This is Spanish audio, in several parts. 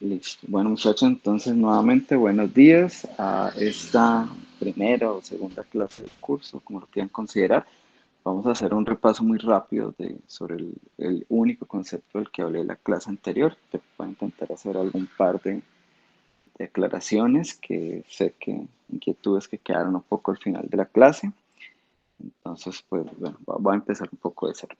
Listo. Bueno, muchachos, entonces nuevamente buenos días a esta primera o segunda clase del curso, como lo quieran considerar. Vamos a hacer un repaso muy rápido sobre el único concepto del que hablé en la clase anterior. Te voy a intentar hacer algún par de aclaraciones que sé que inquietudes que quedaron un poco al final de la clase. Entonces, pues bueno, voy a empezar un poco de cero.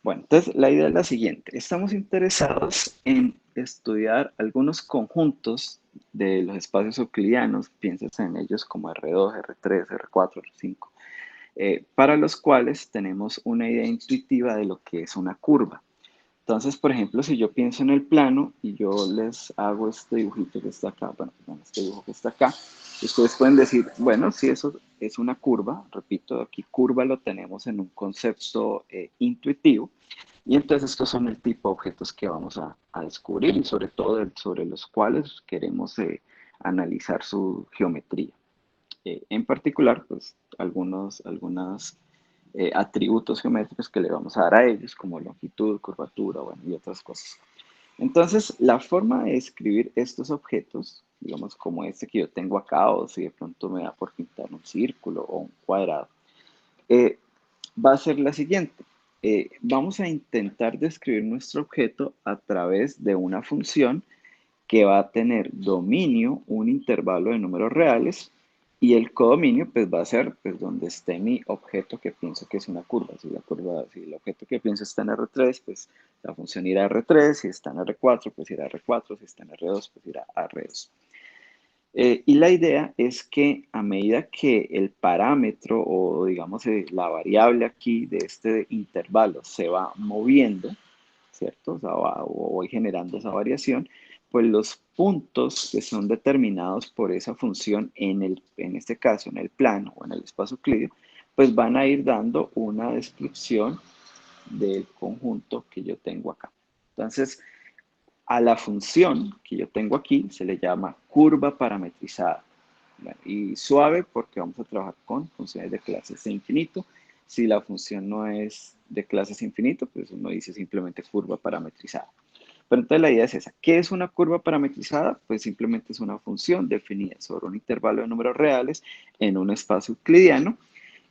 Bueno, entonces la idea es la siguiente. Estamos interesados en estudiar algunos conjuntos de los espacios euclidianos, piensas en ellos como R2, R3, R4, R5, para los cuales tenemos una idea intuitiva de lo que es una curva. Entonces, por ejemplo, si yo pienso en el plano y yo les hago este dibujito que está acá, bueno, este dibujo que está acá, ustedes pueden decir, bueno, si eso es una curva, repito, aquí curva lo tenemos en un concepto intuitivo, y entonces estos son el tipo de objetos que vamos a descubrir y sobre todo sobre los cuales queremos analizar su geometría. En particular, pues algunos atributos geométricos que le vamos a dar a ellos, como longitud, curvatura, bueno, y otras cosas. Entonces, la forma de escribir estos objetos, digamos como este que yo tengo acá, o si de pronto me da por pintar un círculo o un cuadrado, eh, va a ser la siguiente. Vamos a intentar describir nuestro objeto a través de una función que va a tener dominio, un intervalo de números reales, y el codominio pues va a ser pues donde esté mi objeto que pienso que es una curva. Si el objeto que pienso está en R3, pues la función irá a R3, si está en R4, pues irá a R4, si está en R2, pues irá a R2. Y la idea es que a medida que el parámetro o digamos la variable aquí de este intervalo se va moviendo, ¿cierto? O sea, voy generando esa variación, pues los puntos que son determinados por esa función en este caso, en el plano o en el espacio euclídeo, pues van a ir dando una descripción del conjunto que yo tengo acá. Entonces, a la función que yo tengo aquí se le llama curva parametrizada. Bueno, y suave porque vamos a trabajar con funciones de clases de infinito. Si la función no es de clases infinito, pues uno dice simplemente curva parametrizada. Pero entonces la idea es esa. ¿Qué es una curva parametrizada? Pues simplemente es una función definida sobre un intervalo de números reales en un espacio euclidiano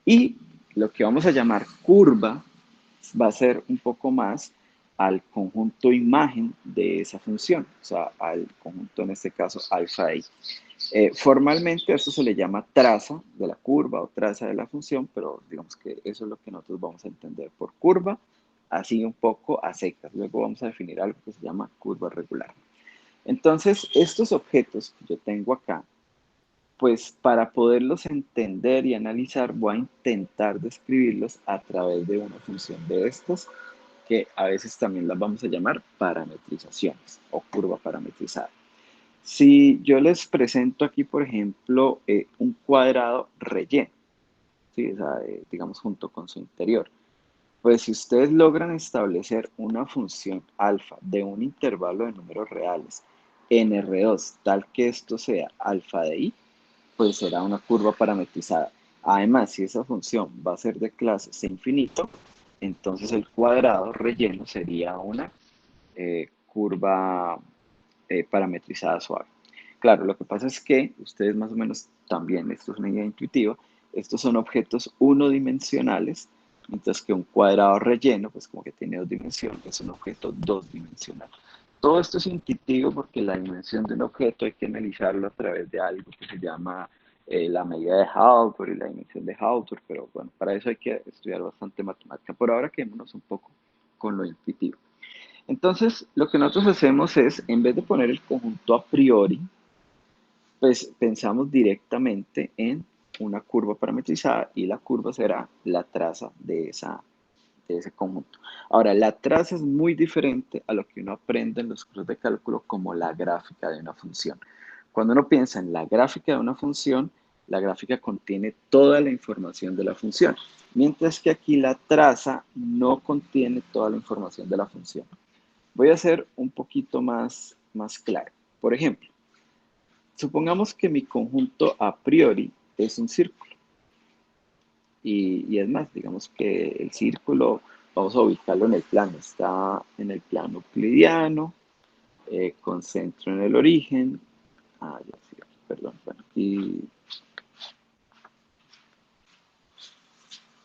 y lo que vamos a llamar curva va a ser un poco más al conjunto imagen de esa función, o sea, al conjunto en este caso alfa i. Formalmente a esto se le llama traza de la curva o traza de la función, pero digamos que eso es lo que nosotros vamos a entender por curva, así un poco a secas. Luego vamos a definir algo que se llama curva regular. Entonces, estos objetos que yo tengo acá, pues para poderlos entender y analizar, voy a intentar describirlos a través de una función de estas, que a veces también las vamos a llamar parametrizaciones o curva parametrizada. Si yo les presento aquí, por ejemplo, un cuadrado relleno, ¿sí? O sea, digamos junto con su interior, pues si ustedes logran establecer una función alfa de un intervalo de números reales en R2, tal que esto sea alfa de i, pues será una curva parametrizada. Además, si esa función va a ser de clase C infinito, entonces el cuadrado relleno sería una curva parametrizada suave. Claro, lo que pasa es que ustedes más o menos también, esto es una idea intuitiva, estos son objetos unidimensionales, mientras que un cuadrado relleno, pues como que tiene dos dimensiones, es un objeto dos dimensional. Todo esto es intuitivo porque la dimensión de un objeto hay que analizarlo a través de algo que se llama la medida de Hautor y la dimensión de Hautor, pero bueno, para eso hay que estudiar bastante matemática. Por ahora quedémonos un poco con lo intuitivo. Entonces, lo que nosotros hacemos es, en vez de poner el conjunto a priori, pues pensamos directamente en una curva parametrizada y la curva será la traza de ese conjunto. Ahora, la traza es muy diferente a lo que uno aprende en los cursos de cálculo como la gráfica de una función. Cuando uno piensa en la gráfica de una función, la gráfica contiene toda la información de la función, mientras que aquí la traza no contiene toda la información de la función. Voy a ser un poquito más claro. Por ejemplo, supongamos que mi conjunto a priori es un círculo. Y es más, digamos que el círculo, vamos a ubicarlo en el plano. Está en el plano euclidiano. con centro en el origen. Ah, ya sí, aquí, perdón. Bueno, y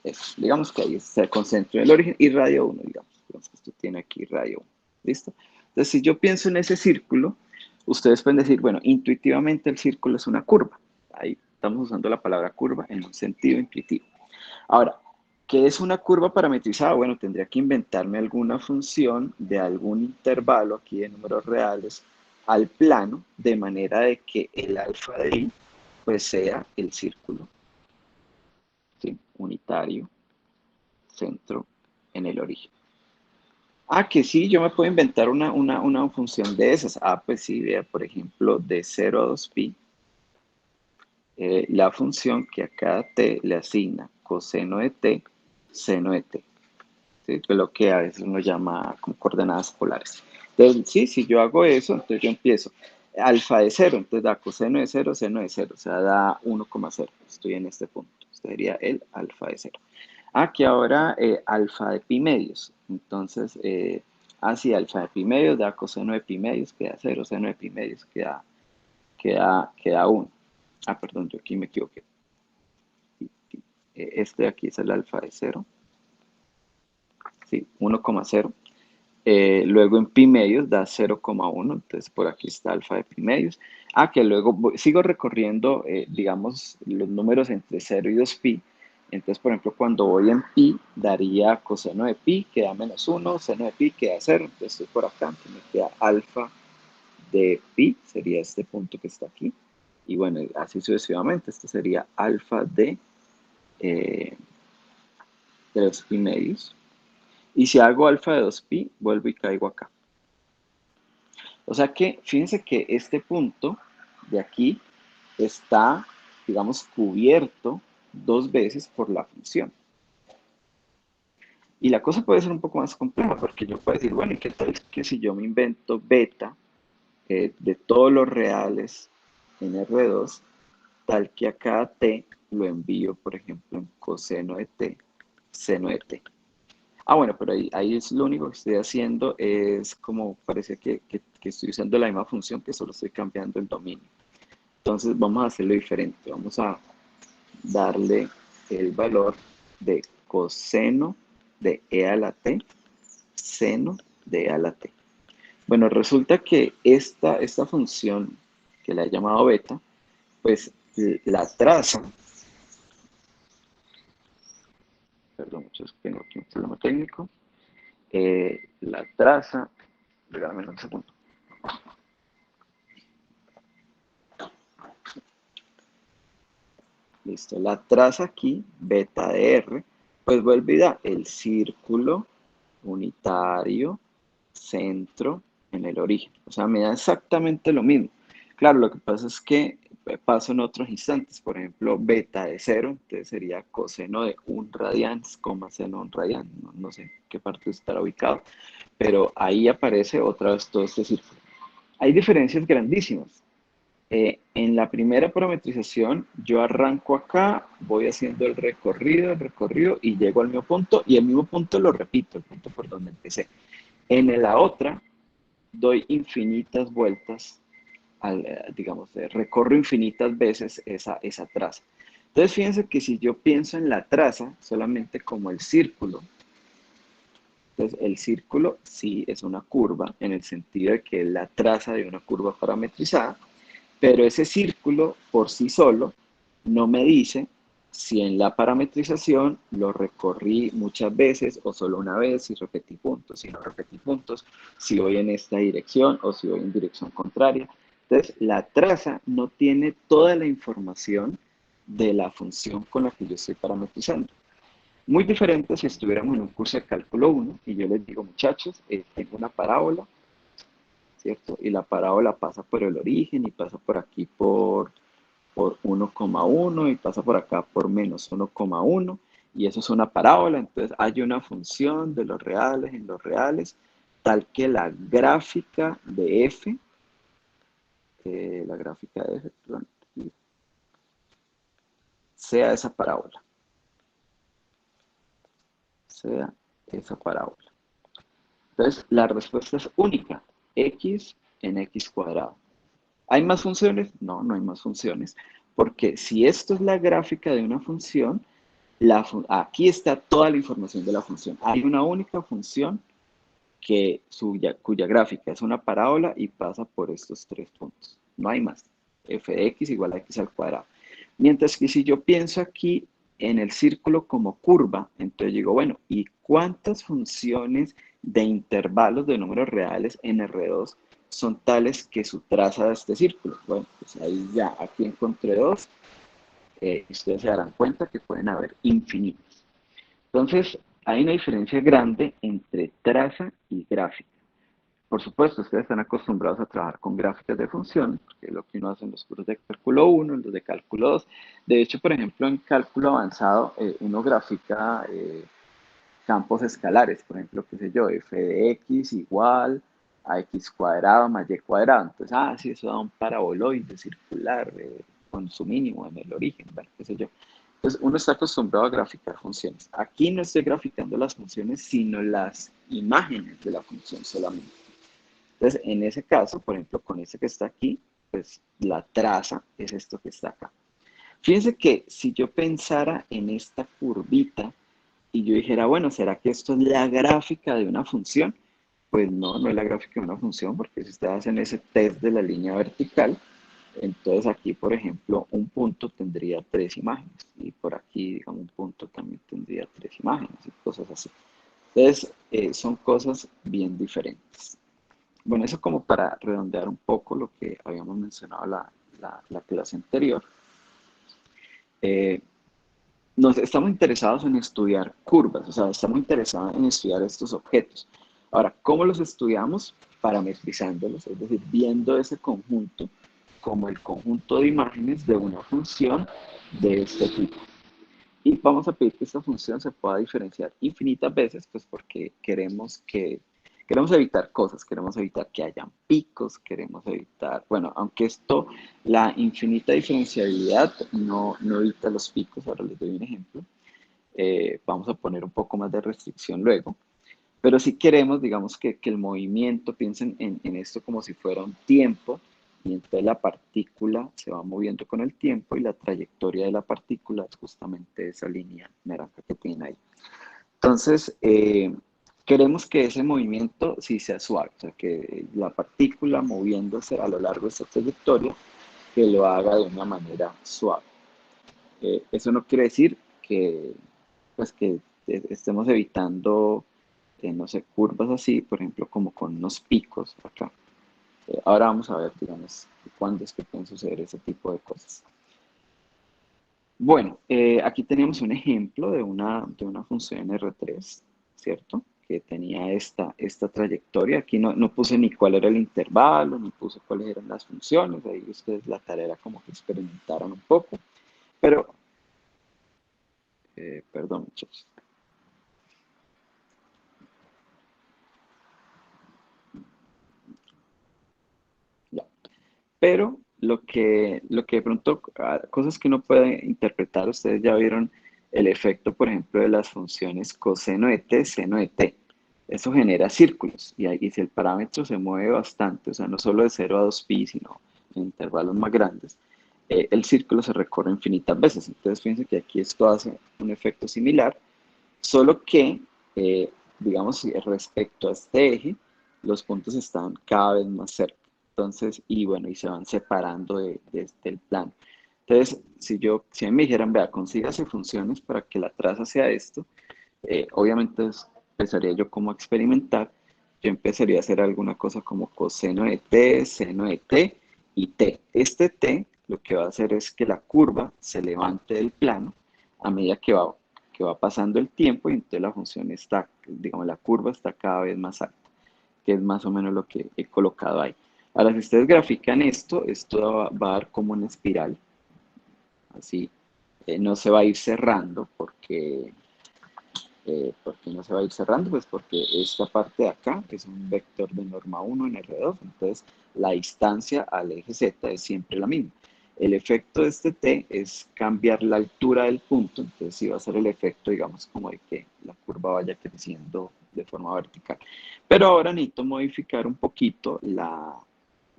eso, digamos que ahí se concentra en el origen y radio 1, digamos que esto tiene aquí radio 1, ¿listo? Entonces, si yo pienso en ese círculo, ustedes pueden decir, bueno, intuitivamente el círculo es una curva. Ahí estamos usando la palabra curva en un sentido intuitivo. Ahora, ¿qué es una curva parametrizada? Bueno, tendría que inventarme alguna función de algún intervalo aquí de números reales al plano, de manera de que el alfa de i pues sea el círculo, ¿sí? Unitario, centro en el origen. Ah, que sí, yo me puedo inventar una función de esas. Ah, pues sí, vea, por ejemplo, de 0 a 2pi, la función que a cada t le asigna coseno de t, seno de t. ¿Sí? Que es lo que a veces uno llama como coordenadas polares. Entonces, sí, si yo hago eso, entonces yo empiezo alfa de 0, entonces da coseno de 0, seno de 0, o sea, da 1,0. Estoy en este punto. Este sería el alfa de 0. Que ahora alfa de pi medios. Entonces, así alfa de pi medios da coseno de pi medios, queda 0, seno de pi medios queda 1. Perdón, yo aquí me equivoqué. Este de aquí es el alfa de 0. Sí, 1,0. Luego en pi medios da 0,1, entonces por aquí está alfa de pi medios. Que luego sigo recorriendo, digamos, los números entre 0 y 2pi. Entonces, por ejemplo, cuando voy en pi, daría coseno de pi, que da -1, seno de pi, que da 0. Entonces estoy por acá, entonces me queda alfa de pi, sería este punto que está aquí. Y bueno, así sucesivamente, esto sería alfa eh, de 2pi medios. Y si hago alfa de 2pi, vuelvo y caigo acá. O sea que, fíjense que este punto de aquí está, digamos, cubierto dos veces por la función. Y la cosa puede ser un poco más compleja, porque yo puedo decir, bueno, ¿y qué tal que si yo me invento beta de todos los reales en R2, tal que a cada t lo envío, por ejemplo, en coseno de t, seno de t? Bueno, pero ahí es lo único que estoy haciendo, es como parece que estoy usando la misma función, que solo estoy cambiando el dominio. Entonces vamos a hacerlo diferente. Vamos a darle el valor de coseno de e a la t, seno de e a la t. Bueno, resulta que esta función, que la he llamado beta, pues la traza, perdón, muchachos, tengo aquí un problema técnico, la traza, regálame un segundo. Listo, la traza aquí, beta de R, pues vuelve y da el círculo unitario, centro, en el origen. O sea, me da exactamente lo mismo. Claro, lo que pasa es que paso en otros instantes. Por ejemplo, beta de 0, entonces sería coseno de 1 radian, seno de 1 radian. No sé en qué parte estará ubicado, pero ahí aparece otra vez todo este círculo. Hay diferencias grandísimas. En la primera parametrización, yo arranco acá, voy haciendo el recorrido y llego al mismo punto, y el mismo punto lo repito, el punto por donde empecé. En la otra, doy infinitas vueltas, digamos, recorro infinitas veces esa traza. Entonces, fíjense que si yo pienso en la traza solamente como el círculo, entonces el círculo sí es una curva, en el sentido de que es la traza de una curva parametrizada, pero ese círculo por sí solo no me dice si en la parametrización lo recorrí muchas veces o solo una vez, si repetí puntos, si no repetí puntos, si voy en esta dirección o si voy en dirección contraria. Entonces, la traza no tiene toda la información de la función con la que yo estoy parametrizando. Muy diferente si estuviéramos en un curso de cálculo 1 y yo les digo, muchachos, tengo una parábola, ¿cierto? Y la parábola pasa por el origen y pasa por aquí por 1,1 y pasa por acá por -1,1 y eso es una parábola, entonces hay una función de los reales en los reales, tal que la gráfica de f, perdón, sea esa parábola, sea esa parábola. Entonces la respuesta es única, x en x cuadrado. ¿Hay más funciones? No, no hay más funciones, porque si esto es la gráfica de una función, aquí está toda la información de la función. Hay una única función cuya gráfica es una parábola y pasa por estos tres puntos. No hay más. F de x igual a x al cuadrado. Mientras que si yo pienso aquí en el círculo como curva, entonces digo, bueno, ¿y cuántas funciones de intervalos de números reales en R2 son tales que su traza de este círculo? Bueno, pues ahí ya, aquí encontré dos. Ustedes se darán cuenta que pueden haber infinitos. Entonces, hay una diferencia grande entre traza y gráfica. Por supuesto, ustedes están acostumbrados a trabajar con gráficas de funciones, porque es lo que uno hace en los cursos de cálculo 1, en los de cálculo 2. De hecho, por ejemplo, en cálculo avanzado, uno grafica campos escalares, por ejemplo, qué sé yo, f de x igual a x cuadrado más y cuadrado. Entonces, sí, eso da un paraboloide circular con su mínimo en el origen, bueno, qué sé yo. Entonces, uno está acostumbrado a graficar funciones. Aquí no estoy graficando las funciones, sino las imágenes de la función solamente. Entonces, en ese caso, por ejemplo, con este que está aquí, pues la traza es esto que está acá. Fíjense que si yo pensara en esta curvita y yo dijera, bueno, ¿será que esto es la gráfica de una función? Pues no, no es la gráfica de una función, porque si ustedes hacen ese test de la línea vertical, entonces aquí, por ejemplo, un punto tendría tres imágenes, y por aquí, digamos, un punto también tendría tres imágenes, y cosas así. Entonces, son cosas bien diferentes. Bueno, eso como para redondear un poco lo que habíamos mencionado la clase anterior. Nos estamos interesados en estudiar curvas, o sea, estamos interesados en estudiar estos objetos. Ahora, ¿cómo los estudiamos? Parametrizándolos, es decir, viendo ese conjunto como el conjunto de imágenes de una función de este tipo. Y vamos a pedir que esta función se pueda diferenciar infinitas veces, pues porque queremos evitar cosas, queremos evitar que hayan picos, queremos evitar, bueno, aunque esto, la infinita diferenciabilidad no evita los picos, ahora les doy un ejemplo. Vamos a poner un poco más de restricción luego. Pero si queremos, digamos que el movimiento, piensen en esto como si fuera un tiempo, y entonces la partícula se va moviendo con el tiempo y la trayectoria de la partícula es justamente esa línea naranja que tienen ahí. Entonces, queremos que ese movimiento sí sea suave, o sea, que la partícula moviéndose a lo largo de esa trayectoria, que lo haga de una manera suave. Eso no quiere decir que, pues, que estemos evitando no sé, curvas así, por ejemplo, como con unos picos acá. Ahora vamos a ver, digamos, cuándo es que pueden suceder ese tipo de cosas. Bueno, aquí tenemos un ejemplo de una función R3, ¿cierto? Que tenía esta trayectoria. Aquí no puse ni cuál era el intervalo, ni puse cuáles eran las funciones. Ahí ustedes la tarea era como que experimentaron un poco. Pero, perdón, muchachos. Ya. Pero lo que de pronto, cosas que uno puede interpretar, ustedes ya vieron el efecto, por ejemplo, de las funciones coseno de t, seno de t. Eso genera círculos y si el parámetro se mueve bastante, o sea, no solo de 0 a 2pi, sino en intervalos más grandes, el círculo se recorre infinitas veces. Entonces, fíjense que aquí esto hace un efecto similar, solo que, digamos, respecto a este eje, los puntos están cada vez más cerca. Entonces, y bueno, y se van separando del plano. Entonces, si a mí me dijeran, vea, consígase funciones para que la traza sea esto, obviamente empezaría yo como a experimentar. Yo empezaría a hacer alguna cosa como coseno de t, seno de t y t. Este t lo que va a hacer es que la curva se levante del plano a medida que va pasando el tiempo y entonces la función está, digamos, la curva está cada vez más alta, que es más o menos lo que he colocado ahí. Ahora, si ustedes grafican esto va a dar como una espiral, así. No se va a ir cerrando porque no se va a ir cerrando, pues porque esta parte de acá es un vector de norma 1 en R2, entonces la distancia al eje Z es siempre la misma. El efecto de este T es cambiar la altura del punto, entonces sí va a ser el efecto, digamos, como de que la curva vaya creciendo de forma vertical. Pero ahora necesito modificar un poquito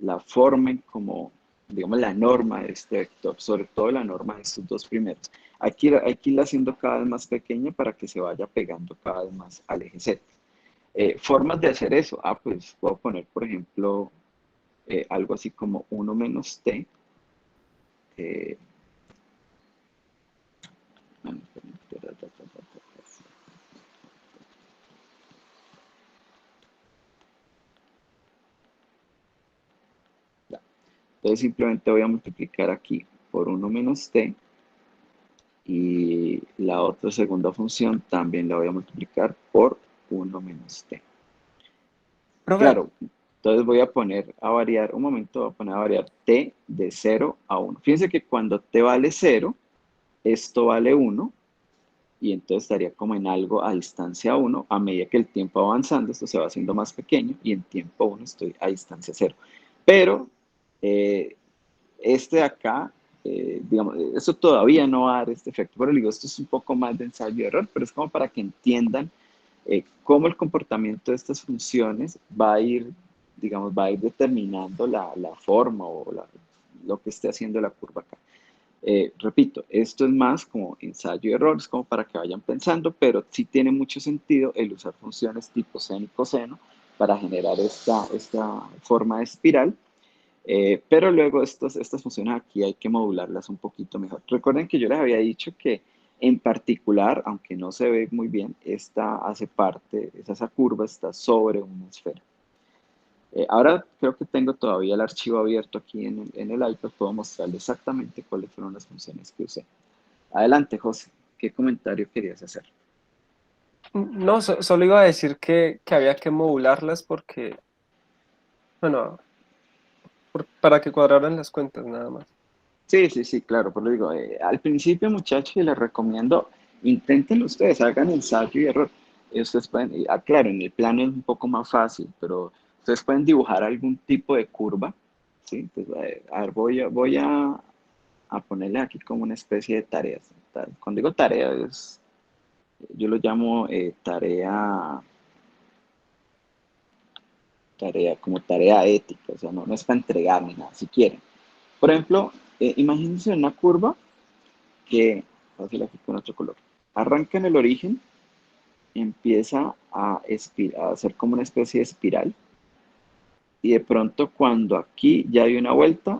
la forma en como, digamos, la norma de este vector, sobre todo la norma de estos dos primeros. Hay que irla haciendo cada vez más pequeña para que se vaya pegando cada vez más al eje Z. Formas de hacer eso. Pues puedo poner, por ejemplo, algo así como 1 menos t. eh, entonces simplemente voy a multiplicar aquí por 1 menos t y la otra segunda función también la voy a multiplicar por 1 menos t. Profe, Claro, entonces voy a poner a variar, un momento, voy a poner a variar t de 0 a 1. Fíjense que cuando t vale 0, esto vale 1, y entonces estaría como en algo a distancia 1. A medida que el tiempo va avanzando, esto se va haciendo más pequeño, y en tiempo 1 estoy a distancia 0. Pero eh, este de acá, digamos, eso todavía no va a dar este efecto, pero digo, esto es un poco más de ensayo y error, pero es como para que entiendan cómo el comportamiento de estas funciones va a ir, digamos, va a ir determinando la forma o lo que esté haciendo la curva acá. Repito, esto es más como ensayo y error, es como para que vayan pensando, pero sí tiene mucho sentido el usar funciones tipo seno y coseno para generar esta forma de espiral. Pero luego estas funciones aquí hay que modularlas un poquito mejor. Recuerden que yo les había dicho que en particular, aunque no se ve muy bien, esta hace parte, esa curva está sobre una esfera. Ahora creo que tengo todavía el archivo abierto aquí en el iPad, puedo mostrarle exactamente cuáles fueron las funciones que usé. Adelante, José, ¿qué comentario querías hacer? no, solo iba a decir que había que modularlas porque, bueno, para que cuadraran las cuentas nada más. Sí, sí, sí, claro, por lo digo, al principio, muchachos, les recomiendo, inténtenlo ustedes, hagan ensayo y error. Ustedes pueden, claro, en el plano es un poco más fácil, pero ustedes pueden dibujar algún tipo de curva, ¿sí? Entonces, a ver, a ponerle aquí como una especie de tareas. Cuando digo tarea, yo lo llamo como tarea ética, o sea, no es para entregar ni nada, si quieren. Por ejemplo, imagínense una curva que, voy a hacerla aquí con otro color, arranca en el origen, empieza a hacer como una especie de espiral, y de pronto cuando aquí ya hay una vuelta,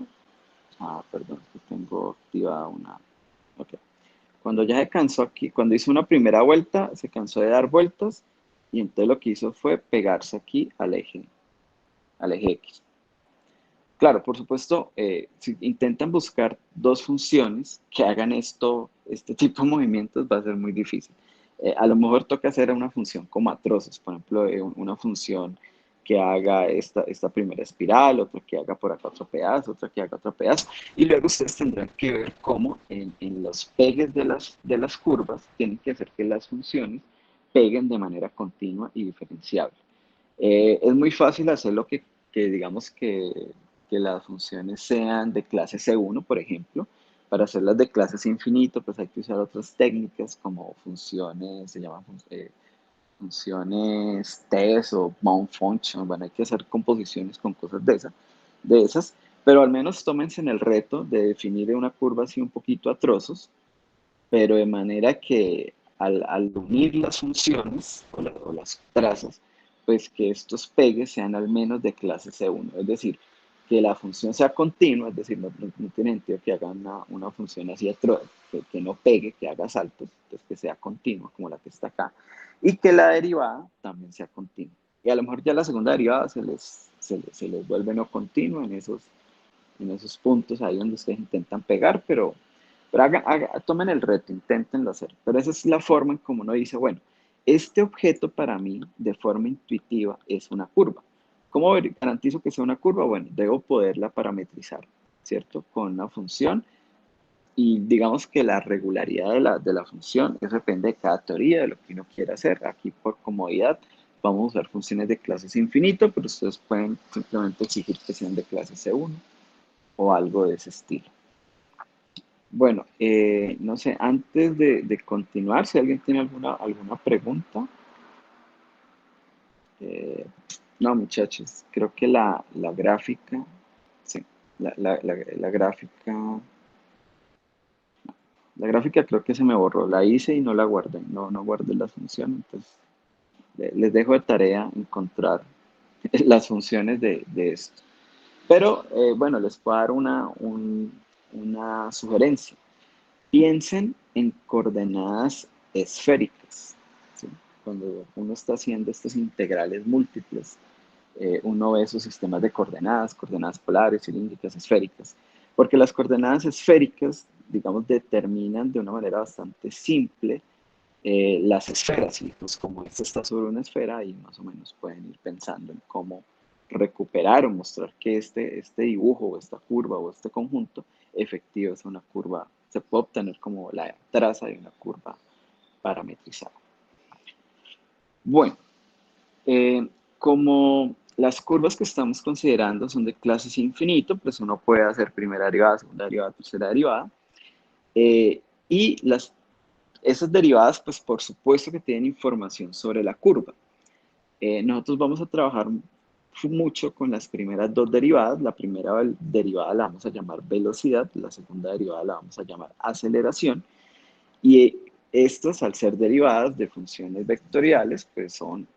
perdón, que tengo activada ok. Cuando ya se cansó aquí, cuando hizo una primera vuelta, se cansó de dar vueltas, y entonces lo que hizo fue pegarse aquí al eje X. Claro, por supuesto, si intentan buscar dos funciones que hagan este tipo de movimientos, va a ser muy difícil. A lo mejor toca hacer una función como a trozos, por ejemplo, una función que haga esta primera espiral, otra que haga por acá otro pedazo, otra que haga otro pedazo, y luego ustedes tendrán que ver cómo en los pegues de las curvas tienen que hacer que las funciones peguen de manera continua y diferenciable. Es muy fácil hacerlo que digamos que las funciones sean de clase C1, por ejemplo. Para hacerlas de clases infinito, pues hay que usar otras técnicas como funciones, se llaman funciones test o bound function. Bueno, hay que hacer composiciones con cosas de esas, pero al menos tómense en el reto de definir una curva así un poquito a trozos, pero de manera que al unir las funciones o las trazas, pues que estos pegues sean al menos de clase C1, es decir, que la función sea continua, es decir, no tiene sentido que haga una función así que no pegue, que haga saltos, pues que sea continua, como la que está acá, y que la derivada también sea continua. Y a lo mejor ya la segunda derivada se les vuelve no continua en esos puntos ahí donde ustedes intentan pegar, pero tomen el reto, inténtenlo hacer. Pero esa es la forma en como uno dice, bueno, este objeto para mí, de forma intuitiva, es una curva. ¿Cómo garantizo que sea una curva? Bueno, debo poderla parametrizar, ¿cierto? Con una función. Y digamos que la regularidad de la función, eso depende de cada teoría, de lo que uno quiera hacer. Aquí, por comodidad, vamos a usar funciones de clases infinito, pero ustedes pueden simplemente exigir que sean de clase C1 o algo de ese estilo. Bueno, no sé, antes de continuar, si alguien tiene alguna pregunta. Eh, no, muchachos, creo que la gráfica la gráfica, la gráfica creo que se me borró, la hice y no la guardé, no guardé la función, entonces les dejo de tarea encontrar las funciones de esto. Pero bueno, les puedo dar una sugerencia. Piensen en coordenadas esféricas, ¿sí? Cuando uno está haciendo estos integrales múltiples, uno ve esos sistemas de coordenadas polares, cilíndricas, esféricas, porque las coordenadas esféricas, digamos, determinan de una manera bastante simple las esferas, y pues como esta está sobre una esfera, ahí más o menos pueden ir pensando en cómo recuperar o mostrar que este dibujo o esta curva o este conjunto efectivo es una curva, se puede obtener como la traza de una curva parametrizada. Bueno, como las curvas que estamos considerando son de clases infinito, pues uno puede hacer primera derivada, segunda derivada, tercera derivada, y esas derivadas, pues por supuesto que tienen información sobre la curva. Nosotros vamos a trabajar mucho con las primeras dos derivadas. La primera derivada la vamos a llamar velocidad, la segunda derivada la vamos a llamar aceleración. Y estas, al ser derivadas de funciones vectoriales, pues son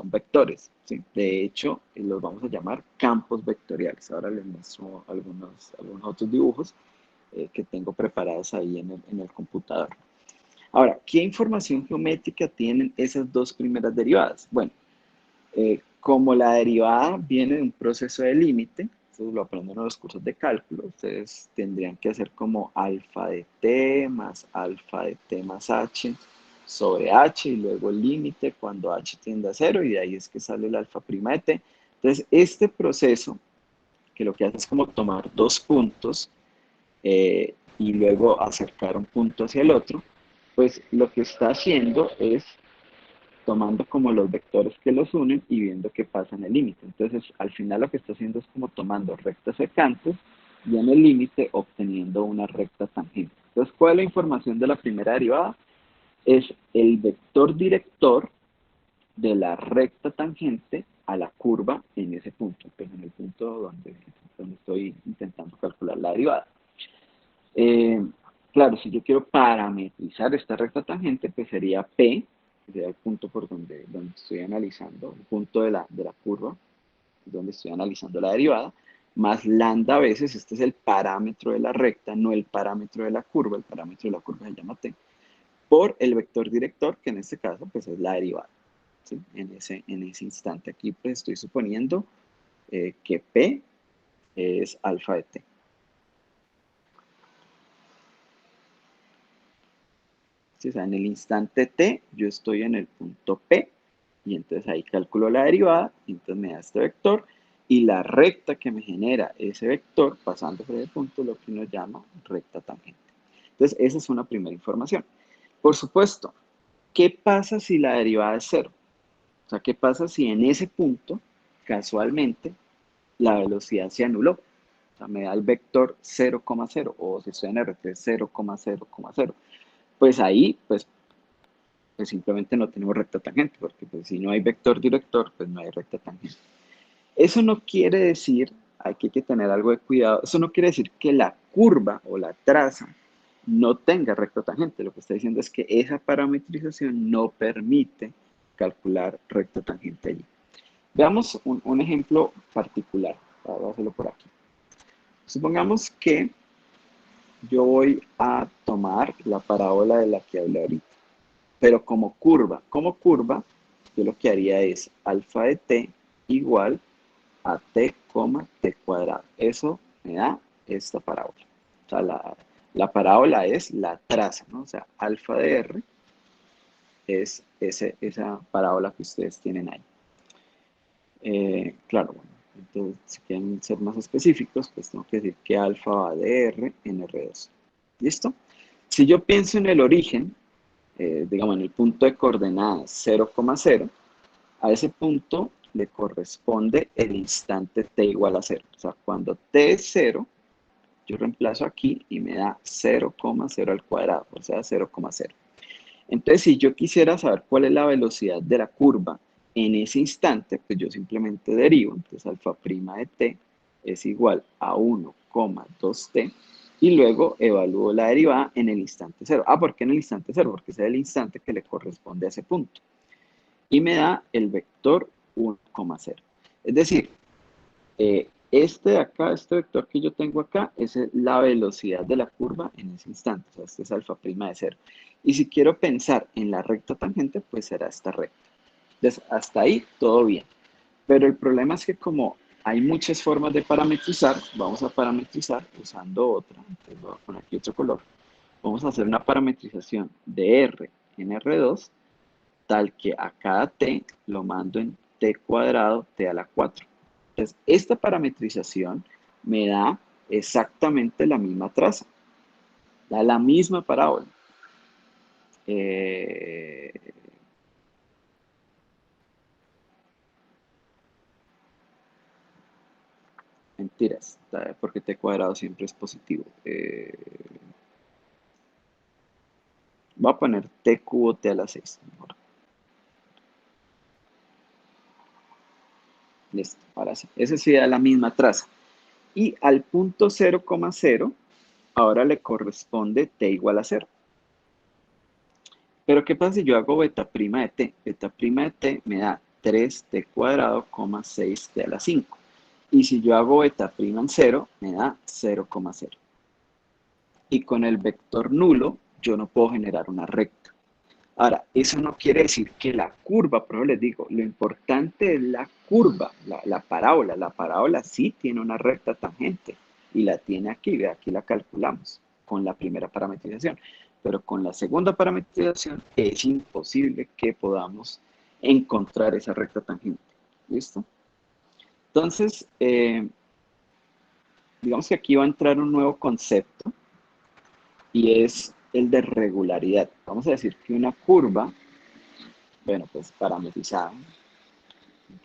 vectores, ¿sí? De hecho, los vamos a llamar campos vectoriales. Ahora les muestro algunos otros dibujos que tengo preparados ahí en el computador. Ahora, ¿qué información geométrica tienen esas dos primeras derivadas? Bueno, como la derivada viene de un proceso de límite, eso lo aprenden en los cursos de cálculo, ustedes tendrían que hacer como alfa de t más alfa de t más h sobre h y luego el límite cuando h tiende a 0 y de ahí es que sale el alfa prima de t. Entonces, este proceso, que lo que hace es como tomar dos puntos y luego acercar un punto hacia el otro, pues lo que está haciendo es tomando como los vectores que los unen y viendo qué pasa en el límite. Entonces, al final lo que está haciendo es como tomando rectas secantes y en el límite obteniendo una recta tangente. Entonces, ¿cuál es la información de la primera derivada? Es el vector director de la recta tangente a la curva en ese punto, pues en el punto donde estoy intentando calcular la derivada. Claro, si yo quiero parametrizar esta recta tangente, pues sería P, que sería el punto por donde estoy analizando, el punto de la curva, donde estoy analizando la derivada, más lambda a veces, este es el parámetro de la recta, no el parámetro de la curva, el parámetro de la curva se llama T, por el vector director, que en este caso pues es la derivada, ¿sí? En ese instante aquí pues estoy suponiendo que P es alfa de T. ¿Sí? O sea, en el instante t, yo estoy en el punto P, y entonces ahí calculo la derivada, y entonces me da este vector, y la recta que me genera ese vector, pasando por el punto, lo que uno llama recta tangente. Entonces, esa es una primera información. Por supuesto, ¿qué pasa si la derivada es cero? O sea, ¿qué pasa si en ese punto, casualmente, la velocidad se anuló? O sea, me da el vector 0,0, o si estoy en R3, 0,0,0. Pues ahí, pues simplemente no tenemos recta tangente, porque pues, si no hay vector director, pues no hay recta tangente. Eso no quiere decir, aquí hay que tener algo de cuidado, eso no quiere decir que la curva o la traza no tenga recta tangente. Lo que está diciendo es que esa parametrización no permite calcular recta tangente allí. Veamos un ejemplo particular. Voy a hacerlo por aquí. Supongamos que yo voy a tomar la parábola de la que hablé ahorita, pero como curva, yo lo que haría es alfa de t igual a t, t cuadrado. Eso me da esta parábola. O sea, la parábola es la traza, ¿no? O sea, alfa de r es esa parábola que ustedes tienen ahí. Claro, bueno, entonces si quieren ser más específicos, pues tengo que decir que alfa va de r en R2. ¿Listo? Si yo pienso en el origen, digamos, en el punto de coordenadas 0,0, a ese punto le corresponde el instante t igual a 0. O sea, cuando t es 0, yo reemplazo aquí y me da 0,0 al cuadrado, o sea, 0,0. Entonces, si yo quisiera saber cuál es la velocidad de la curva en ese instante, pues yo simplemente derivo. Entonces, alfa prima de t es igual a 1, 2t, y luego evalúo la derivada en el instante cero. ¿Por qué en el instante cero? Porque ese es el instante que le corresponde a ese punto. Y me da el vector 1,0. Es decir, este de acá, este vector que yo tengo acá, es la velocidad de la curva en ese instante. O sea, este es alfa prima de 0. Y si quiero pensar en la recta tangente, pues será esta recta. Entonces, hasta ahí todo bien. Pero el problema es que como hay muchas formas de parametrizar, vamos a parametrizar usando otra. Entonces voy a poner aquí otro color. Vamos a hacer una parametrización de R en R2, tal que a cada t lo mando en t cuadrado t a la 4. Entonces, esta parametrización me da exactamente la misma traza, da la misma parábola. Mentiras, porque t cuadrado siempre es positivo. Voy a poner t cubo t a la 6. Mejor. Listo, ahora sí. Esa sí da la misma traza. Y al punto 0,0, ahora le corresponde t igual a 0. Pero ¿qué pasa si yo hago beta prima de t? Beta prima de t me da 3t cuadrado, 6t a la 5. Y si yo hago beta prima en 0, me da 0,0. Y con el vector nulo, yo no puedo generar una recta. Ahora, eso no quiere decir que la curva, pero les digo, lo importante es la curva, la parábola. La parábola sí tiene una recta tangente y la tiene aquí, aquí la calculamos con la primera parametrización. Pero con la segunda parametrización es imposible que podamos encontrar esa recta tangente. ¿Listo? Entonces, digamos que aquí va a entrar un nuevo concepto y es el de regularidad. Vamos a decir que una curva, bueno, pues parametrizada,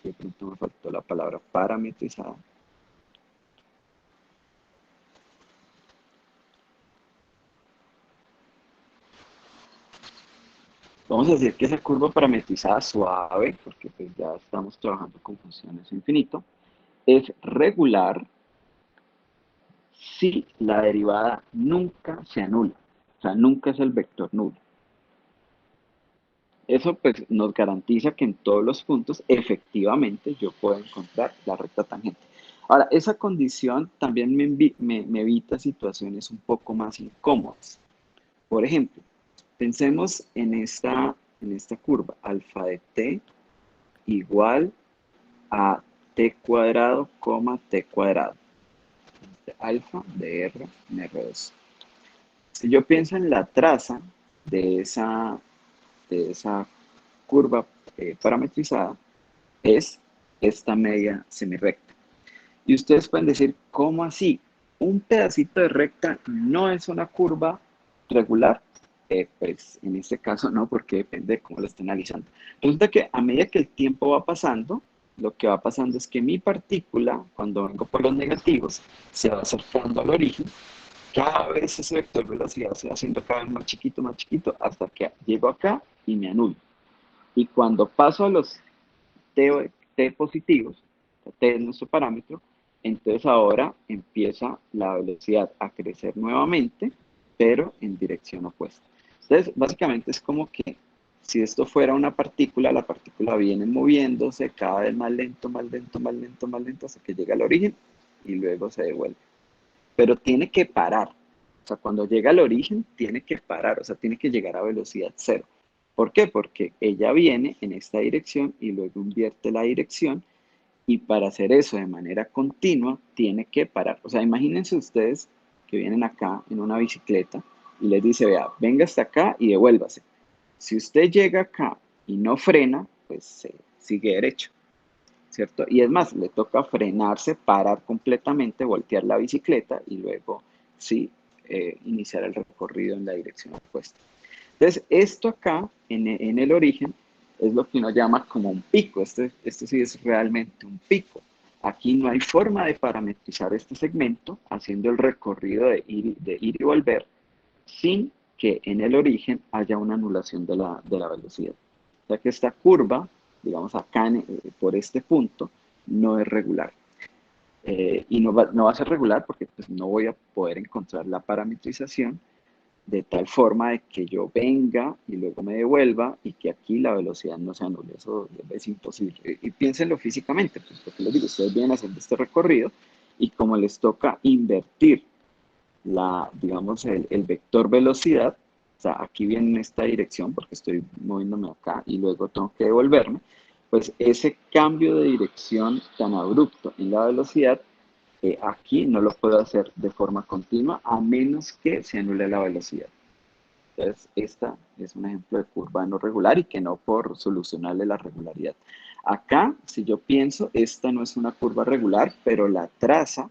que de pronto me faltó la palabra parametrizada. Vamos a decir que esa curva parametrizada suave, porque pues ya estamos trabajando con funciones infinito, es regular si la derivada nunca se anula. O sea, nunca es el vector nulo. Eso pues nos garantiza que en todos los puntos efectivamente yo puedo encontrar la recta tangente. Ahora, esa condición también me evita situaciones un poco más incómodas. Por ejemplo, pensemos en esta curva, alfa de t igual a t cuadrado, t cuadrado. Alfa de R en R2. Si yo pienso en la traza de esa curva parametrizada, es esta media semirrecta. Y ustedes pueden decir, ¿cómo así? Un pedacito de recta no es una curva regular. Pues en este caso no, porque depende de cómo lo esté analizando. Resulta que a medida que el tiempo va pasando, lo que va pasando es que mi partícula, cuando vengo por los negativos, se va acercando al origen. Cada vez ese vector de velocidad se va haciendo cada vez más chiquito, hasta que llego acá y me anulo. Y cuando paso a los t positivos, t es nuestro parámetro, entonces ahora empieza la velocidad a crecer nuevamente, pero en dirección opuesta. Entonces, básicamente es como que si esto fuera una partícula, la partícula viene moviéndose cada vez más lento, más lento, más lento, más lento, hasta que llega al origen y luego se devuelve. Pero tiene que parar. O sea, cuando llega al origen, tiene que parar, o sea, tiene que llegar a velocidad cero. ¿Por qué? Porque ella viene en esta dirección y luego invierte la dirección y para hacer eso de manera continua tiene que parar. O sea, imagínense ustedes que vienen acá en una bicicleta y les dice, vea, venga hasta acá y devuélvase. Si usted llega acá y no frena, pues se sigue derecho, ¿cierto? Y es más, le toca frenarse, parar completamente, voltear la bicicleta y luego sí iniciar el recorrido en la dirección opuesta. Entonces, esto acá, en el origen, es lo que uno llama como un pico. Este sí es realmente un pico. Aquí no hay forma de parametrizar este segmento haciendo el recorrido de ir y volver sin que en el origen haya una anulación de la velocidad. O sea que esta curva, digamos acá por este punto, no es regular. Y no va a ser regular porque pues, no voy a poder encontrar la parametrización de tal forma de que yo venga y luego me devuelva y que aquí la velocidad no se anule. Eso es imposible. Y piénsenlo físicamente, pues porque les digo, ustedes vienen haciendo este recorrido y como les toca invertir digamos, el vector velocidad, o sea, aquí viene en esta dirección porque estoy moviéndome acá y luego tengo que devolverme, pues ese cambio de dirección tan abrupto en la velocidad, aquí no lo puedo hacer de forma continua a menos que se anule la velocidad. Entonces, esta es un ejemplo de curva no regular y que no por solucionarle la regularidad. Acá, si yo pienso, esta no es una curva regular, pero la traza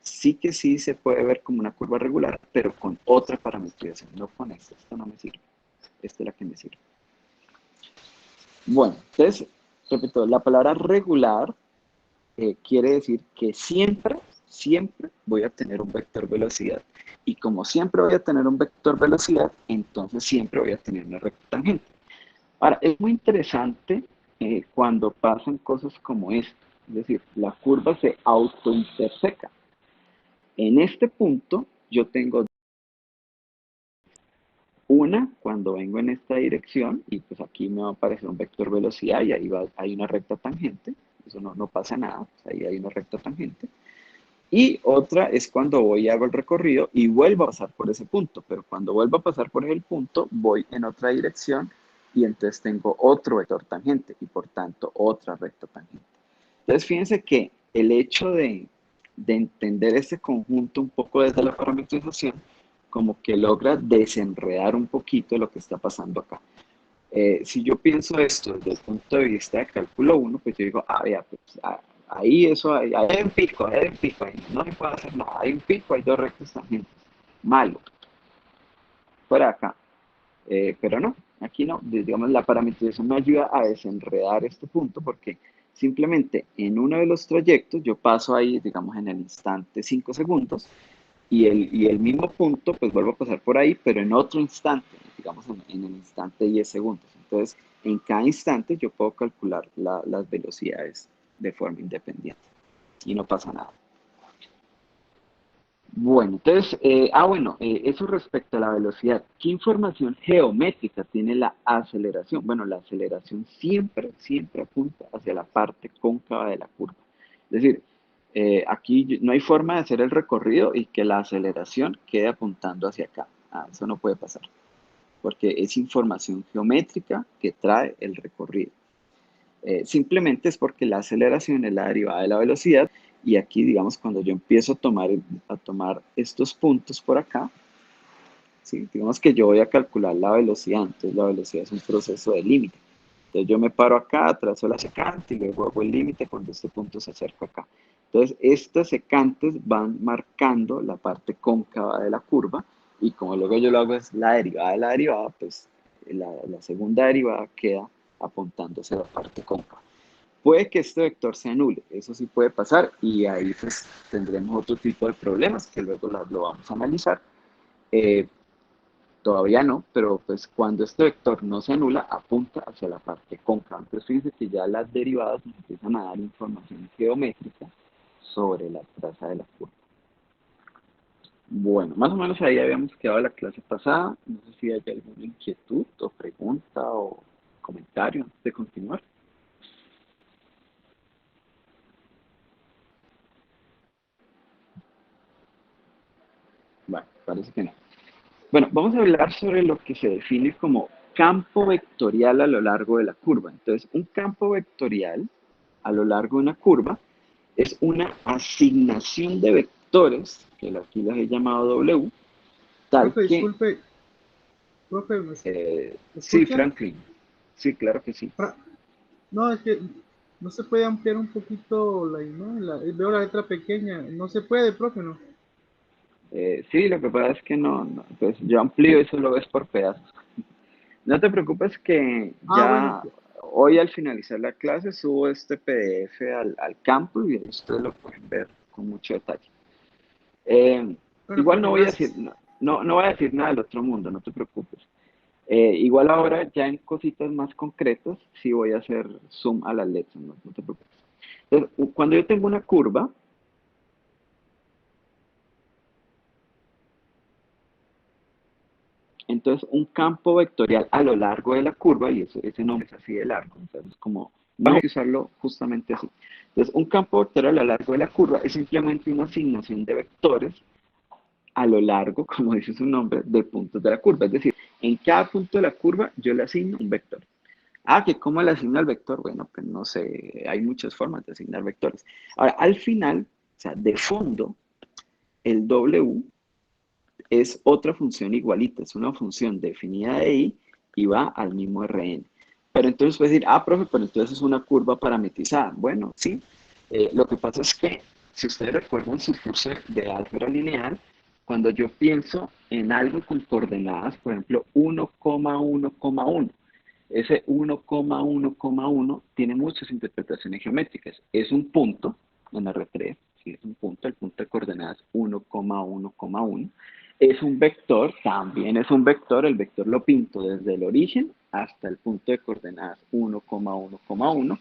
sí que sí se puede ver como una curva regular, pero con otra parametrización, no con esta. Esta no me sirve. Esta es la que me sirve. Bueno, entonces, repito, la palabra regular quiere decir que siempre, siempre voy a tener un vector velocidad. Y como siempre voy a tener un vector velocidad, entonces siempre voy a tener una recta tangente. Ahora, es muy interesante cuando pasan cosas como esto. Es decir, la curva se autointerseca. En este punto, yo tengo una cuando vengo en esta dirección y pues aquí me va a aparecer un vector velocidad y ahí hay una recta tangente. Eso no pasa nada, pues ahí hay una recta tangente. Y otra es cuando voy y hago el recorrido y vuelvo a pasar por ese punto, pero cuando vuelvo a pasar por el punto, voy en otra dirección y entonces tengo otro vector tangente y por tanto otra recta tangente. Entonces fíjense que el hecho de entender este conjunto un poco desde la parametrización, como que logra desenredar un poquito lo que está pasando acá. Si yo pienso esto desde el punto de vista de cálculo uno, pues yo digo, vea, pues ahí eso, ahí hay un pico, ahí no se puede hacer nada, hay un pico, hay dos rectas tangentes, malo, fuera acá. Pero no, aquí no, digamos, la parametrización me ayuda a desenredar este punto porque simplemente en uno de los trayectos yo paso ahí, digamos, en el instante 5 segundos y el mismo punto, pues vuelvo a pasar por ahí, pero en otro instante, digamos en el instante 10 segundos. Entonces, en cada instante yo puedo calcular las velocidades de forma independiente y no pasa nada. Bueno, entonces, eso respecto a la velocidad. ¿Qué información geométrica tiene la aceleración? Bueno, la aceleración siempre, siempre apunta hacia la parte cóncava de la curva. Es decir, aquí no hay forma de hacer el recorrido y que la aceleración quede apuntando hacia acá. Eso no puede pasar, porque es información geométrica que trae el recorrido. Simplemente es porque la aceleración es la derivada de la velocidad y aquí, digamos, cuando yo empiezo a tomar estos puntos por acá, ¿sí? Digamos que yo voy a calcular la velocidad, entonces la velocidad es un proceso de límite. Entonces yo me paro acá, trazo la secante y luego hago el límite cuando este punto se acerca acá. Entonces estas secantes van marcando la parte cóncava de la curva y como luego yo lo hago es la derivada de la derivada, pues la segunda derivada queda apuntándose a la parte cóncava. Puede que este vector se anule, eso sí puede pasar y ahí pues tendremos otro tipo de problemas que luego lo vamos a analizar. Eh, Todavía no, pero pues cuando este vector no se anula, apunta hacia la parte cóncava. Entonces fíjense que ya las derivadas nos empiezan a dar información geométrica sobre la traza de la curva. Bueno, más o menos ahí habíamos quedado la clase pasada. No sé si hay alguna inquietud o pregunta o comentario antes de continuar. Bueno, parece que no. Bueno, vamos a hablar sobre lo que se define como campo vectorial a lo largo de la curva. Entonces, un campo vectorial a lo largo de una curva es una asignación de vectores, que aquí las he llamado W, tal Profe, que, disculpe, profe, ¿me sí, escucha? Franklin, sí, claro que sí. No, es que no se puede ampliar un poquito ¿no? Veo la letra pequeña, no se puede, profe, ¿no? Sí, lo que pasa es que pues yo amplío y eso lo ves por pedazos. No te preocupes que Ah, bueno, ya hoy al finalizar la clase subo este PDF al campo y ustedes lo pueden ver con mucho detalle. Eh, bueno, Igual no profe, voy a decir, gracias. no voy a decir nada del otro mundo, no te preocupes. Igual ahora ya en cositas más concretas sí voy a hacer zoom a las letras, no te preocupes. Entonces, cuando yo tengo una curva, Entonces, un campo vectorial a lo largo de la curva, y eso, ese nombre es así de largo, entonces como, no hay que usarlo justamente así. Entonces, un campo vectorial a lo largo de la curva es simplemente una asignación de vectores a lo largo, como dice su nombre, de puntos de la curva. Es decir, en cada punto de la curva yo le asigno un vector. Ah, que cómo le asigno al vector, bueno, pues no sé, hay muchas formas de asignar vectores. Ahora, al final, o sea, de fondo, el W es otra función igualita, es una función definida de I y va al mismo Rn. Pero entonces puedes decir, ah, profe, pero entonces es una curva parametrizada. Bueno, sí. Lo que pasa es que, si ustedes recuerdan su curso de álgebra lineal, cuando yo pienso en algo con coordenadas, por ejemplo, 1,1,1, ese 1,1,1 tiene muchas interpretaciones geométricas. Es un punto en R3, sí, es un punto, el punto de coordenadas 1,1,1. Es un vector, también es un vector, el vector lo pinto desde el origen hasta el punto de coordenadas 1,1,1.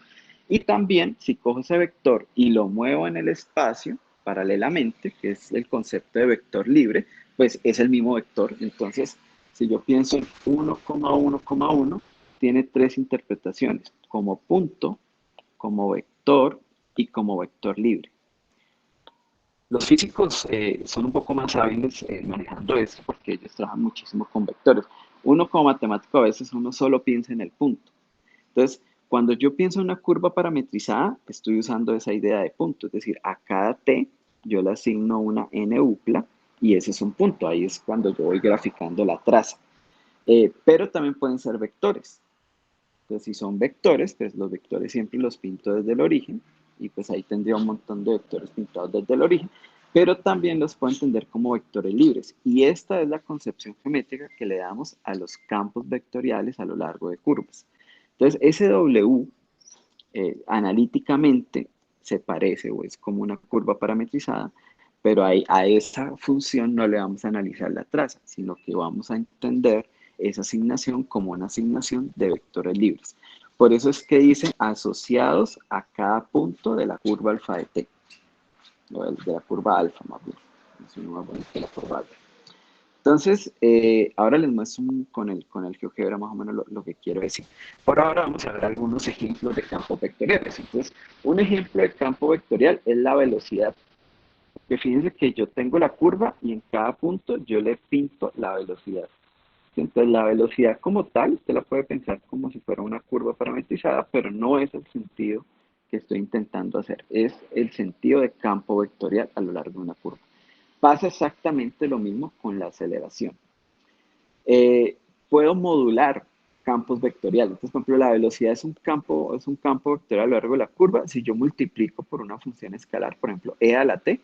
Y también, si cojo ese vector y lo muevo en el espacio paralelamente, que es el concepto de vector libre, pues es el mismo vector. Entonces, si yo pienso en 1,1,1, tiene tres interpretaciones, como punto, como vector y como vector libre. Los físicos son un poco más hábiles manejando esto porque ellos trabajan muchísimo con vectores. Uno como matemático a veces uno solo piensa en el punto. Entonces, cuando yo pienso en una curva parametrizada, estoy usando esa idea de punto. Es decir, a cada t yo le asigno una n upla y ese es un punto. Ahí es cuando yo voy graficando la traza. Pero también pueden ser vectores. Entonces, si son vectores, pues los vectores siempre los pinto desde el origen, y pues ahí tendría un montón de vectores pintados desde el origen, pero también los puedo entender como vectores libres. Y esta es la concepción geométrica que le damos a los campos vectoriales a lo largo de curvas. Entonces, ese W analíticamente se parece o es como una curva parametrizada, pero a esa función no le vamos a analizar la traza, sino que vamos a entender esa asignación como una asignación de vectores libres. Por eso es que dice asociados a cada punto de la curva alfa de t, o de la curva alfa más bien. Es una más bonita la curva alfa. Entonces, ahora les muestro con el GeoGebra más o menos lo que quiero decir. Por ahora vamos a ver algunos ejemplos de campos vectoriales. Entonces, un ejemplo de campo vectorial es la velocidad. Que fíjense que yo tengo la curva y en cada punto yo le pinto la velocidad. Entonces, la velocidad como tal, usted la puede pensar como si fuera una curva parametrizada, pero no es el sentido que estoy intentando hacer. Es el sentido de campo vectorial a lo largo de una curva. Pasa exactamente lo mismo con la aceleración. Puedo modular campos vectoriales. Entonces, por ejemplo, la velocidad es un campo vectorial a lo largo de la curva. Si yo multiplico por una función escalar, por ejemplo, e a la t,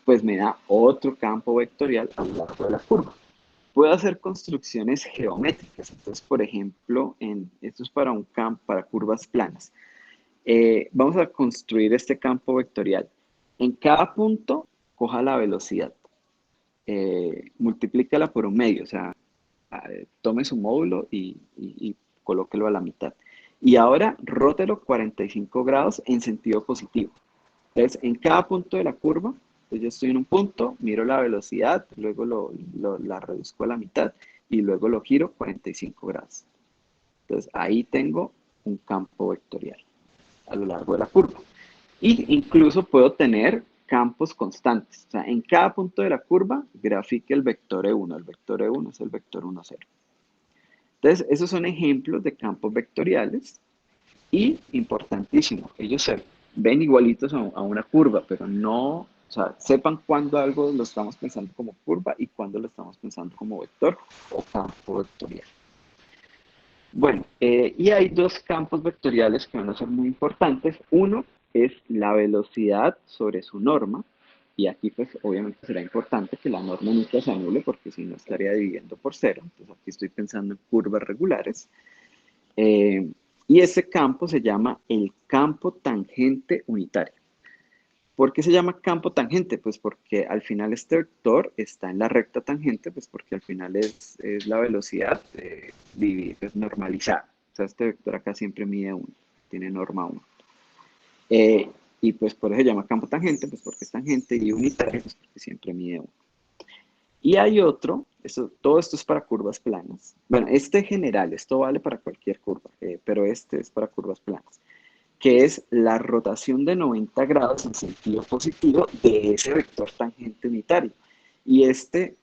pues me da otro campo vectorial a lo largo de la curva. Puedo hacer construcciones geométricas. Entonces, por ejemplo, esto es para un campo, para curvas planas. Vamos a construir este campo vectorial. En cada punto, coja la velocidad. Multiplícala por un medio, o sea, tome su módulo y colóquelo a la mitad. Y ahora rótelo 45 grados en sentido positivo. Entonces, en cada punto de la curva, pues yo estoy en un punto, miro la velocidad, luego la reduzco a la mitad y luego lo giro 45 grados. Entonces, ahí tengo un campo vectorial a lo largo de la curva. Y incluso puedo tener campos constantes. O sea, en cada punto de la curva grafique el vector E1. El vector E1 es el vector 1, 0. Entonces, esos son ejemplos de campos vectoriales y, importantísimo, ellos se ven igualitos a una curva, pero no, o sea, sepan cuándo algo lo estamos pensando como curva y cuándo lo estamos pensando como vector o campo vectorial. Bueno, y hay dos campos vectoriales que van a ser muy importantes. Uno es la velocidad sobre su norma, y aquí pues obviamente será importante que la norma nunca se anule porque si no estaría dividiendo por cero. Entonces aquí estoy pensando en curvas regulares. Eh, y ese campo se llama el campo tangente unitario. ¿Por qué se llama campo tangente? Pues porque al final este vector está en la recta tangente, pues porque al final es la velocidad pues normalizada. O sea, este vector acá siempre mide 1, tiene norma 1. Y pues por eso se llama campo tangente, pues porque es tangente, y unitario, pues porque siempre mide 1. Y hay otro todo esto es para curvas planas. Bueno, este general, esto vale para cualquier curva, pero este es para curvas planas, que es la rotación de 90 grados en sentido positivo de ese vector tangente unitario. Y este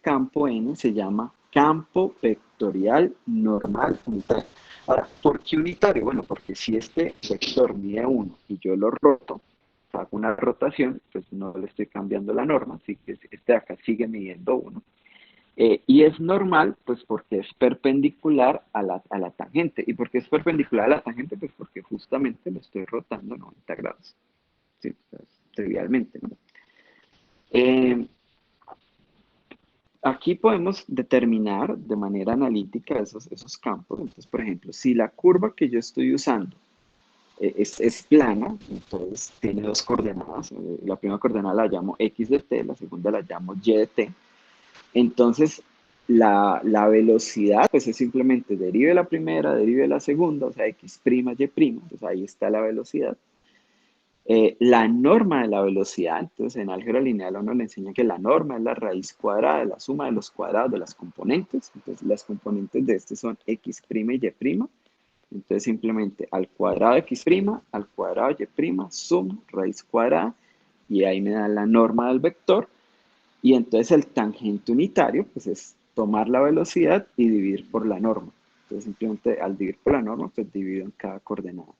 campo N se llama campo vectorial normal unitario. Ahora, ¿por qué unitario? Bueno, porque si este vector mide 1 y yo lo roto, hago una rotación, pues no le estoy cambiando la norma, así que este de acá sigue midiendo 1. Y es normal, pues porque es perpendicular a la tangente. ¿Y por qué es perpendicular a la tangente? Pues porque justamente lo estoy rotando 90 grados. Sí, pues, trivialmente, ¿no? Aquí podemos determinar de manera analítica esos campos. Entonces, por ejemplo, si la curva que yo estoy usando es plana, entonces tiene dos coordenadas. La primera coordenada la llamo x de t, la segunda la llamo y de t. Entonces, la velocidad, pues es simplemente derive la primera, derive la segunda, o sea, x', y', entonces ahí está la velocidad. La norma de la velocidad, entonces en álgebra lineal a uno le enseña que la norma es la raíz cuadrada de la suma de los cuadrados de las componentes, entonces las componentes de este son x' y y', entonces simplemente al cuadrado de x', al cuadrado de y', suma raíz cuadrada, y ahí me da la norma del vector, y entonces el tangente unitario, pues es tomar la velocidad y dividir por la norma. Entonces simplemente al dividir por la norma, pues divido en cada coordenada.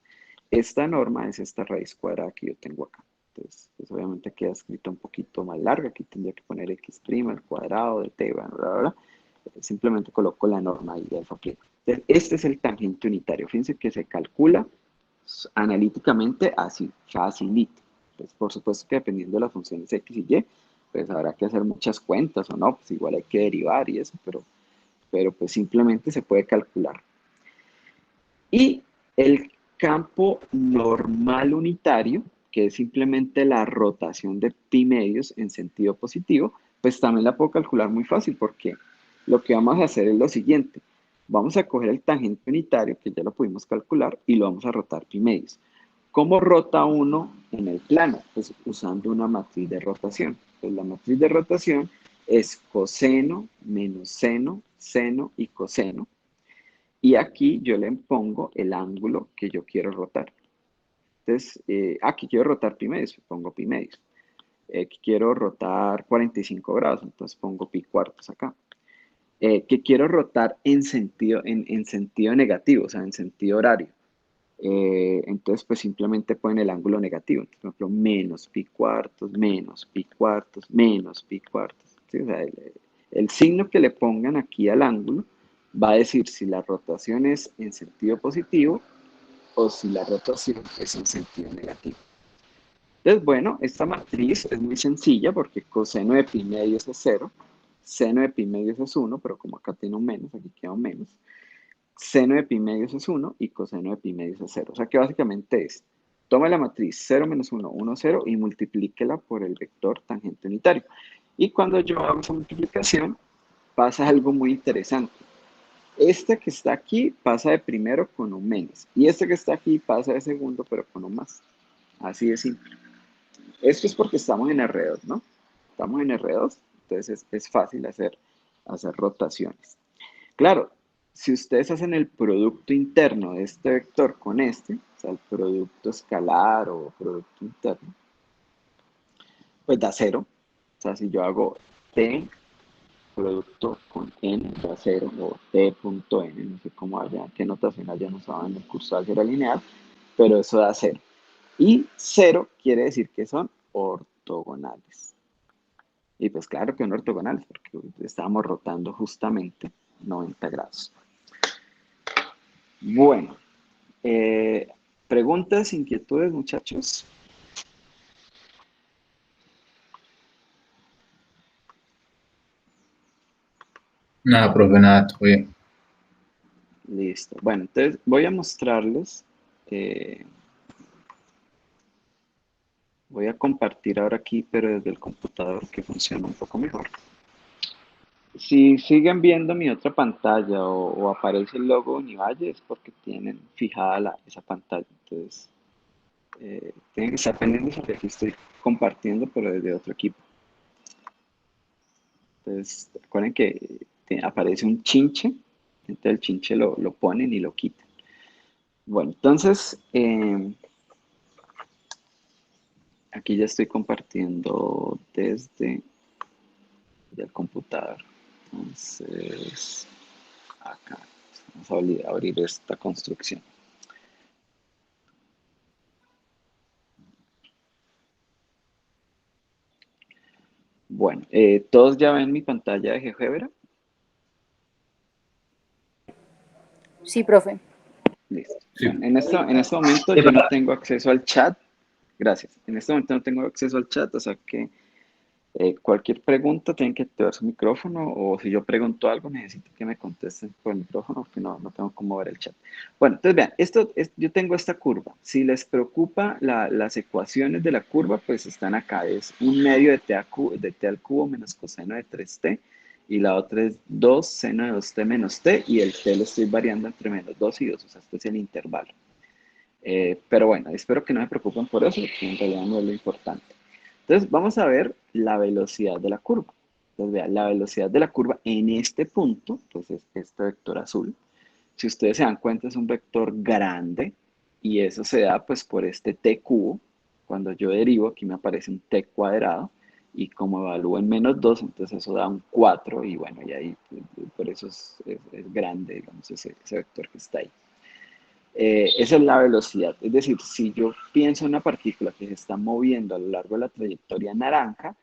Esta norma es esta raíz cuadrada que yo tengo acá. Entonces, pues obviamente queda escrita un poquito más larga. Aquí tendría que poner x' al cuadrado de t, bla, bla, bla. Simplemente coloco la norma ahí de alfa prima. Entonces, este es el tangente unitario. Fíjense que se calcula analíticamente así, facilito. Pues por supuesto que dependiendo de las funciones x y y, pues habrá que hacer muchas cuentas o no, pues igual hay que derivar y eso, pero pues simplemente se puede calcular. Y el campo normal unitario, que es simplemente la rotación de pi medios en sentido positivo, pues también la puedo calcular muy fácil porque lo que vamos a hacer es lo siguiente. Vamos a coger el tangente unitario, que ya lo pudimos calcular, y lo vamos a rotar pi medios. ¿Cómo rota uno en el plano? Pues usando una matriz de rotación. Pues la matriz de rotación es coseno menos seno, seno y coseno. Y aquí yo le pongo el ángulo que yo quiero rotar. Entonces, aquí quiero rotar pi medios, pongo pi medios. Que quiero rotar 45 grados, entonces pongo pi cuartos acá. Que quiero rotar en sentido negativo, o sea, en sentido horario. Entonces, pues simplemente ponen el ángulo negativo. Entonces, por ejemplo, menos pi cuartos, menos pi cuartos, menos pi cuartos. ¿Sí? O sea, el signo que le pongan aquí al ángulo va a decir si la rotación es en sentido positivo o si la rotación es en sentido negativo. Entonces, bueno, esta matriz es muy sencilla porque coseno de pi medios es 0, seno de pi medios es 1, pero como acá tiene un menos, aquí queda un menos. Seno de pi medios es 1 y coseno de pi medios es 0. O sea que básicamente es, toma la matriz 0 menos 1, 1, 0 y multiplíquela por el vector tangente unitario. Y cuando yo hago esa multiplicación, pasa algo muy interesante. Este que está aquí pasa de primero con un menos. Y este que está aquí pasa de segundo, pero con un más. Así de simple. Esto es porque estamos en R2, ¿no? Estamos en R2, entonces es fácil hacer rotaciones. Claro, si ustedes hacen el producto interno de este vector con este, o sea, el producto escalar o producto interno, pues da 0. O sea, si yo hago t producto con n da 0 o t.n, no sé cómo haya, qué notación hayan usado en el curso de álgebra lineal, pero eso da 0. Y 0 quiere decir que son ortogonales. Y pues claro que son ortogonales porque estábamos rotando justamente 90 grados. Bueno, preguntas, inquietudes, muchachos. Nada, profe, nada, todo bien. Listo. Bueno, entonces voy a mostrarles, eh, voy a compartir ahora aquí, pero desde el computador que funciona un poco mejor. Si siguen viendo mi otra pantalla o aparece el logo Univalle es porque tienen fijada esa pantalla. Entonces, tienen que estar pendientes porque aquí estoy compartiendo, pero desde otro equipo. Entonces, recuerden que aparece un chinche, entonces el chinche lo ponen y lo quitan. Bueno, entonces, aquí ya estoy compartiendo desde el computador. Entonces, acá, vamos a abrir esta construcción. Bueno, ¿todos ya ven mi pantalla de GeoGebra? Sí, profe. Listo. Sí. Bueno, en este momento yo no tengo acceso al chat. Gracias. En este momento no tengo acceso al chat, o sea que cualquier pregunta tienen que activar su micrófono o si yo pregunto algo necesito que me contesten por el micrófono porque no tengo cómo ver el chat. Bueno, entonces vean, yo tengo esta curva. Si les preocupa las ecuaciones de la curva, pues están acá. Es un medio de t al cubo menos coseno de 3t y la otra es 2 seno de 2t menos t y el t lo estoy variando entre menos 2 y 2, o sea, este es el intervalo. Pero bueno, espero que no se preocupen por eso, porque en realidad no es lo importante. Entonces, vamos a ver la velocidad de la curva. Entonces, vean, la velocidad de la curva en este punto, pues es este vector azul. Si ustedes se dan cuenta, es un vector grande y eso se da pues por este t cubo. Cuando yo derivo, aquí me aparece un t cuadrado y como evalúo en menos 2, entonces eso da un 4 y bueno, y ahí por eso es grande, digamos, ese vector que está ahí. Esa es la velocidad. Es decir, si yo pienso en una partícula que se está moviendo a lo largo de la trayectoria naranja,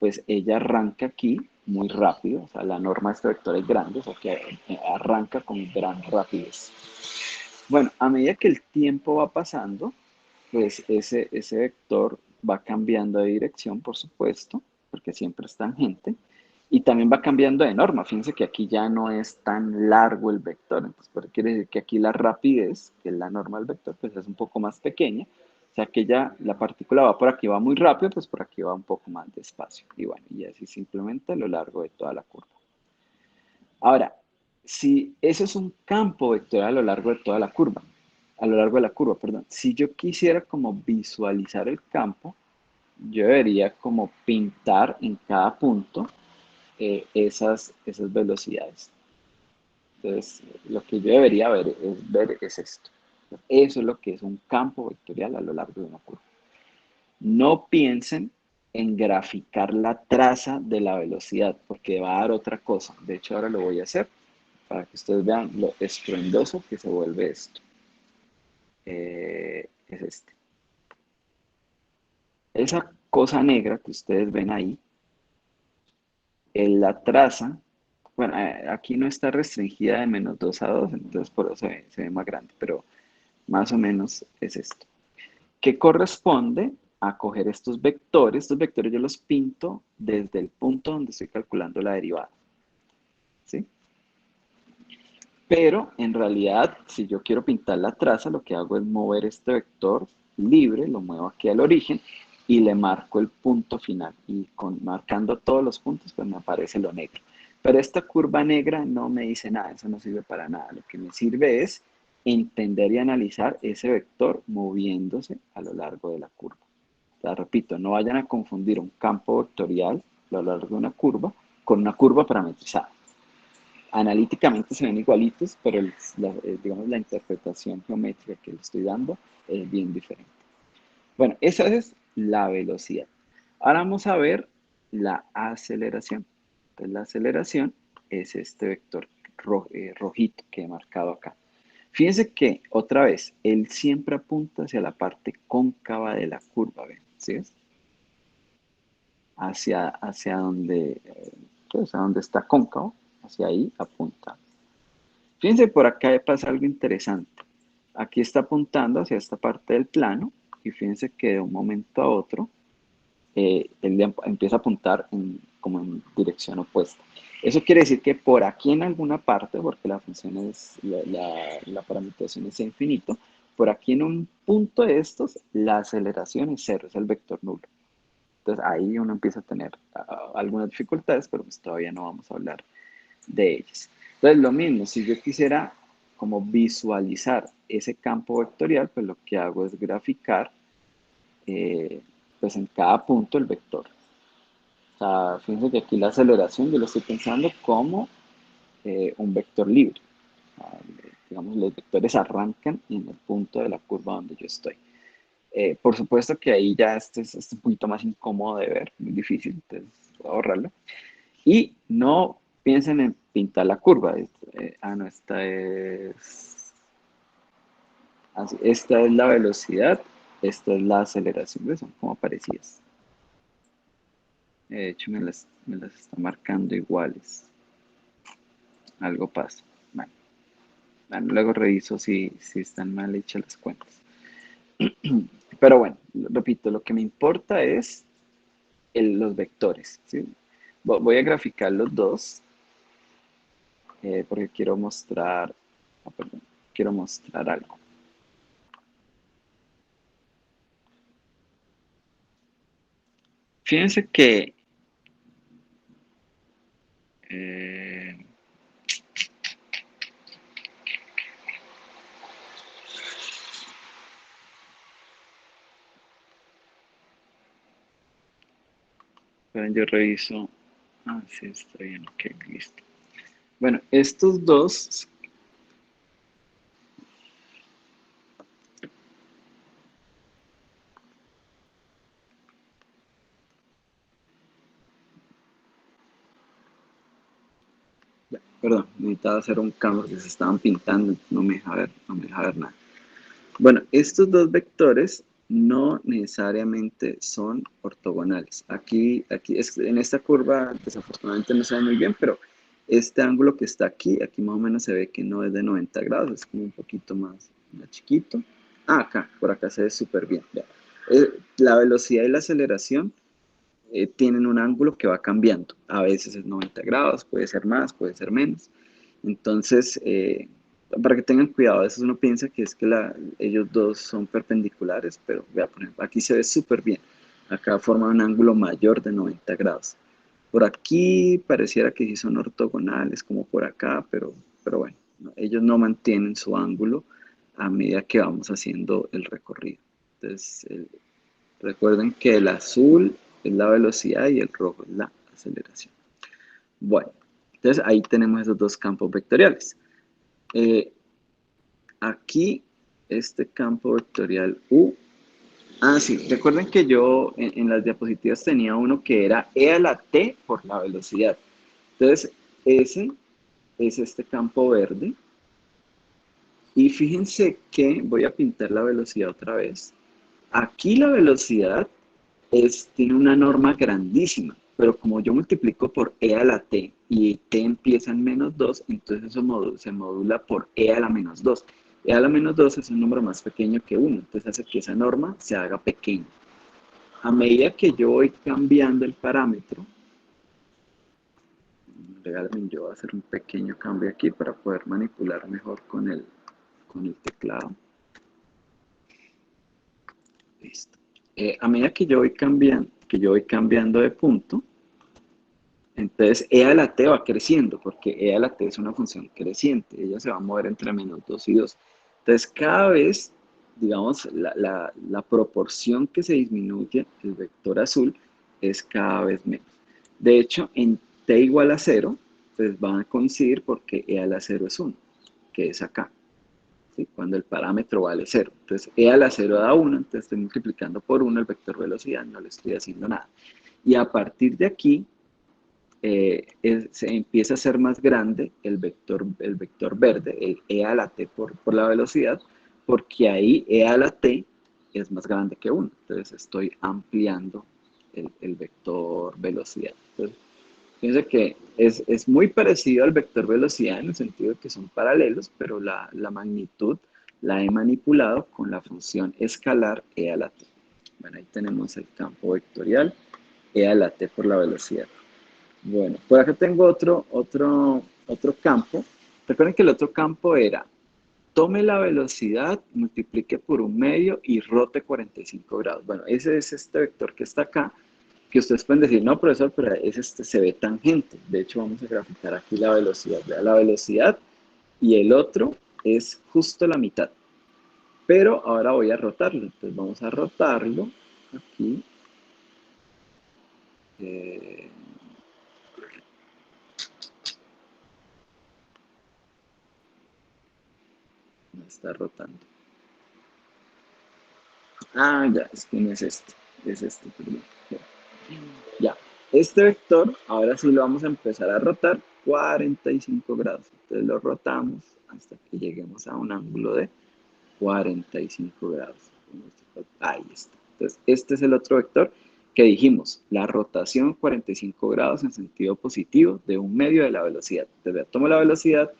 pues ella arranca aquí muy rápido. O sea, la norma de este vector es grande, o sea que arranca con gran rapidez. Bueno, a medida que el tiempo va pasando, pues ese vector va cambiando de dirección, por supuesto, porque siempre es tangente, y también va cambiando de norma. Fíjense que aquí ya no es tan largo el vector, entonces por eso quiere decir que aquí la rapidez, que es la norma del vector, pues es un poco más pequeña, o sea que ya la partícula va por aquí, va muy rápido, pues por aquí va un poco más despacio, y bueno, y así simplemente a lo largo de toda la curva. Ahora, si eso es un campo vectorial a lo largo de toda la curva, a lo largo de la curva, perdón. Si yo quisiera como visualizar el campo, yo debería como pintar en cada punto esas velocidades. Entonces, lo que yo debería ver es esto. Eso es lo que es un campo vectorial a lo largo de una curva. No piensen en graficar la traza de la velocidad, porque va a dar otra cosa. De hecho, ahora lo voy a hacer para que ustedes vean lo estruendoso que se vuelve esto. Es este. Esa cosa negra que ustedes ven ahí, en la traza, bueno, aquí no está restringida de menos 2 a 2, entonces por eso se ve más grande, pero más o menos es esto. Que corresponde a coger estos vectores yo los pinto desde el punto donde estoy calculando la derivada. ¿Sí? Pero en realidad, si yo quiero pintar la traza, lo que hago es mover este vector libre, lo muevo aquí al origen y le marco el punto final. Y marcando todos los puntos, pues me aparece lo negro. Pero esta curva negra no me dice nada, eso no sirve para nada. Lo que me sirve es entender y analizar ese vector moviéndose a lo largo de la curva. O sea, repito, no vayan a confundir un campo vectorial a lo largo de una curva con una curva parametrizada. Analíticamente se ven igualitos, pero digamos, la interpretación geométrica que le estoy dando es bien diferente. Bueno, esa es la velocidad. Ahora vamos a ver la aceleración. Entonces, la aceleración es este vector rojito que he marcado acá. Fíjense que, otra vez, él siempre apunta hacia la parte cóncava de la curva, ¿ven? ¿Sí es? Hacia donde, pues, a donde está cóncavo, hacia ahí apunta. Fíjense, por acá pasa algo interesante. Aquí está apuntando hacia esta parte del plano y fíjense que de un momento a otro él empieza a apuntar como en dirección opuesta. Eso quiere decir que por aquí en alguna parte, porque la función es, la parametrización es infinito, por aquí en un punto de estos, la aceleración es cero, es el vector nulo. Entonces ahí uno empieza a tener algunas dificultades, pero pues todavía no vamos a hablar de ellas. Entonces, lo mismo, si yo quisiera como visualizar ese campo vectorial, pues lo que hago es graficar pues en cada punto el vector. O sea, fíjense que aquí la aceleración yo lo estoy pensando como un vector libre. Digamos, los vectores arrancan en el punto de la curva donde yo estoy. Por supuesto que ahí ya este es un poquito más incómodo de ver, muy difícil, entonces voy a borrarlo. Y no piensen en pintar la curva. No, esta es la velocidad, esta es la aceleración, ¿ves? Son como parecidas. De hecho, me las está marcando iguales. Algo pasa. Bueno, luego reviso si están mal hechas las cuentas. Pero bueno, repito, lo que me importa es los vectores, ¿sí? Voy a graficar los dos porque quiero mostrar, perdón, quiero mostrar algo. Fíjense que esperen, yo reviso. Sí, está bien, ok, listo. Bueno, estos dos, perdón, necesitaba hacer un cambio que se estaban pintando, no me deja ver, no me deja ver nada. Bueno, estos dos vectores no necesariamente son ortogonales. En esta curva desafortunadamente no se ve muy bien, pero este ángulo que está aquí más o menos se ve que no es de 90 grados, es como un poquito más chiquito. Acá, por acá se ve súper bien. La velocidad y la aceleración tienen un ángulo que va cambiando. A veces es 90 grados, puede ser más, puede ser menos. Entonces, para que tengan cuidado, a veces uno piensa que es que ellos dos son perpendiculares, pero vea, por ejemplo, aquí se ve súper bien. Acá forma un ángulo mayor de 90 grados. Por aquí pareciera que sí son ortogonales, como por acá, pero bueno, ellos no mantienen su ángulo a medida que vamos haciendo el recorrido. Entonces, recuerden que el azul es la velocidad y el rojo es la aceleración. Bueno, entonces ahí tenemos esos dos campos vectoriales. Aquí, este campo vectorial U. Sí, recuerden que yo en las diapositivas tenía uno que era E a la T por la velocidad. Entonces, ese es este campo verde. Y fíjense que voy a pintar la velocidad otra vez. Aquí la velocidad tiene una norma grandísima, pero como yo multiplico por e a la t y t empieza en -2, entonces eso se modula por e a la -2. E a la -2 es un número más pequeño que 1, entonces hace que esa norma se haga pequeña. A medida que yo voy cambiando el parámetro, regálenme, yo voy a hacer un pequeño cambio aquí para poder manipular mejor con el teclado. Listo. A medida que yo voy cambiando de punto, entonces e a la t va creciendo, porque e a la t es una función creciente, ella se va a mover entre -2 y 2. Entonces cada vez, digamos, la proporción que se disminuye el vector azul es cada vez menos. De hecho, en t igual a 0, pues van a coincidir porque e a la 0 es 1, que es acá. ¿Sí? Cuando el parámetro vale 0. Entonces, e a la 0 da 1, entonces estoy multiplicando por 1 el vector velocidad, no le estoy haciendo nada. Y a partir de aquí, se empieza a ser más grande el vector verde, el e a la t por la velocidad, porque ahí e a la t es más grande que 1. Entonces, estoy ampliando el vector velocidad. Entonces, fíjense que es muy parecido al vector velocidad en el sentido de que son paralelos, pero la magnitud la he manipulado con la función escalar e a la t. Bueno, ahí tenemos el campo vectorial e a la t por la velocidad. Bueno, por acá tengo otro campo. Recuerden que el otro campo era, tome la velocidad, multiplique por 1/2 y rote 45 grados. Bueno, ese es este vector que está acá, que ustedes pueden decir, no, profesor, pero se ve tangente. De hecho, vamos a graficar aquí la velocidad. Vea la velocidad y el otro es justo la mitad. Pero ahora voy a rotarlo. Entonces vamos a rotarlo aquí. está rotando. Ah, ya, es que no es este. Es este, perdón. Ya. Este vector, ahora sí lo vamos a empezar a rotar 45 grados. Entonces lo rotamos hasta que lleguemos a un ángulo de 45 grados. Ahí está. Entonces, este es el otro vector que dijimos, la rotación 45 grados en sentido positivo de un medio de la velocidad. Entonces, tomo la velocidad,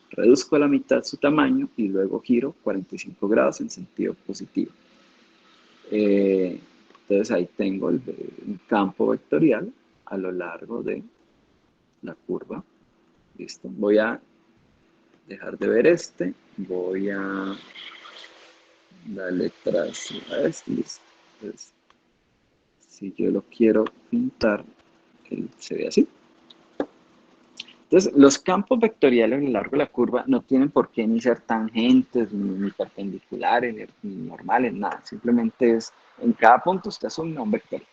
reduzco a la mitad su tamaño y luego giro 45 grados en sentido positivo. Entonces ahí tengo un campo vectorial a lo largo de la curva. Listo. Voy a dejar de ver este. Voy a darle trazo a este. Listo. Entonces, si yo lo quiero pintar, él se ve así. Entonces, los campos vectoriales a lo largo de la curva no tienen por qué ni ser tangentes, ni perpendiculares, ni normales, nada. Simplemente es, en cada punto usted asume un vector.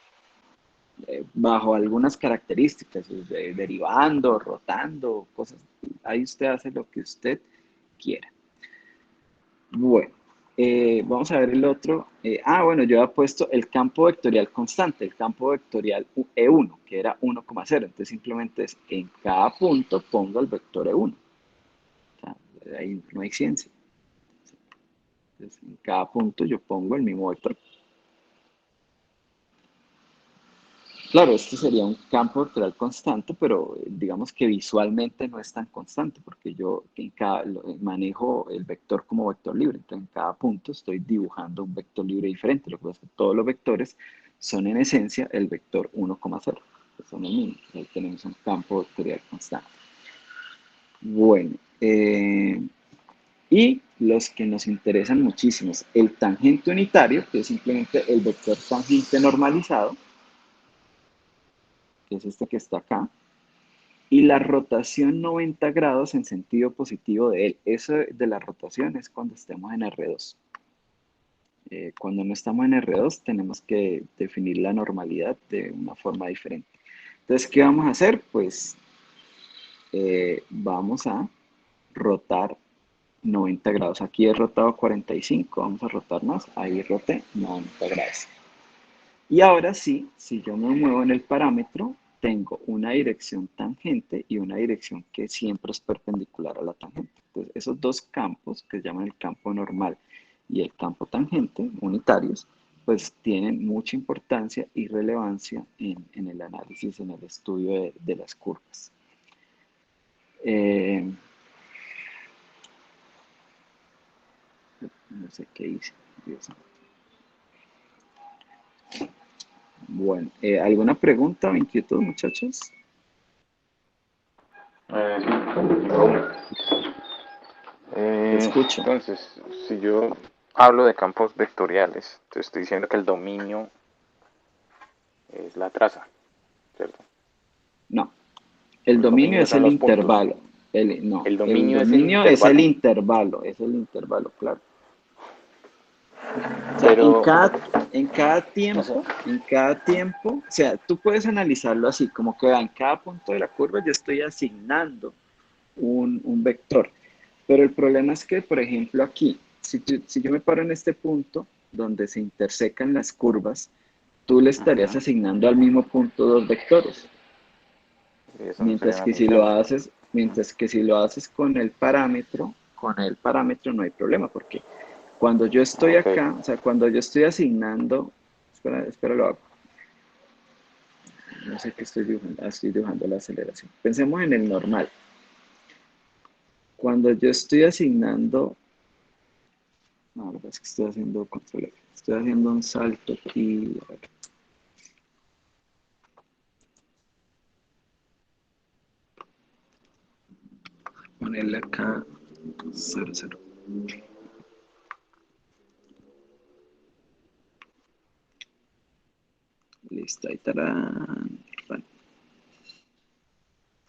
Bajo algunas características, derivando, rotando, cosas. Ahí usted hace lo que usted quiera. Bueno, vamos a ver el otro. Bueno, yo había puesto el campo vectorial constante, el campo vectorial E1, que era 1,0. Entonces simplemente es en cada punto pongo el vector E1. O sea, ahí no hay ciencia. Entonces, en cada punto yo pongo el mismo vector. Claro, este sería un campo vectorial constante, pero digamos que visualmente no es tan constante, porque yo manejo el vector como vector libre. Entonces, en cada punto estoy dibujando un vector libre diferente. Lo que pasa es que todos los vectores son en esencia el vector 1,0, que son el mismo. Ahí tenemos un campo vectorial constante. Bueno, y los que nos interesan muchísimo, el tangente unitario, que es simplemente el vector tangente normalizado, que es este que está acá, y la rotación 90 grados en sentido positivo de él. Eso de la rotación es cuando estemos en R2. Cuando no estamos en R2 tenemos que definir la normalidad de una forma diferente. Entonces, ¿qué vamos a hacer? Pues vamos a rotar 90 grados. Aquí he rotado 45, vamos a rotar más. Ahí roté 90 grados. Y ahora sí, si yo me muevo en el parámetro, tengo una dirección tangente y una dirección que siempre es perpendicular a la tangente. Entonces, esos dos campos, que se llaman el campo normal y el campo tangente, unitarios, pues tienen mucha importancia y relevancia en el análisis, en el estudio de las curvas. No sé qué hice, Dios mío. Bueno, ¿alguna pregunta o inquietud, muchachos? Te escucho. Entonces, si yo hablo de campos vectoriales, te estoy diciendo que el dominio es la traza, ¿cierto? No, el dominio es el intervalo. El dominio es el intervalo, claro. O sea, Pero, en cada tiempo, o sea, tú puedes analizarlo así, como que en cada punto de la curva yo estoy asignando un vector. Pero el problema es que, por ejemplo, aquí, si yo me paro en este punto donde se intersecan las curvas, tú le estarías asignando al mismo punto dos vectores. Mientras que si lo haces con el parámetro no hay problema, porque cuando yo estoy acá, o sea, cuando yo estoy asignando, espera lo hago. No sé qué estoy dibujando la aceleración. Pensemos en el normal. Cuando yo estoy asignando, no, la verdad es que estoy haciendo control F. Estoy haciendo un salto aquí. A ver. Ponerle acá 0, 0. Listo, ahí estarán. Bueno.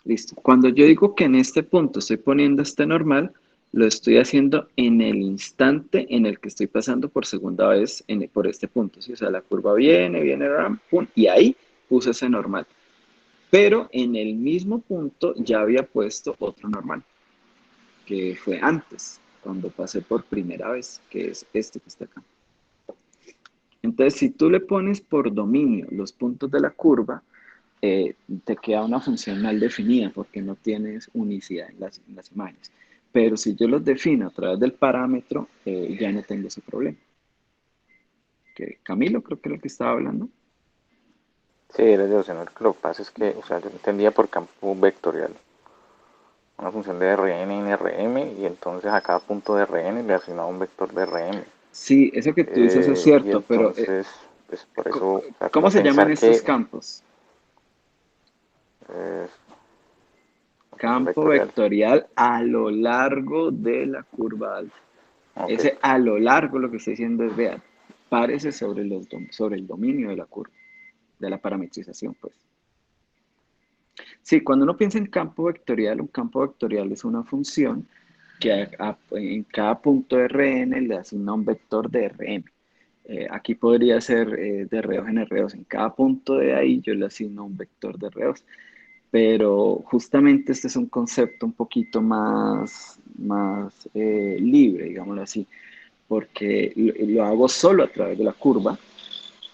Listo. Cuando yo digo que en este punto estoy poniendo este normal, lo estoy haciendo en el instante en el que estoy pasando por segunda vez por este punto. ¿Sí? O sea, la curva viene, pum, y ahí puse ese normal. Pero en el mismo punto ya había puesto otro normal, que fue antes. cuando pasé por primera vez, que es este que está acá. Entonces, si tú le pones por dominio los puntos de la curva, te queda una función mal definida porque no tienes unicidad en las imágenes. Pero si yo los defino a través del parámetro, ya no tengo ese problema. Que Camilo, creo que era el que estaba hablando. Sí, era yo, sino que lo que pasa es que, o sea, yo entendía por campo vectorial una función de Rn en Rm y entonces a cada punto de Rn le asignaba un vector de Rm. Sí, eso que tú dices es Y cierto, pero entonces, pues por eso, o sea, ¿cómo como se llaman pensar estos que campos? eh, función Campo vectorial. vectorial a lo largo de la curva alfa. Ok, Ese a lo largo lo que estoy diciendo es, vean, párese sobre, sobre el dominio de la curva, de la parametrización, pues. Sí, cuando uno piensa en campo vectorial, un campo vectorial es una función que en cada punto de Rn le asigna un vector de Rm. Aquí podría ser de R2 en R2. En cada punto de ahí yo le asigno un vector de R2. Pero justamente este es un concepto un poquito más libre, digámoslo así, porque lo hago solo a través de la curva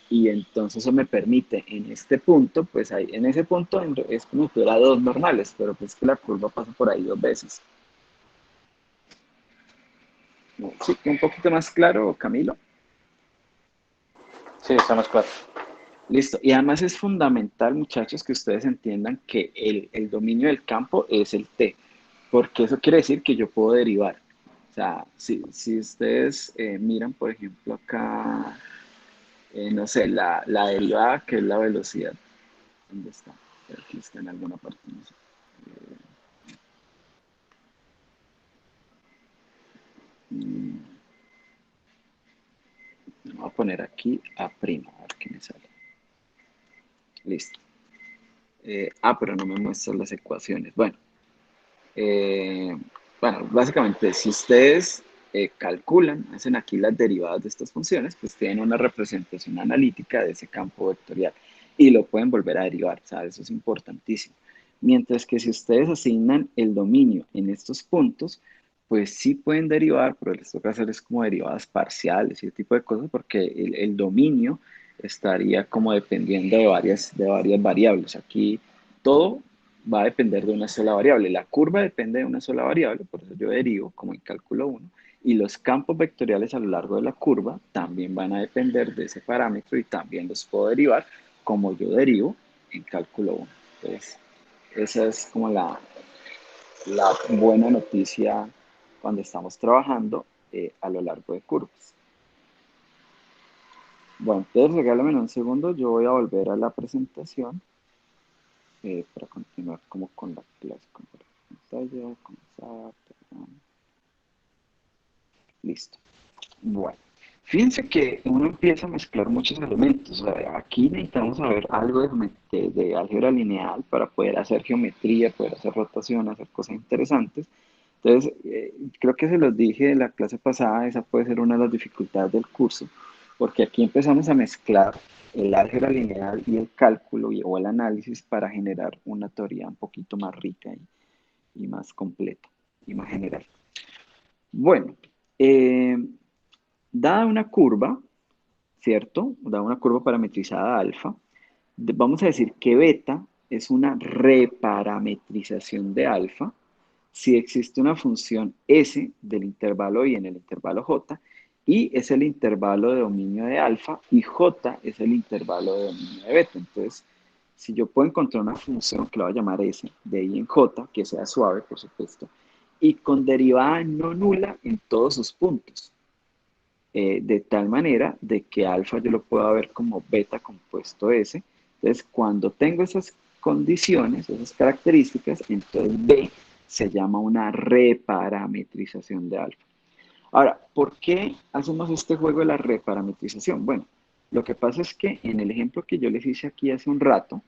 y entonces eso me permite en este punto, pues ahí, en ese punto es como si tuviera dos normales, pero pues que la curva pasa por ahí dos veces. Sí, un poquito más claro, Camilo. sí, está más claro. Listo. Y además es fundamental, muchachos, que ustedes entiendan que el dominio del campo es el T, porque eso quiere decir que yo puedo derivar. O sea, si ustedes miran, por ejemplo, acá, no sé, la derivada, que es la velocidad. ¿Dónde está? Aquí está en alguna parte. No sé. Mm, Voy a poner aquí A', a ver qué me sale. Listo. Pero no me muestran las ecuaciones. Eh, bueno, básicamente, si ustedes calculan, hacen aquí las derivadas de estas funciones, pues tienen una representación analítica de ese campo vectorial y lo pueden volver a derivar, ¿sabes? Eso es importantísimo. Mientras que si ustedes asignan el dominio en estos puntos, pues sí pueden derivar, pero les toca hacer es como derivadas parciales y ese tipo de cosas, porque el dominio estaría como dependiendo de varias variables. Aquí todo va a depender de una sola variable. La curva depende de una sola variable, por eso yo derivo como en cálculo 1. Y los campos vectoriales a lo largo de la curva también van a depender de ese parámetro y también los puedo derivar como yo derivo en cálculo 1. Entonces, esa es como la buena noticia cuando estamos trabajando a lo largo de curvas. Bueno, entonces regálame un segundo, yo voy a volver a la presentación para continuar como con la clase. Compartir pantalla, comenzar, perdón. Listo. Bueno, fíjense que uno empieza a mezclar muchos elementos. O sea, aquí necesitamos saber algo de álgebra lineal para poder hacer geometría, poder hacer rotación, hacer cosas interesantes. Entonces, creo que se los dije en la clase pasada, esa puede ser una de las dificultades del curso, porque aquí empezamos a mezclar el álgebra lineal y el cálculo o el análisis para generar una teoría un poquito más rica y más completa y más general. Bueno, eh, dada una curva, ¿cierto? Dada una curva parametrizada alfa, vamos a decir que beta es una reparametrización de alfa si existe una función S del intervalo I en el intervalo J, I es el intervalo de dominio de alfa y J es el intervalo de dominio de beta. Entonces, si yo puedo encontrar una función que la voy a llamar S de I en J, que sea suave, por supuesto, y con derivada no nula en todos sus puntos, de tal manera de que alfa yo lo puedo ver como beta compuesto S. Entonces, cuando tengo esas condiciones, esas características, entonces B se llama una reparametrización de alfa. Ahora, ¿por qué hacemos este juego de la reparametrización? Bueno, lo que pasa es que en el ejemplo que yo les hice aquí hace un rato,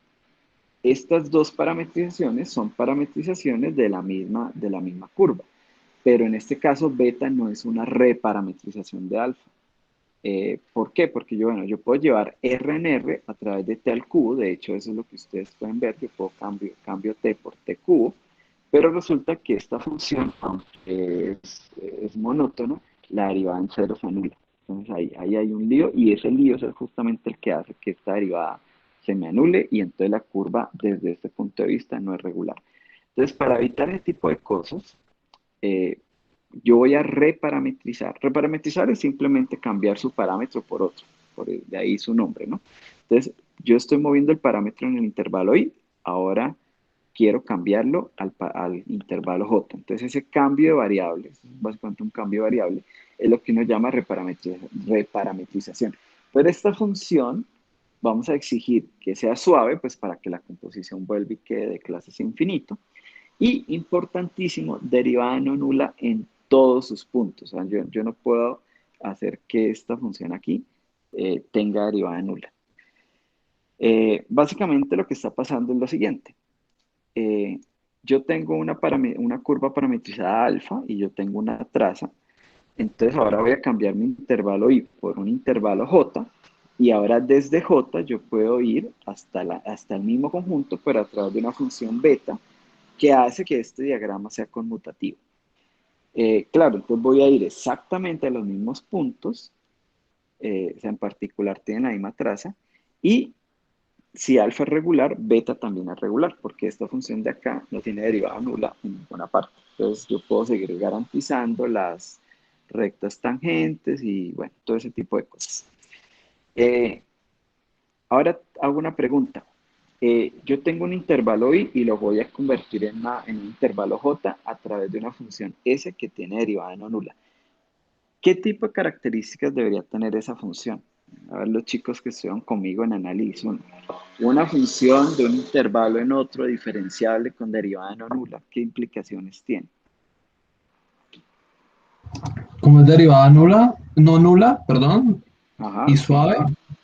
estas dos parametrizaciones son parametrizaciones de la misma curva, pero en este caso beta no es una reparametrización de alfa. ¿Por qué? Porque yo puedo llevar R en R a través de T al cubo, de hecho eso es lo que ustedes pueden ver, yo puedo cambio T por T cubo, Pero resulta que esta función, aunque es monótona, la derivada en cero se anula. Entonces ahí hay un lío y ese lío es justamente el que hace que esta derivada se me anule y entonces la curva desde este punto de vista no es regular. Entonces para evitar ese tipo de cosas, eh, yo voy a reparametrizar. Reparametrizar es simplemente cambiar su parámetro por otro, de ahí su nombre, ¿no? Entonces yo estoy moviendo el parámetro en el intervalo i, ahora quiero cambiarlo al intervalo j. Entonces ese cambio de variables, básicamente un cambio de variable, es lo que uno llama reparametrización. Pero esta función vamos a exigir que sea suave, pues para que la composición vuelva y quede de clases infinito. Y importantísimo, derivada no nula en todos sus puntos. O sea, yo no puedo hacer que esta función aquí tenga derivada nula. Básicamente lo que está pasando es lo siguiente. Yo tengo una curva parametrizada alfa y yo tengo una traza. Entonces ahora voy a cambiar mi intervalo i por un intervalo j. Y ahora desde j yo puedo ir hasta el mismo conjunto, pero a través de una función beta que hace que este diagrama sea conmutativo. Claro, entonces voy a ir exactamente a los mismos puntos, o sea, en particular tienen la misma traza, y si alfa es regular, beta también es regular, porque esta función de acá no tiene derivada nula en ninguna parte. Entonces yo puedo seguir garantizando las rectas tangentes y bueno, todo ese tipo de cosas. Ahora hago una pregunta. Yo tengo un intervalo i y lo voy a convertir en un intervalo j a través de una función s que tiene derivada no nula. ¿Qué tipo de características debería tener esa función? A ver, los chicos que estudian conmigo en análisis 1. Una función de un intervalo en otro diferenciable con derivada no nula, ¿qué implicaciones tiene? Como es derivada nula, no nula, perdón, Ajá, y sí. suave,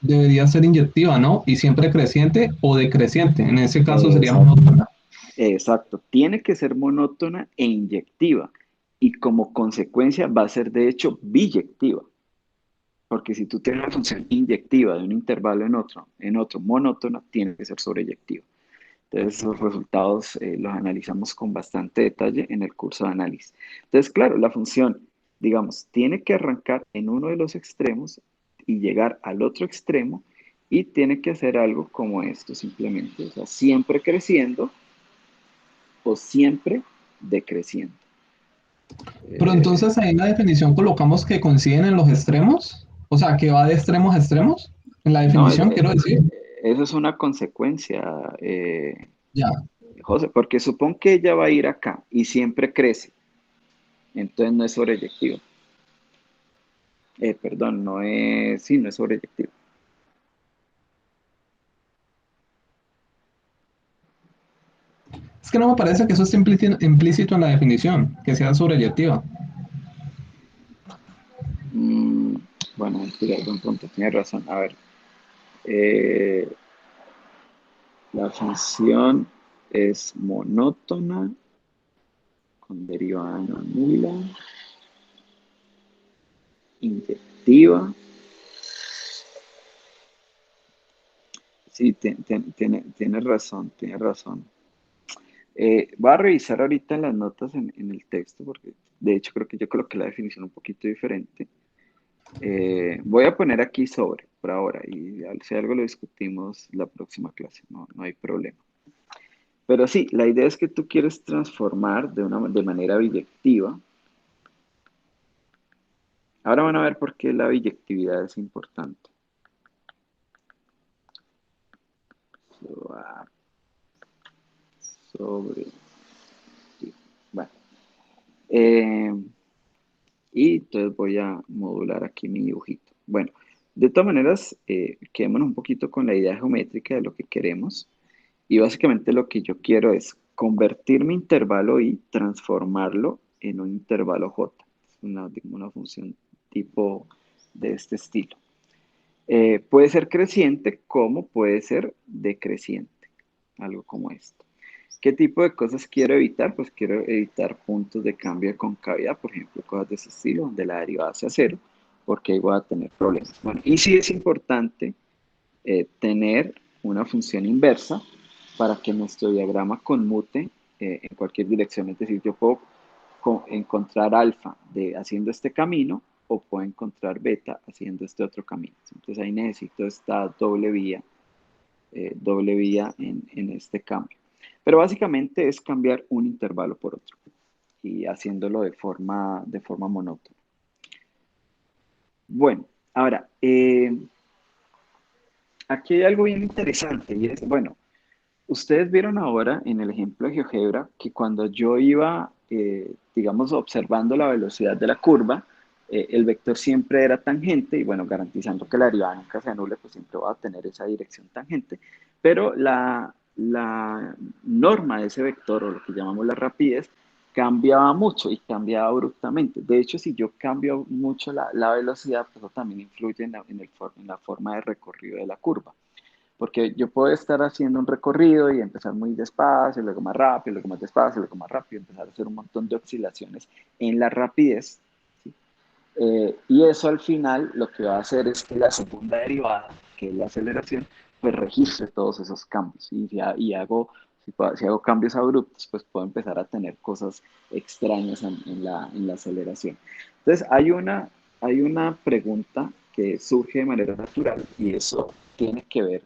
debería ser inyectiva, ¿no? Y siempre creciente o decreciente. En ese caso sería Exacto. monótona. Exacto. Tiene que ser monótona e inyectiva. Y como consecuencia va a ser de hecho biyectiva. Porque si tú tienes una función inyectiva de un intervalo en otro monótona, tiene que ser sobreyectiva. Entonces, los resultados los analizamos con bastante detalle en el curso de análisis. Entonces, claro, la función, digamos, tiene que arrancar en uno de los extremos y llegar al otro extremo y tiene que hacer algo como esto simplemente. O sea, siempre creciendo o siempre decreciendo. Pero entonces ahí en la definición colocamos que coinciden en los extremos. O sea, que va de extremos a extremos. En la No, definición, quiero decir. eso es una consecuencia, Ya. José, porque supón que ella va a ir acá y siempre crece, entonces no es sobreyectivo. Perdón, sí, no es sobreyectivo. Es que no me parece que eso esté implícito en la definición, que sea sobreyectiva. Mm, bueno, mentira, buen punto, tiene razón. A ver, eh, la función es monótona con derivada no nula, inyectiva. Sí, tiene razón, tiene razón. Voy a revisar ahorita en las notas en el texto, porque de hecho creo que yo coloqué la definición un poquito diferente. Voy a poner aquí sobre, por ahora, y si algo lo discutimos la próxima clase, no hay problema. Pero sí, la idea es que tú quieres transformar de manera biyectiva. Ahora van a ver por qué la biyectividad es importante. Sobre. Bueno. Y entonces voy a modular aquí mi dibujito. Bueno, de todas maneras, quedémonos un poquito con la idea geométrica de lo que queremos. Y básicamente lo que yo quiero es convertir mi intervalo i, transformarlo en un intervalo j. Es una función tipo de este estilo. Puede ser creciente como puede ser decreciente, algo como esto. ¿Qué tipo de cosas quiero evitar? Pues quiero evitar puntos de cambio de concavidad, por ejemplo, cosas de ese estilo, donde la derivada sea cero, porque ahí voy a tener problemas. Bueno, y sí es importante tener una función inversa para que nuestro diagrama conmute en cualquier dirección. Es decir, yo puedo encontrar alfa haciendo este camino o puedo encontrar beta haciendo este otro camino. Entonces ahí necesito esta doble vía en este cambio. Pero básicamente es cambiar un intervalo por otro y haciéndolo de forma monótona. Bueno, ahora, aquí hay algo bien interesante y es, bueno, ustedes vieron ahora en el ejemplo de GeoGebra que cuando yo iba, digamos, observando la velocidad de la curva, el vector siempre era tangente y bueno, garantizando que la derivada nunca se anule, pues siempre va a tener esa dirección tangente. Pero la norma de ese vector, o lo que llamamos la rapidez, cambiaba mucho y cambiaba abruptamente. De hecho, si yo cambio mucho la velocidad, pues eso también influye en la forma de recorrido de la curva. Porque yo puedo estar haciendo un recorrido y empezar muy despacio, luego más rápido, luego más despacio, luego más rápido, empezar a hacer un montón de oscilaciones en la rapidez, ¿sí? Y eso al final lo que va a hacer es que la segunda derivada, que es la aceleración, pues registre todos esos cambios. Si hago cambios abruptos, pues puedo empezar a tener cosas extrañas en la aceleración. Entonces, hay una pregunta que surge de manera natural y eso tiene que ver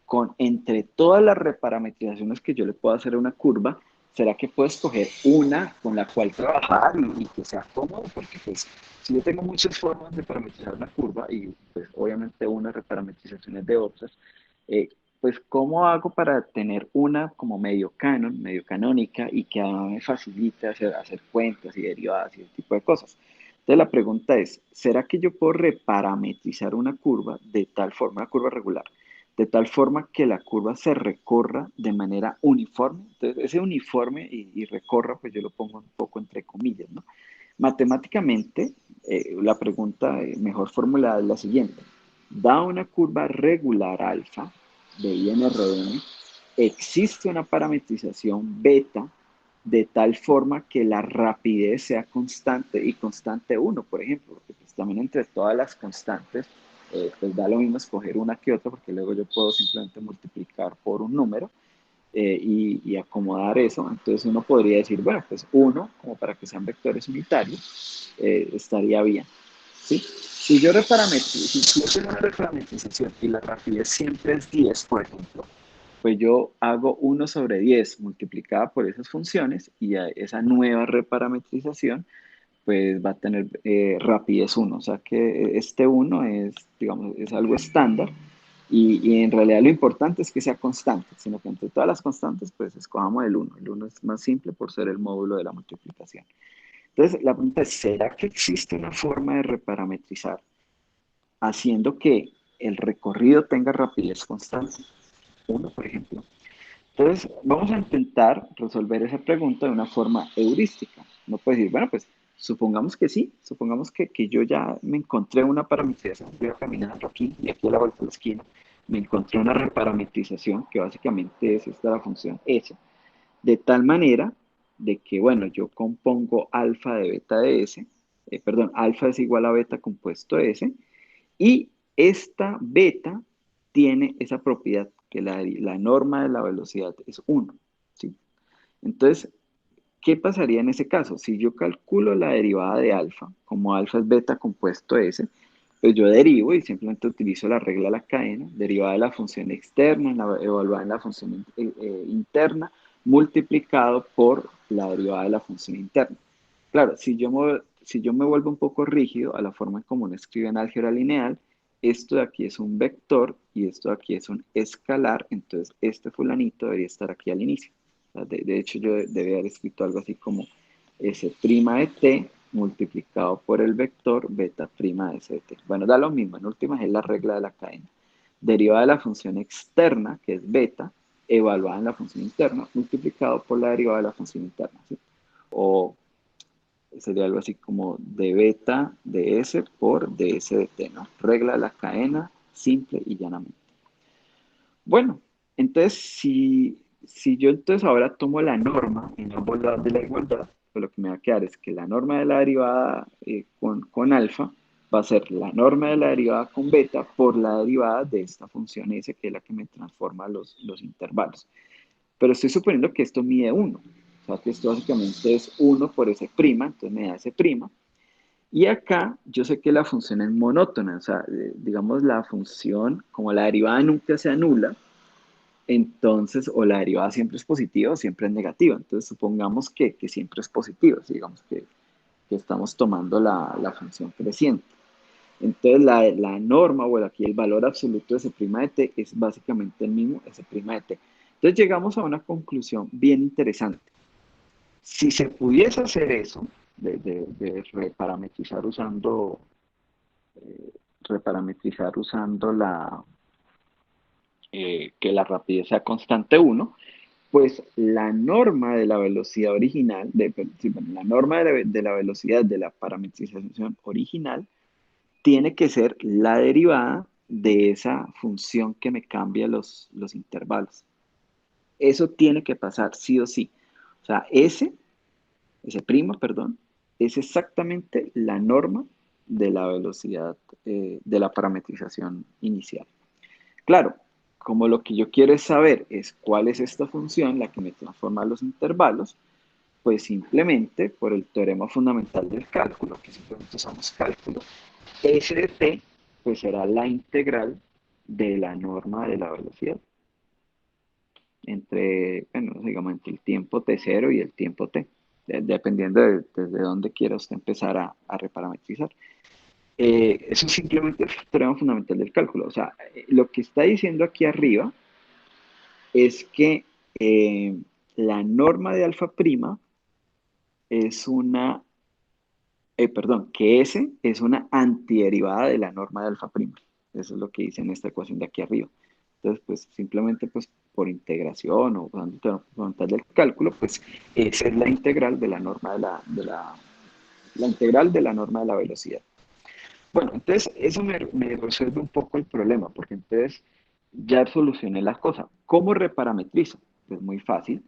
con entre todas las reparametrizaciones que yo le puedo hacer a una curva, ¿será que puedo escoger una con la cual trabajar y que sea cómodo? Porque pues si yo tengo muchas formas de parametrizar una curva y pues obviamente unas reparametrizaciones de otras, pues ¿cómo hago para tener una como medio canon, medio canónica y que me facilite hacer cuentas y derivadas y ese tipo de cosas? Entonces la pregunta es, ¿será que yo puedo reparametrizar una curva de tal forma, una curva regular, de tal forma que la curva se recorra de manera uniforme? Entonces, ese uniforme y recorra, pues yo lo pongo un poco entre comillas, ¿no? Matemáticamente, la pregunta mejor formulada es la siguiente. Da una curva regular alfa de INRN, existe una parametrización beta de tal forma que la rapidez sea constante y constante 1, por ejemplo, porque pues también entre todas las constantes, pues da lo mismo escoger una que otra, porque luego yo puedo simplemente multiplicar por un número y acomodar eso. Entonces uno podría decir, bueno, pues 1, como para que sean vectores unitarios, estaría bien, ¿sí? Si yo tengo una reparametrización y la rapidez siempre es 10, por ejemplo, pues yo hago 1/10 multiplicada por esas funciones y esa nueva reparametrización pues va a tener rapidez 1. O sea que este 1 es, digamos, es algo estándar y en realidad lo importante es que sea constante, sino que entre todas las constantes pues escojamos el 1. El 1 es más simple por ser el módulo de la multiplicación. Entonces la pregunta es, ¿será que existe una forma de reparametrizar haciendo que el recorrido tenga rapidez constante? 1, por ejemplo. Entonces, vamos a intentar resolver esa pregunta de una forma heurística. No puede decir, bueno, pues supongamos que sí, supongamos que yo ya me encontré una parametrización, voy caminando aquí y aquí a la vuelta de la esquina, me encontré una reparametrización que básicamente es esta la función S, de tal manera de que, bueno, yo compongo alfa de beta de S, perdón, alfa es igual a beta compuesto de S, y esta beta tiene esa propiedad que la norma de la velocidad es 1, ¿sí? Entonces, ¿qué pasaría en ese caso? Si yo calculo la derivada de alfa, como alfa es beta compuesto S, pues yo derivo y simplemente utilizo la regla de la cadena, derivada de la función externa, evaluada en la función interna, multiplicado por la derivada de la función interna. Claro, si yo me vuelvo un poco rígido a la forma en como uno escribe en álgebra lineal, esto de aquí es un vector y esto de aquí es un escalar, entonces este fulanito debería estar aquí al inicio. O sea, de hecho, yo debería haber escrito algo así como S' de t multiplicado por el vector beta' de s de t. Bueno, da lo mismo, en últimas es la regla de la cadena. Derivada de la función externa, que es beta, evaluada en la función interna, multiplicado por la derivada de la función interna, ¿sí? O sería algo así como d beta de s por ds de t, ¿no? Regla de la cadena, simple y llanamente. Bueno, entonces si yo entonces ahora tomo la norma en ambos lados de la igualdad, pues lo que me va a quedar es que la norma de la derivada con alfa va a ser la norma de la derivada con beta por la derivada de esta función s, que es la que me transforma los intervalos. Pero estoy suponiendo que esto mide 1. O sea que esto básicamente es 1 por S', entonces me da S'. Y acá yo sé que la función es monótona, o sea, digamos la función, como la derivada nunca se anula, entonces, o la derivada siempre es positiva o siempre es negativa. Entonces, supongamos que siempre es positiva, ¿sí? Digamos que estamos tomando la función creciente. Entonces, la norma, o aquí el valor absoluto de S' de t es básicamente el mismo S' de t. Entonces, llegamos a una conclusión bien interesante. Si se pudiese hacer eso, de reparametrizar usando que la rapidez sea constante 1, pues la norma de la velocidad original, la norma de la velocidad de la parametrización original tiene que ser la derivada de esa función que me cambia los intervalos. Eso tiene que pasar sí o sí. O sea, perdón, es exactamente la norma de la velocidad de la parametrización inicial. Claro, como lo que yo quiero es saber es cuál es esta función, la que me transforma los intervalos, pues simplemente por el teorema fundamental del cálculo, que simplemente usamos cálculo, S de t pues será la integral de la norma de la velocidad entre, bueno, digamos, entre el tiempo t0 y el tiempo t, dependiendo desde dónde quiera usted empezar a reparametrizar. Eso es simplemente el teorema fundamental del cálculo. O sea, lo que está diciendo aquí arriba es que la norma de alfa prima es una, que S es una antiderivada de la norma de alfa prima. Eso es lo que dice en esta ecuación de aquí arriba. Entonces, pues simplemente pues por integración o usando el teorema fundamental del cálculo, pues esa es la integral de la norma la integral de la norma de la velocidad. Bueno, entonces eso me resuelve un poco el problema, porque entonces ya solucioné la cosa. ¿Cómo reparametrizo? Pues muy fácil.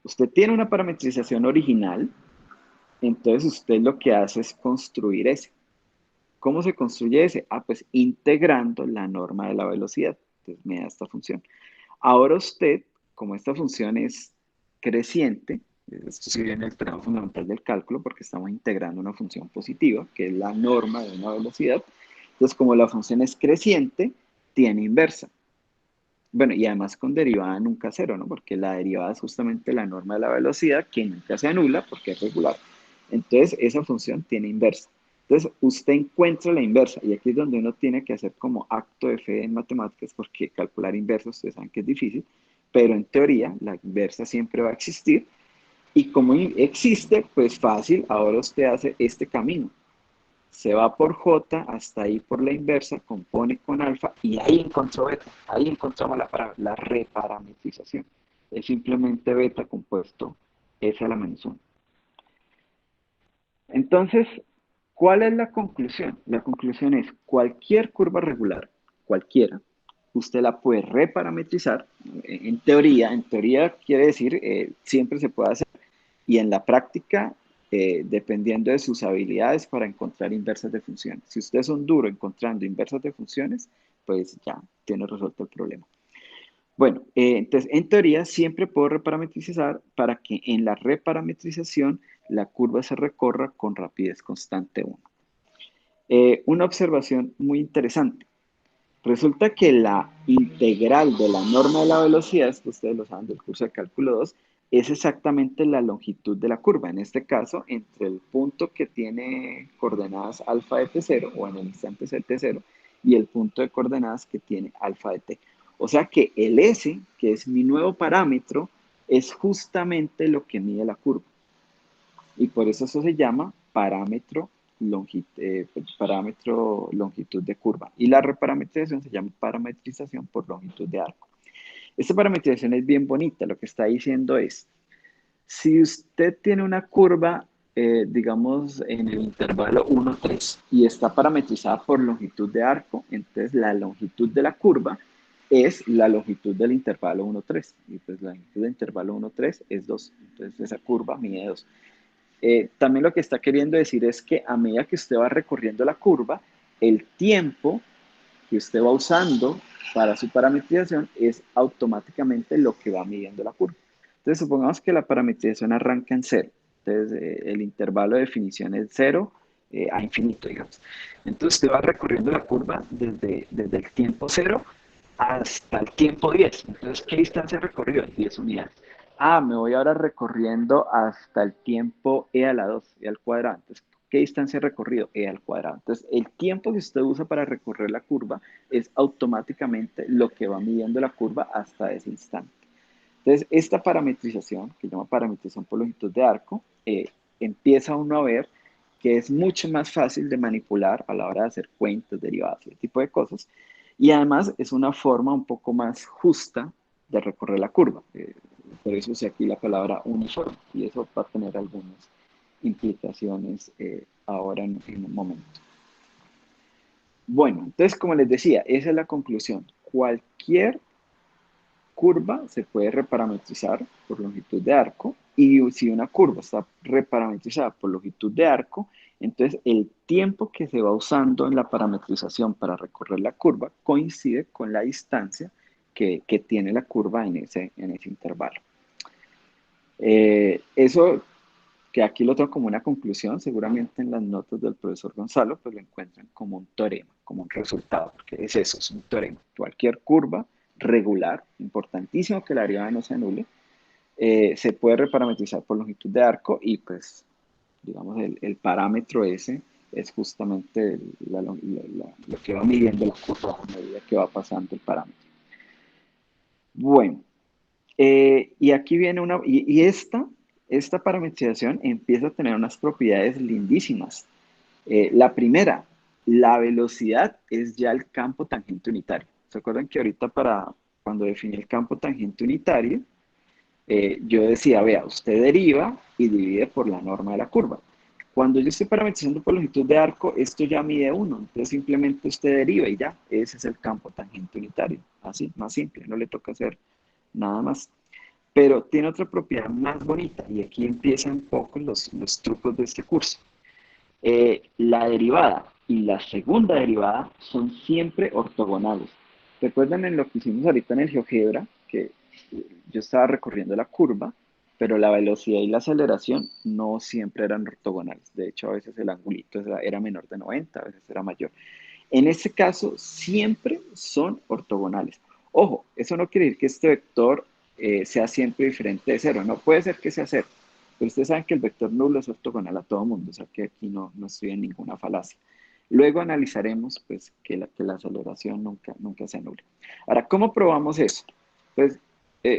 Usted tiene una parametrización original, entonces usted lo que hace es construir ese. ¿Cómo se construye ese? Ah, pues integrando la norma de la velocidad. Entonces me da esta función. Ahora usted, como esta función es creciente, esto sí viene el teorema fundamental del cálculo porque estamos integrando una función positiva, que es la norma de una velocidad. Entonces, como la función es creciente, tiene inversa. Bueno, y además con derivada nunca cero, ¿no? Porque la derivada es justamente la norma de la velocidad que nunca se anula porque es regular. Entonces, esa función tiene inversa. Entonces, usted encuentra la inversa y aquí es donde uno tiene que hacer como acto de fe en matemáticas porque calcular inversa, ustedes saben que es difícil, pero en teoría la inversa siempre va a existir y como existe, pues fácil, ahora usted hace este camino. Se va por J hasta ahí por la inversa, compone con alfa y ahí encontró beta. Ahí encontramos la reparametrización. Es simplemente beta compuesto S a la menos 1. Entonces, ¿cuál es la conclusión? La conclusión es cualquier curva regular, cualquiera, usted la puede reparametrizar. En teoría quiere decir siempre se puede hacer. Y en la práctica, dependiendo de sus habilidades para encontrar inversas de funciones. Si usted es un duro encontrando inversas de funciones, pues ya tiene resuelto el problema. Bueno, entonces en teoría siempre puedo reparametrizar para que en la reparametrización la curva se recorra con rapidez constante 1. Una observación muy interesante. Resulta que la integral de la norma de la velocidad, esto ustedes lo saben del curso de cálculo 2, es exactamente la longitud de la curva. En este caso, entre el punto que tiene coordenadas alfa de t0, o en el instante c t0, y el punto de coordenadas que tiene alfa de t. O sea que el S, que es mi nuevo parámetro, es justamente lo que mide la curva. Y por eso se llama parámetro longitud de curva. Y la reparametrización se llama parametrización por longitud de arco. Esta parametrización es bien bonita. Lo que está diciendo es, si usted tiene una curva, digamos, en el intervalo 1, 3, y está parametrizada por longitud de arco, entonces la longitud de la curva es la longitud del intervalo 1, 3. Y pues la longitud del intervalo 1, 3 es 2. Entonces esa curva mide 2. También lo que está queriendo decir es que a medida que usted va recorriendo la curva, el tiempo que usted va usando para su parametrización es automáticamente lo que va midiendo la curva. Entonces, supongamos que la parametrización arranca en cero. Entonces, el intervalo de definición es cero a infinito, digamos. Entonces, usted va recorriendo la curva desde el tiempo cero hasta el tiempo 10. Entonces, ¿qué distancia recorrió? 10 unidades. Ah, me voy ahora recorriendo hasta el tiempo e a la 2, e al cuadrado. Entonces, ¿qué distancia he recorrido? E al cuadrado. Entonces, el tiempo que usted usa para recorrer la curva es automáticamente lo que va midiendo la curva hasta ese instante. Entonces, esta parametrización, que se llama parametrización por longitud de arco, empieza uno a ver que es mucho más fácil de manipular a la hora de hacer cuentas, derivadas, ese tipo de cosas. Y además es una forma un poco más justa de recorrer la curva. Por eso usé aquí la palabra uniforme y eso va a tener algunas implicaciones ahora en un momento. Bueno, entonces como les decía, esa es la conclusión. Cualquier curva se puede reparametrizar por longitud de arco y si una curva está reparametrizada por longitud de arco, entonces el tiempo que se va usando en la parametrización para recorrer la curva coincide con la distancia que tiene la curva en ese intervalo. Eso que aquí lo tengo como una conclusión, seguramente en las notas del profesor Gonzalo, pues lo encuentran como un teorema, como un resultado, porque es eso, es un teorema. Cualquier curva regular, importantísimo que la derivada no se anule, se puede reparametrizar por longitud de arco y pues, digamos, el parámetro ese es justamente lo que va midiendo la curva a medida que va pasando el parámetro. Bueno, y aquí viene esta parametrización empieza a tener unas propiedades lindísimas. La primera, la velocidad es ya el campo tangente unitario. ¿Se acuerdan que ahorita cuando definí el campo tangente unitario, yo decía, vea, usted deriva y divide por la norma de la curva. Cuando yo estoy parametrizando por longitud de arco, esto ya mide 1. Entonces simplemente usted deriva y ya, ese es el campo tangente unitario. Así, más simple, no le toca hacer nada más. Pero tiene otra propiedad más bonita y aquí empiezan un poco los trucos de este curso. La derivada y la segunda derivada son siempre ortogonales. Recuerden en lo que hicimos ahorita en el GeoGebra, que yo estaba recorriendo la curva, pero la velocidad y la aceleración no siempre eran ortogonales. De hecho, a veces el angulito era menor de 90, a veces era mayor. En este caso, siempre son ortogonales. Ojo, eso no quiere decir que este vector sea siempre diferente de cero. No puede ser que sea cero. Pero ustedes saben que el vector nulo es ortogonal a todo mundo. O sea que aquí no estoy en ninguna falacia. Luego analizaremos pues, que la aceleración nunca se anule. Ahora, ¿cómo probamos eso? Pues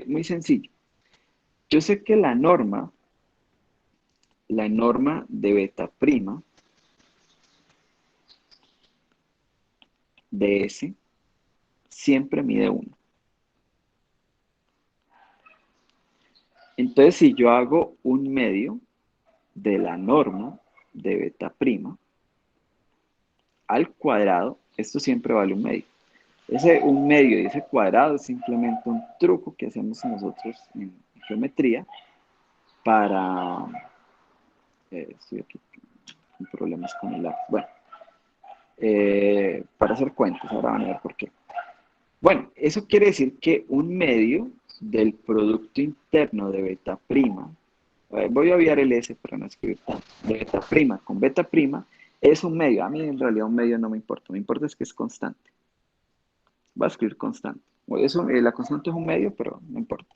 muy sencillo. Yo sé que la norma de beta prima de S siempre mide 1. Entonces, si yo hago un medio de la norma de beta prima al cuadrado, esto siempre vale un medio. Ese un medio y ese cuadrado es simplemente un truco que hacemos nosotros en geometría para... estoy aquí con problemas con el lápiz. Bueno, para hacer cuentas, ahora van a ver por qué. Bueno, eso quiere decir que un medio del producto interno de beta prima, voy a obviar el S para no escribir tanto, de beta prima con beta prima, es un medio. A mí en realidad un medio no me importa es que es constante. Va a escribir constante. La constante es un medio, pero no importa.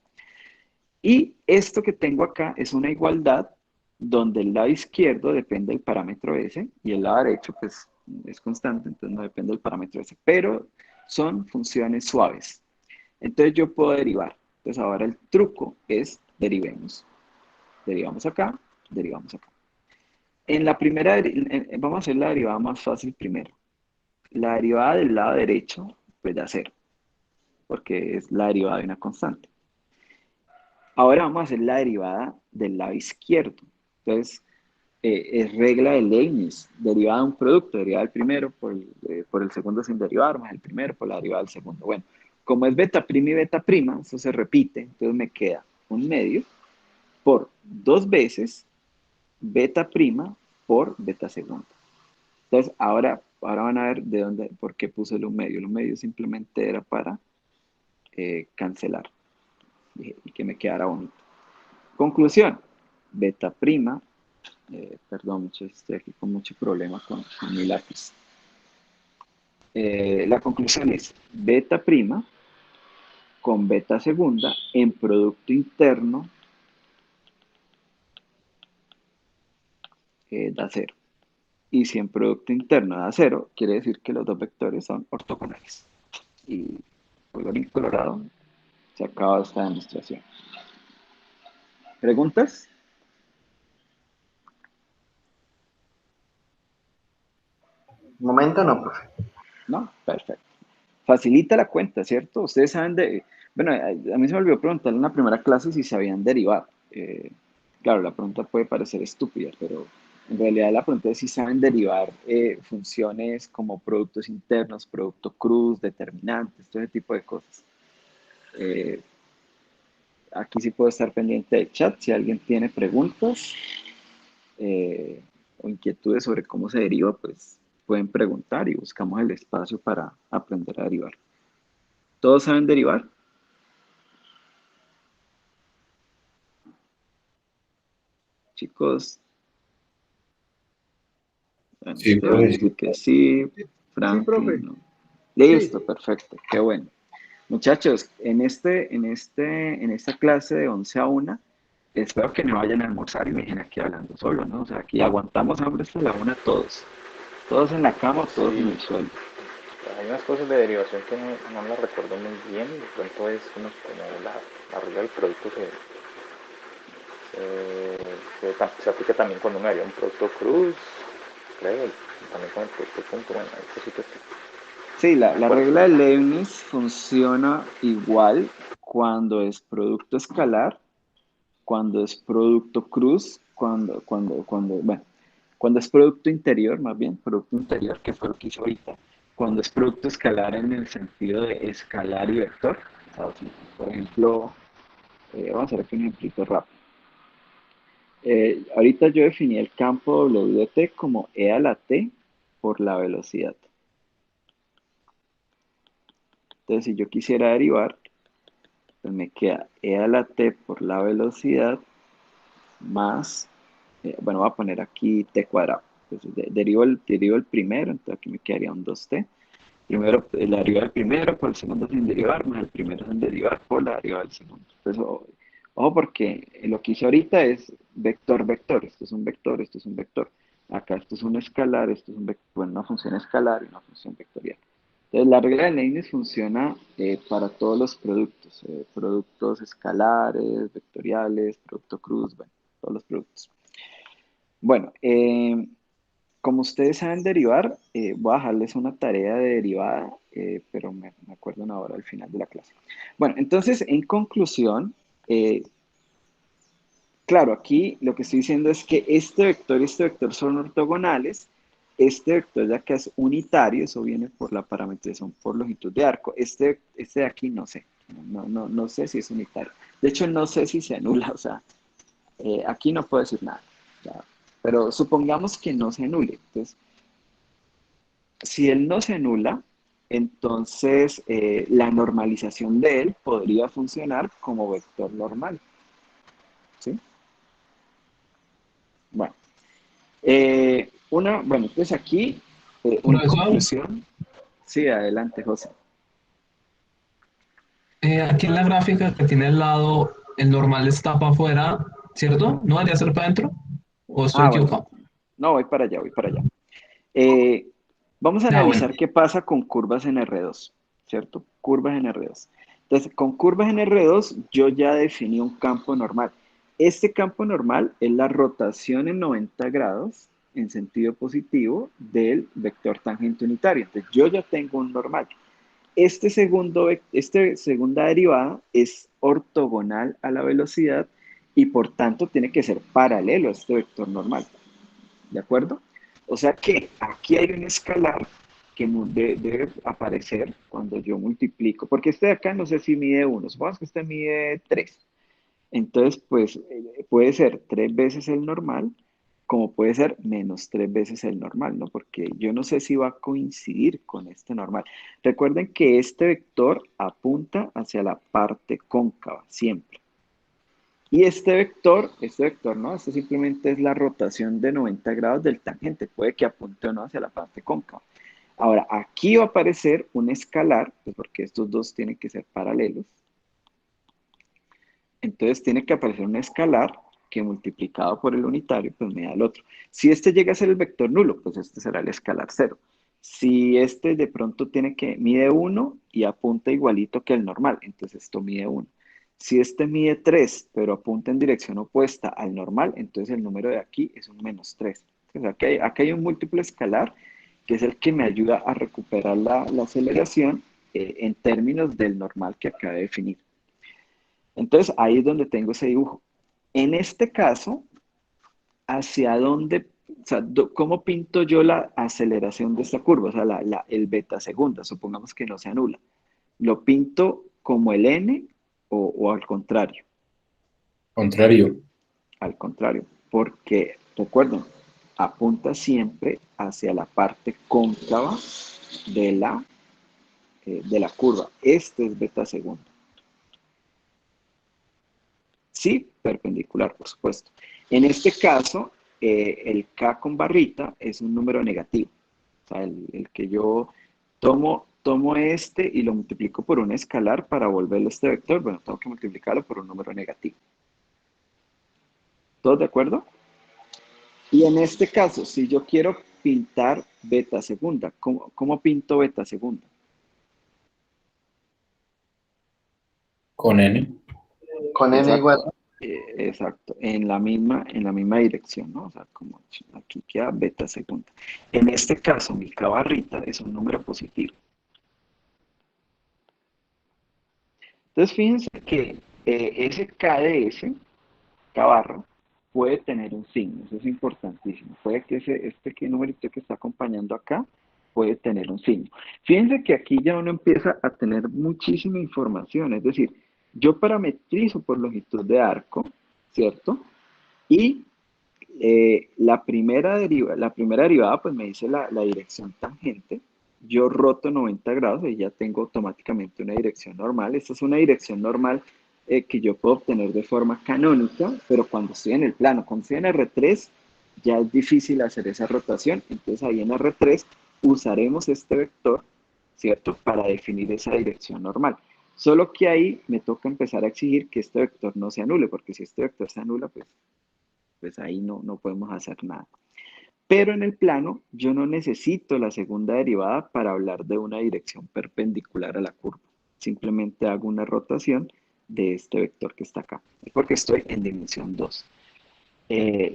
Y esto que tengo acá es una igualdad donde el lado izquierdo depende del parámetro S y el lado derecho pues es constante, entonces no depende del parámetro S, pero son funciones suaves. Entonces yo puedo derivar. Entonces ahora el truco es derivemos. Derivamos acá, derivamos acá. En la primera, vamos a hacer la derivada más fácil primero. La derivada del lado derecho pues da 0, porque es la derivada de una constante. Ahora vamos a hacer la derivada del lado izquierdo. Entonces, es regla de Leibniz, derivada de un producto, derivada del primero por el segundo sin derivar, más el primero por la derivada del segundo. Bueno, como es beta prima y beta prima, eso se repite, entonces me queda un medio por 2 veces beta prima por beta segunda. Entonces, ahora van a ver por qué puse el un medio. El un medio simplemente era para cancelar y que me quedara bonito. Conclusión, beta prima, perdón, estoy aquí con mucho problema con mi lápiz. La conclusión es beta prima con beta segunda en producto interno da cero. Y si en producto interno da cero, quiere decir que los dos vectores son ortogonales. Y colorín colorado, se acaba esta demostración. ¿Preguntas? Momento no, profe. No, perfecto. Facilita la cuenta, ¿cierto? Ustedes saben de... Bueno, a mí se me olvidó preguntarle en la primera clase si sabían derivar. Claro, la pregunta puede parecer estúpida, pero en realidad la pregunta es si saben derivar funciones como productos internos, producto cruz, determinantes, todo ese tipo de cosas. Aquí sí puedo estar pendiente del chat si alguien tiene preguntas o inquietudes sobre cómo se deriva, pues pueden preguntar y buscamos el espacio para aprender a derivar. ¿Todos saben derivar? Chicos, bueno, Sí, Esteban profe. dice que sí, Sí, Franklin profe. no. Listo, Sí. perfecto, qué bueno. Muchachos, en esta clase de 11 a 1, espero que no vayan a almorzar y me dejen aquí hablando solo, ¿no? O sea, aquí aguantamos hambre hasta la 1 todos. Todos en la cama, todos en Sí, el suelo. hay unas cosas de derivación que no las recuerdo muy bien, y de pronto es como la regla del producto se aplica también cuando uno haría un producto cruz, creo, y también con el producto punto, bueno, hay cositas que Sí, no me la acuerdo regla cómo de van. Leibniz funciona igual cuando es producto escalar, cuando es producto cruz, cuando es producto interior, más bien, producto interior, que fue lo que hice ahorita, cuando es producto escalar en el sentido de escalar y vector. O sea, si, por ejemplo, vamos a hacer aquí un ejemplito rápido. Ahorita yo definí el campo W de t como e a la t por la velocidad. Entonces, si yo quisiera derivar, pues me queda e a la t por la velocidad más, bueno, voy a poner aquí t cuadrado. Entonces, derivo el primero, entonces aquí me quedaría un 2t. Primero, la derivada del primero por el segundo sin derivar, más el primero sin derivar por la derivada del segundo. Entonces, ojo porque lo que hice ahorita es vector, vector. Esto es un vector, esto es un vector. Acá esto es un escalar, esto es un vector, bueno, una función escalar y una función vectorial. Entonces, la regla de Leibniz funciona para todos los productos. Productos escalares, vectoriales, producto cruz, bueno, todos los productos. Bueno, como ustedes saben derivar, voy a dejarles una tarea de derivada, pero me acuerdo ahora al final de la clase. Bueno, entonces, en conclusión, claro, aquí lo que estoy diciendo es que este vector y este vector son ortogonales. Este vector ya que es unitario, eso viene por la parametrización por longitud de arco. Este de aquí no sé, no sé si es unitario. De hecho, no sé si se anula, o sea, aquí no puedo decir nada. Ya, pero supongamos que no se anule. Entonces, si él no se anula, entonces la normalización de él podría funcionar como vector normal. ¿Sí? Bueno, bueno, entonces aquí, en Profesor, conclusión, sí, adelante, José. aquí en la gráfica que tiene al lado, el normal está para afuera, ¿cierto? ¿No debería ser para adentro? ¿O estoy Bueno, equivocado? no, voy para allá, voy para allá. Eh, Vamos a Ah, bueno. analizar qué pasa con curvas en R2, ¿cierto? Curvas en R2. Entonces, con curvas en R2, yo ya definí un campo normal. Este campo normal es la rotación en 90 grados en sentido positivo del vector tangente unitario. Entonces, yo ya tengo un normal. Esta segunda derivada es ortogonal a la velocidad y por tanto tiene que ser paralelo a este vector normal. ¿De acuerdo? O sea que aquí hay un escalar que debe aparecer cuando yo multiplico, porque este de acá no sé si mide 1, supongamos que este mide 3. Entonces, pues puede ser 3 veces el normal, como puede ser menos 3 veces el normal, ¿no? Porque yo no sé si va a coincidir con este normal. Recuerden que este vector apunta hacia la parte cóncava, siempre. Y este vector, ¿no? Esto simplemente es la rotación de 90 grados del tangente. Puede que apunte o no hacia la parte cóncava. Ahora, aquí va a aparecer un escalar, pues porque estos dos tienen que ser paralelos. Entonces tiene que aparecer un escalar que multiplicado por el unitario, pues me da el otro. Si este llega a ser el vector nulo, pues este será el escalar 0. Si este de pronto mide 1 y apunta igualito que el normal, entonces esto mide 1. Si este mide 3, pero apunta en dirección opuesta al normal, entonces el número de aquí es un menos 3. Entonces aquí hay un múltiplo escalar que es el que me ayuda a recuperar la aceleración en términos del normal que acabé de definir. Entonces, ahí es donde tengo ese dibujo. En este caso, ¿hacia dónde, o sea, cómo pinto yo la aceleración de esta curva? O sea, el beta segunda, supongamos que no se anula. ¿Lo pinto como el n o al contrario? Contrario. Al contrario, porque, recuerden, apunta siempre hacia la parte cóncava de la curva. Este es beta segunda. Sí, perpendicular, por supuesto. En este caso, el K con barrita es un número negativo. O sea, el que yo tomo este y lo multiplico por un escalar para volverle este vector, bueno, tengo que multiplicarlo por un número negativo. ¿Todos de acuerdo? Y en este caso, si yo quiero pintar beta segunda, ¿cómo pinto beta segunda? Con N. Con n Exacto. igual. Exacto, en la misma dirección, ¿no? O sea, como aquí queda beta segunda. En este caso, mi K barrita es un número positivo. Entonces, fíjense que ese K de S, K barra, puede tener un signo, eso es importantísimo. Puede que que numerito que está acompañando acá, puede tener un signo. Fíjense que aquí ya uno empieza a tener muchísima información, es decir, yo parametrizo por longitud de arco, ¿cierto? Y la primera derivada, pues me dice la dirección tangente. Yo roto 90 grados y ya tengo automáticamente una dirección normal. Esta es una dirección normal que yo puedo obtener de forma canónica, pero cuando estoy en el plano, cuando estoy en R3, ya es difícil hacer esa rotación. Entonces ahí en R3 usaremos este vector, ¿cierto? Para definir esa dirección normal. Solo que ahí me toca empezar a exigir que este vector no se anule, porque si este vector se anula, pues ahí no podemos hacer nada. Pero en el plano, yo no necesito la segunda derivada para hablar de una dirección perpendicular a la curva. Simplemente hago una rotación de este vector que está acá, porque estoy en dimensión 2.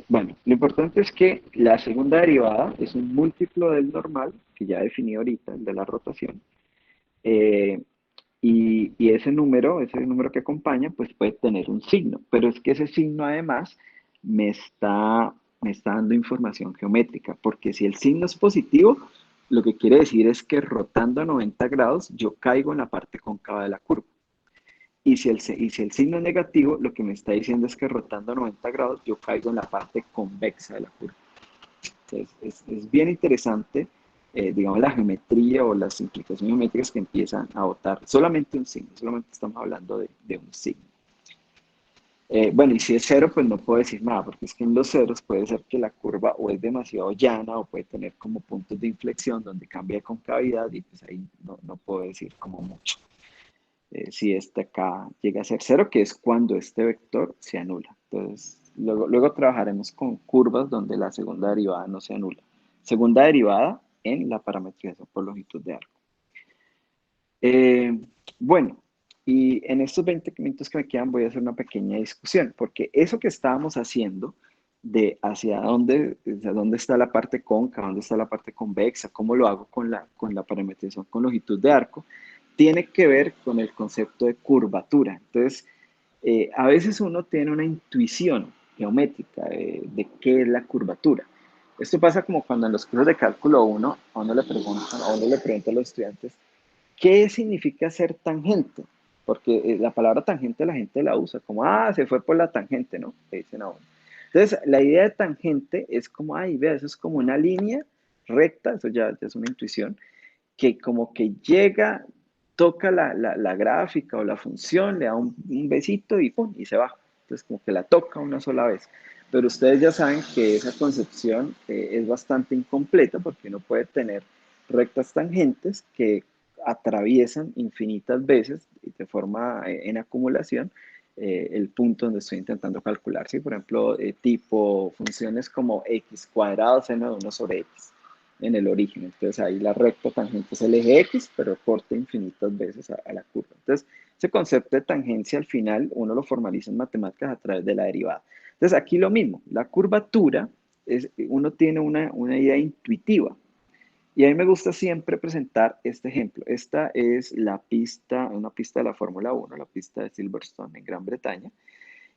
Bueno, lo importante es que la segunda derivada es un múltiplo del normal, que ya definí ahorita, el de la rotación. Y ese número que acompaña, pues puede tener un signo, pero es que ese signo además me está dando información geométrica, porque si el signo es positivo, lo que quiere decir es que rotando a 90 grados yo caigo en la parte cóncava de la curva. Y si el signo es negativo, lo que me está diciendo es que rotando a 90 grados yo caigo en la parte convexa de la curva. Entonces, es bien interesante, digamos, la geometría o las implicaciones geométricas que empiezan a botar solamente un signo, solamente estamos hablando de un signo. Bueno, y si es cero, pues no puedo decir nada, porque es que en los ceros puede ser que la curva o es demasiado llana o puede tener como puntos de inflexión donde cambia de concavidad y pues ahí no puedo decir como mucho. Si este acá llega a ser cero, que es cuando este vector se anula. Entonces, luego trabajaremos con curvas donde la segunda derivada no se anula. Segunda derivada en la parametrización por longitud de arco. Bueno, y en estos 20 minutos que me quedan voy a hacer una pequeña discusión, porque eso que estábamos haciendo de hacia dónde está la parte cóncava, dónde está la parte convexa, cómo lo hago con la parametrización con longitud de arco, tiene que ver con el concepto de curvatura. Entonces, a veces uno tiene una intuición geométrica de qué es la curvatura. Esto pasa como cuando en los cursos de cálculo 1 a uno le preguntan a los estudiantes, ¿qué significa ser tangente? Porque la palabra tangente la gente la usa como, se fue por la tangente, ¿no? Le dicen a uno. Entonces, la idea de tangente es como, vea, eso es como una línea recta, eso ya es una intuición, que como que llega, toca la gráfica o la función, le da un besito y ¡pum! Y se va. entonces como que la toca una sola vez. Pero ustedes ya saben que esa concepción es bastante incompleta porque uno puede tener rectas tangentes que atraviesan infinitas veces y de forma en acumulación el punto donde estoy intentando calcular. ¿Sí? Por ejemplo, tipo funciones como x cuadrado seno de 1 sobre x en el origen. Entonces ahí la recta tangente es el eje x, pero corta infinitas veces a la curva. Entonces ese concepto de tangencia al final uno lo formaliza en matemáticas a través de la derivada. Entonces aquí lo mismo, la curvatura, uno tiene una idea intuitiva. Y a mí me gusta siempre presentar este ejemplo. Esta es la pista, una pista de la Fórmula 1, la pista de Silverstone en Gran Bretaña.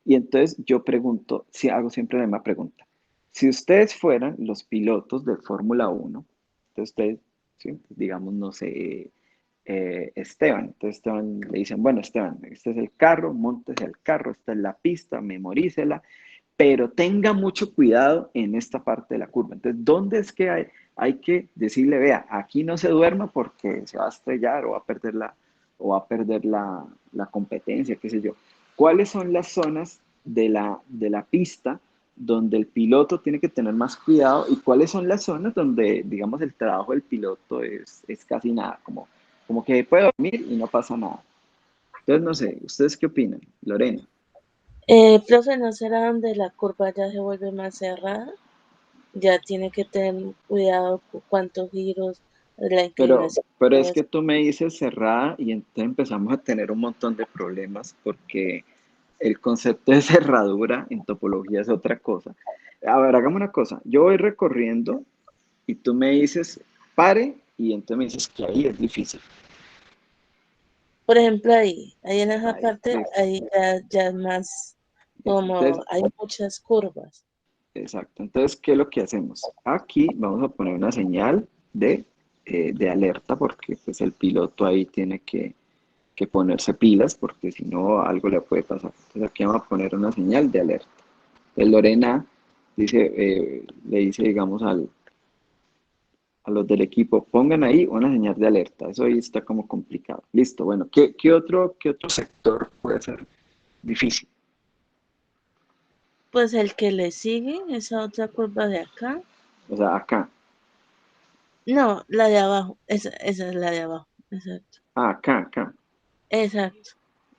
Y entonces yo pregunto, si hago siempre la misma pregunta. Si ustedes fueran los pilotos de Fórmula 1, entonces ustedes, ¿sí? Digamos, no sé, Esteban. Entonces Esteban le dicen, bueno, Esteban, este es el carro, móntese al carro, esta es la pista, memorícela, pero tenga mucho cuidado en esta parte de la curva. Entonces, ¿dónde es que hay que decirle, vea, aquí no se duerma porque se va a estrellar o va a perder la competencia, qué sé yo? ¿Cuáles son las zonas de la pista donde el piloto tiene que tener más cuidado y cuáles son las zonas donde, digamos, el trabajo del piloto es casi nada, como que puede dormir y no pasa nada? Entonces, no sé, ¿ustedes qué opinan? Lorena. Profe, ¿no será donde la curva ya se vuelve más cerrada? Ya tiene que tener cuidado con cuántos giros, la inclinación. Pero Todo es eso. que tú me dices cerrada y entonces empezamos a tener un montón de problemas porque el concepto de cerradura en topología es otra cosa. A ver, hagamos una cosa. Yo voy recorriendo y tú me dices pare y entonces me dices que ahí es difícil. Por ejemplo, ahí en esa Ahí, parte, listo. ahí ya es más Listo. como Entonces, hay muchas curvas. exacto. Entonces, ¿qué es lo que hacemos? Aquí vamos a poner una señal de alerta porque pues el piloto ahí tiene que ponerse pilas porque si no algo le puede pasar. Entonces aquí vamos a poner una señal de alerta. Entonces Lorena le dice, digamos, a los del equipo, pongan ahí una señal de alerta. Eso ahí está como complicado. Listo, bueno, ¿qué otro sector puede ser difícil? Pues el que le sigue, esa otra curva de acá. O sea, acá. No, la de abajo. Esa es la de abajo. Exacto. Ah, acá. Exacto.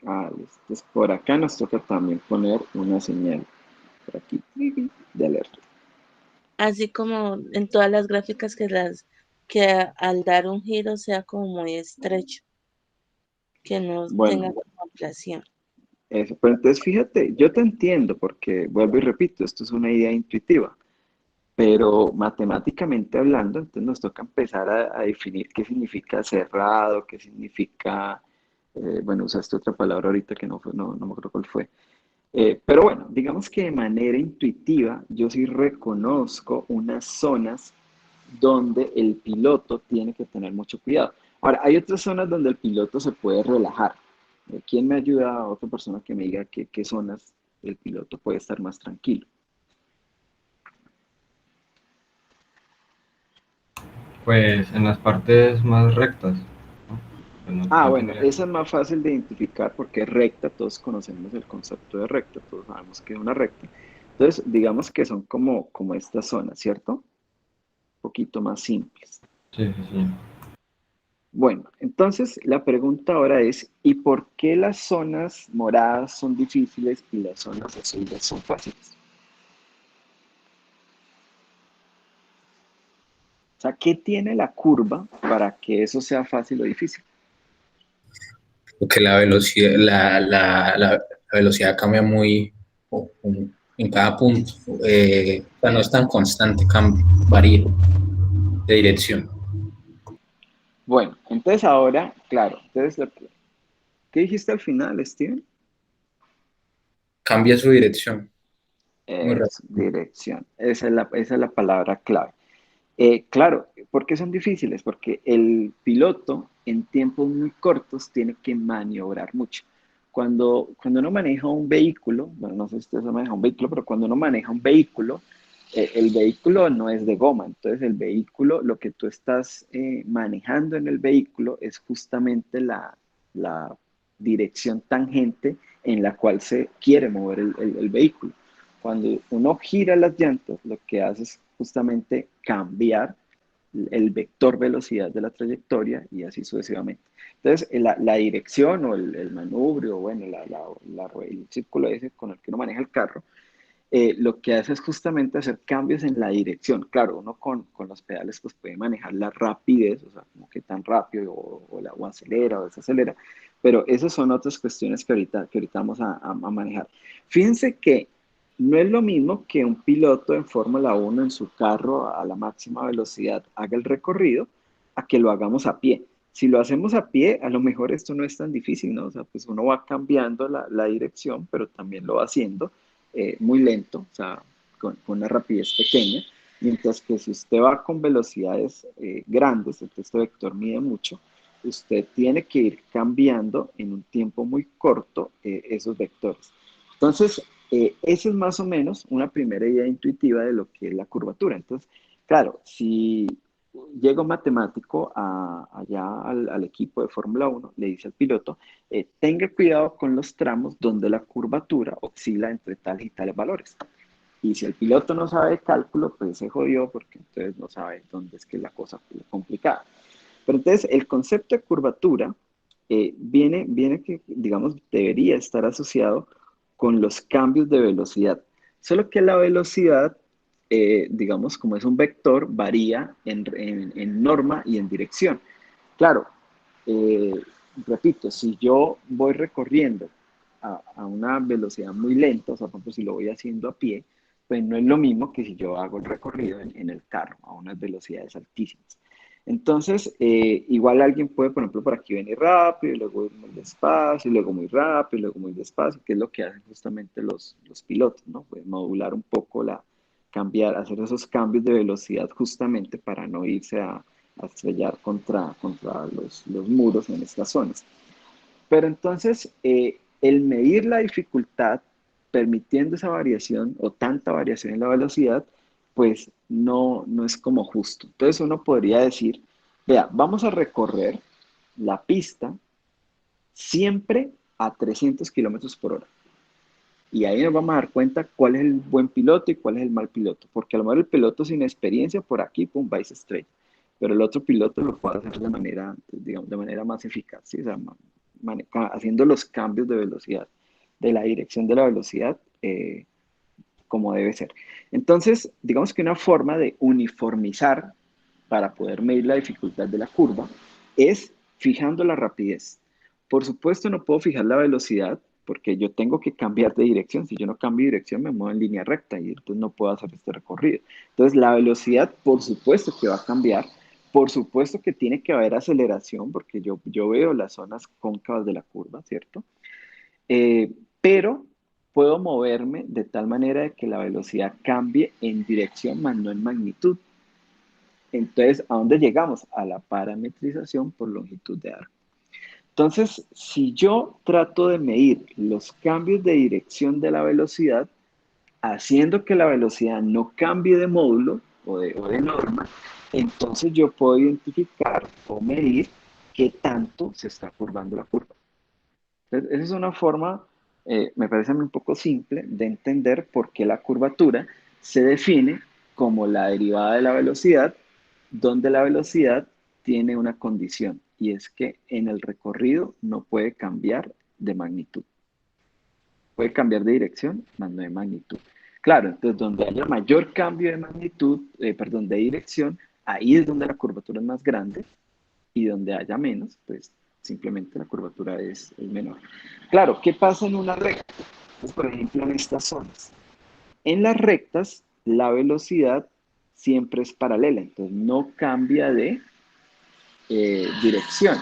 Ah, listo. Entonces por acá nos toca también poner una señal. Por aquí, de alerta. Así como en todas las gráficas al dar un giro sea como muy estrecho, que no Bueno, tenga contemplación. eso. Pero entonces fíjate, yo te entiendo porque, vuelvo y repito, esto es una idea intuitiva. Pero matemáticamente hablando, entonces nos toca empezar a definir qué significa cerrado, qué significa, bueno, usaste otra palabra ahorita que no me acuerdo cuál fue. Pero bueno, digamos que de manera intuitiva yo sí reconozco unas zonas donde el piloto tiene que tener mucho cuidado. Ahora, hay otras zonas donde el piloto se puede relajar. ¿Quién me ayuda a otra persona que me diga qué zonas el piloto puede estar más tranquilo? Pues en las partes más rectas, ¿no? Pues Ah, no bueno, tendría esa que... es más fácil de identificar porque es recta, todos conocemos el concepto de recta, todos sabemos que es una recta. Entonces, digamos que son como estas zonas, ¿cierto? Un poquito más simples. Sí, sí, sí. Bueno, entonces la pregunta ahora es, ¿y por qué las zonas moradas son difíciles y las zonas azules son fáciles? O sea, ¿qué tiene la curva para que eso sea fácil o difícil? Porque la velocidad, la velocidad cambia muy en cada punto. O sea, no es tan constante, cambia, varía de dirección. Bueno, entonces ahora, claro, entonces, ¿qué dijiste al final, Steven? Cambia su dirección muy rápido. Es dirección. Esa es la palabra clave. Claro, ¿por qué son difíciles? Porque el piloto en tiempos muy cortos tiene que maniobrar mucho. Cuando uno maneja un vehículo, bueno, no sé si ustedes han manejado un vehículo, pero cuando uno maneja un vehículo, el vehículo no es de goma. Entonces, el vehículo, lo que tú estás manejando en el vehículo es justamente la dirección tangente en la cual se quiere mover el vehículo. Cuando uno gira las llantas, lo que hace es justamente cambiar el vector velocidad de la trayectoria y así sucesivamente. Entonces, la dirección o el manubrio, bueno, el círculo ese con el que uno maneja el carro, lo que hace es justamente hacer cambios en la dirección. Claro, uno con los pedales pues puede manejar la rapidez, o sea, como que tan rápido o acelera o desacelera, pero esas son otras cuestiones que ahorita vamos a manejar. Fíjense que no es lo mismo que un piloto en Fórmula 1 en su carro a la máxima velocidad haga el recorrido a que lo hagamos a pie. Si lo hacemos a pie, a lo mejor esto no es tan difícil, ¿no? O sea, pues uno va cambiando la dirección, pero también lo va haciendo muy lento, o sea, con una rapidez pequeña, mientras que si usted va con velocidades grandes, el texto vector mide mucho, usted tiene que ir cambiando en un tiempo muy corto esos vectores. Entonces, eso es más o menos una primera idea intuitiva de lo que es la curvatura. Entonces, claro, si llega un matemático allá al equipo de Fórmula 1, le dice al piloto, tenga cuidado con los tramos donde la curvatura oscila entre tales y tales valores. Y si el piloto no sabe de cálculo, pues se jodió porque entonces no sabe dónde es que es la cosa complicada. Pero entonces el concepto de curvatura viene que, digamos, debería estar asociado con los cambios de velocidad. Solo que la velocidad, digamos, como es un vector, varía en norma y en dirección. Claro, eh, repito, si yo voy recorriendo a una velocidad muy lenta, o sea, por ejemplo, si lo voy haciendo a pie, pues no es lo mismo que si yo hago el recorrido en el carro a unas velocidades altísimas. Entonces, igual alguien puede, por ejemplo, por aquí venir rápido, y luego ir muy despacio, y luego muy rápido, y luego muy despacio, que es lo que hacen justamente los pilotos, ¿no? Pueden modular un poco cambiar, hacer esos cambios de velocidad justamente para no irse a estrellar contra los muros en estas zonas. Pero entonces, el medir la dificultad permitiendo esa variación o tanta variación en la velocidad, pues no es como justo. Entonces uno podría decir, vea, vamos a recorrer la pista siempre a 300 kilómetros por hora. Y ahí nos vamos a dar cuenta cuál es el buen piloto y cuál es el mal piloto. Porque a lo mejor el piloto sin experiencia por aquí, pum, va y se estrella. Pero el otro piloto lo puede hacer de manera, digamos, de manera más eficaz, ¿sí? O sea, haciendo los cambios de velocidad, de la dirección de la velocidad, como debe ser. Entonces, digamos que una forma de uniformizar para poder medir la dificultad de la curva es fijando la rapidez. Por supuesto, no puedo fijar la velocidad porque yo tengo que cambiar de dirección. Si yo no cambio de dirección, me muevo en línea recta y entonces no puedo hacer este recorrido. Entonces, la velocidad, por supuesto que va a cambiar. Por supuesto que tiene que haber aceleración porque yo veo las zonas cóncavas de la curva, ¿cierto? Pero puedo moverme de tal manera de que la velocidad cambie en dirección, más no en magnitud. Entonces, ¿a dónde llegamos? A la parametrización por longitud de arco. Entonces, si yo trato de medir los cambios de dirección de la velocidad, haciendo que la velocidad no cambie de módulo o de norma, entonces yo puedo identificar o medir qué tanto se está curvando la curva. Entonces, esa es una forma, me parece a mí un poco simple, de entender por qué la curvatura se define como la derivada de la velocidad, donde la velocidad tiene una condición, y es que en el recorrido no puede cambiar de magnitud. Puede cambiar de dirección, mas no de magnitud. Claro, entonces donde haya mayor cambio de magnitud, de dirección, ahí es donde la curvatura es más grande, y donde haya menos, pues simplemente la curvatura es menor. Claro, ¿qué pasa en una recta? Pues, por ejemplo, en estas zonas. En las rectas, la velocidad siempre es paralela, entonces no cambia de dirección.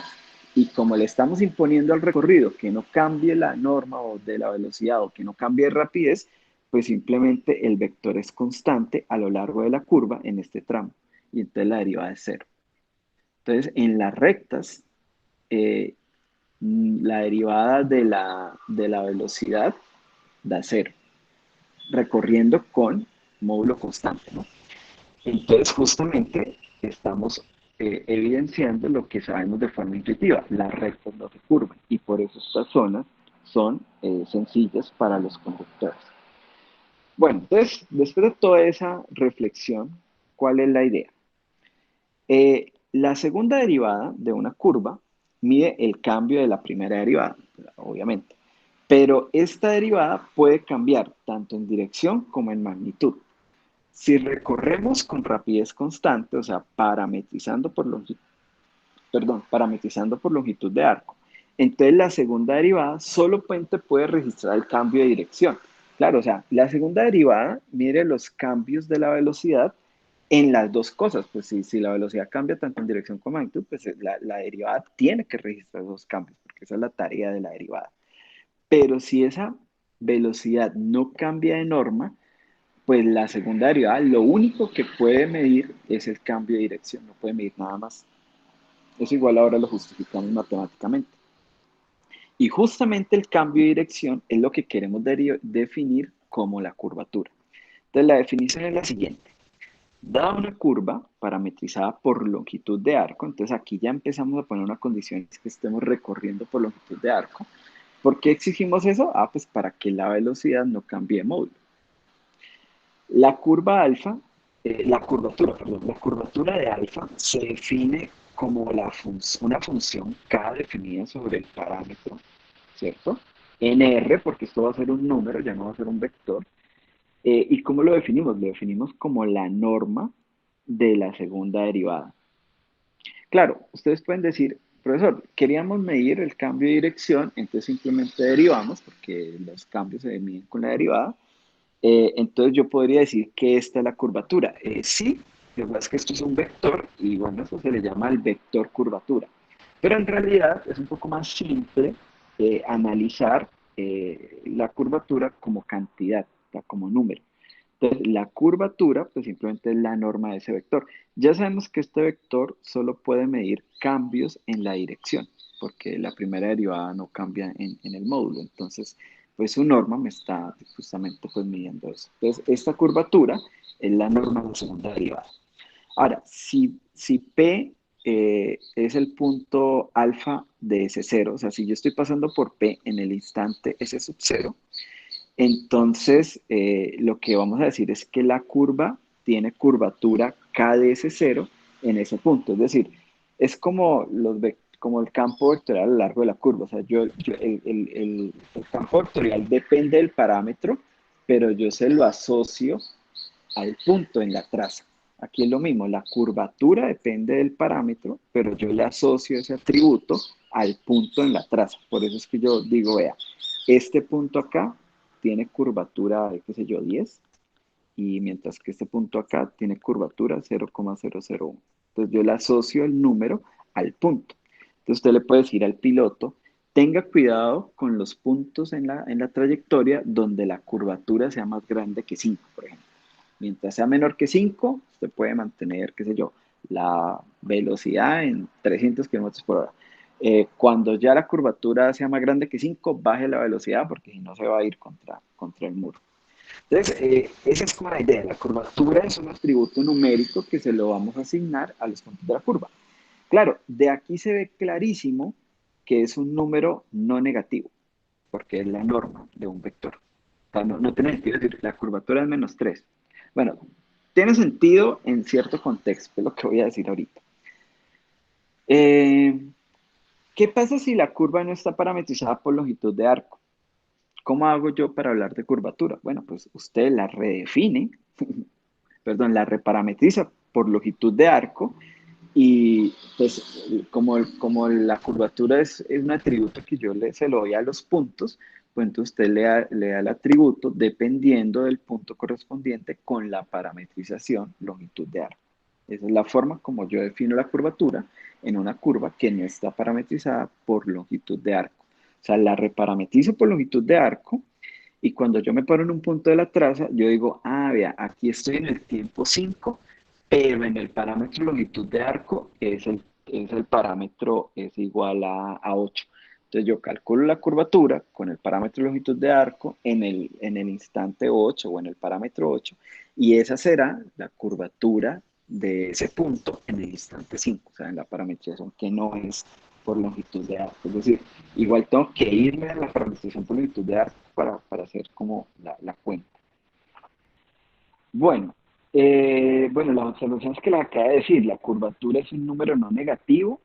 Y como le estamos imponiendo al recorrido que no cambie la norma o de la velocidad o que no cambie de rapidez, pues simplemente el vector es constante a lo largo de la curva en este tramo. Y entonces la derivada es cero. Entonces, en las rectas, la derivada de la velocidad da cero, recorriendo con módulo constante, ¿no? Entonces, justamente estamos evidenciando lo que sabemos de forma intuitiva, las rectas no se curvan, y por eso estas zonas son sencillas para los conductores. Bueno, entonces, después de toda esa reflexión, ¿cuál es la idea? La segunda derivada de una curva mide el cambio de la primera derivada, obviamente. Pero esta derivada puede cambiar tanto en dirección como en magnitud. Si recorremos con rapidez constante, o sea, parametrizando por longitud de arco, entonces la segunda derivada solamente puede registrar el cambio de dirección. Claro, o sea, la segunda derivada mide los cambios de la velocidad en las dos cosas. Pues si la velocidad cambia tanto en dirección como en magnitud, pues la derivada tiene que registrar esos cambios, porque esa es la tarea de la derivada. Pero si esa velocidad no cambia de norma, pues la segunda derivada lo único que puede medir es el cambio de dirección, no puede medir nada más. Eso igual ahora lo justificamos matemáticamente. Y justamente el cambio de dirección es lo que queremos definir como la curvatura. Entonces la definición es la siguiente. Dada una curva parametrizada por longitud de arco, entonces aquí ya empezamos a poner una condición que estemos recorriendo por longitud de arco. ¿Por qué exigimos eso? Pues para que la velocidad no cambie de módulo. La curva alfa, la curvatura de alfa se define como una función K definida sobre el parámetro, ¿cierto? NR, porque esto va a ser un número, ya no va a ser un vector. ¿Y cómo lo definimos? Lo definimos como la norma de la segunda derivada. Claro, ustedes pueden decir, profesor, queríamos medir el cambio de dirección, entonces simplemente derivamos, porque los cambios se miden con la derivada. Entonces yo podría decir que esta es la curvatura. Sí, lo que pasa es que esto es un vector y bueno, eso se le llama el vector curvatura. Pero en realidad es un poco más simple analizar la curvatura como cantidad, o sea, como número. Entonces la curvatura pues simplemente es la norma de ese vector. Ya sabemos que este vector solo puede medir cambios en la dirección, porque la primera derivada no cambia en el módulo. Entonces, pues su norma me está justamente pues midiendo eso. Entonces, esta curvatura es la norma de la segunda derivada. Ahora, si P es el punto alfa de S0, o sea, si yo estoy pasando por P en el instante S sub 0, entonces lo que vamos a decir es que la curva tiene curvatura K de S0 en ese punto. Es decir, es como como el campo vectorial a lo largo de la curva. O sea, el campo vectorial depende del parámetro, pero yo se lo asocio al punto en la traza. Aquí es lo mismo, la curvatura depende del parámetro, pero yo le asocio ese atributo al punto en la traza. Por eso es que yo digo, vea, este punto acá tiene curvatura de, qué sé yo, 10, y mientras que este punto acá tiene curvatura 0,001. Entonces yo le asocio el número al punto. Entonces usted le puede decir al piloto, tenga cuidado con los puntos en la trayectoria donde la curvatura sea más grande que 5, por ejemplo. Mientras sea menor que 5, usted puede mantener, qué sé yo, la velocidad en 300 kilómetros por hora. Cuando ya la curvatura sea más grande que 5, baje la velocidad porque si no se va a ir contra el muro. Entonces, esa es como la idea. La curvatura es un atributo numérico que se lo vamos a asignar a los puntos de la curva. Claro, de aquí se ve clarísimo que es un número no negativo, porque es la norma de un vector. O sea, no tiene sentido decir la curvatura es menos 3. Bueno, tiene sentido en cierto contexto, es lo que voy a decir ahorita. ¿Qué pasa si la curva no está parametrizada por longitud de arco? ¿Cómo hago yo para hablar de curvatura? Bueno, pues usted la redefine, perdón, la reparametriza por longitud de arco y pues como la curvatura es un atributo que yo se lo doy a los puntos, pues entonces usted le da el atributo dependiendo del punto correspondiente con la parametrización longitud de arco. Esa es la forma como yo defino la curvatura en una curva que no está parametrizada por longitud de arco. O sea, la reparametrizo por longitud de arco y cuando yo me paro en un punto de la traza, yo digo, vea, aquí estoy en el tiempo 5, pero en el parámetro longitud de arco es el parámetro es igual a 8. Entonces yo calculo la curvatura con el parámetro longitud de arco en el instante 8 o en el parámetro 8 y esa será la curvatura de ese punto en el instante 5, o sea, en la parametrización que no es por longitud de arco. Es decir, igual tengo que irme a la parametrización por longitud de arco para hacer como la cuenta. Bueno, bueno, las observaciones que les acabo de decir, la curvatura es un número no negativo,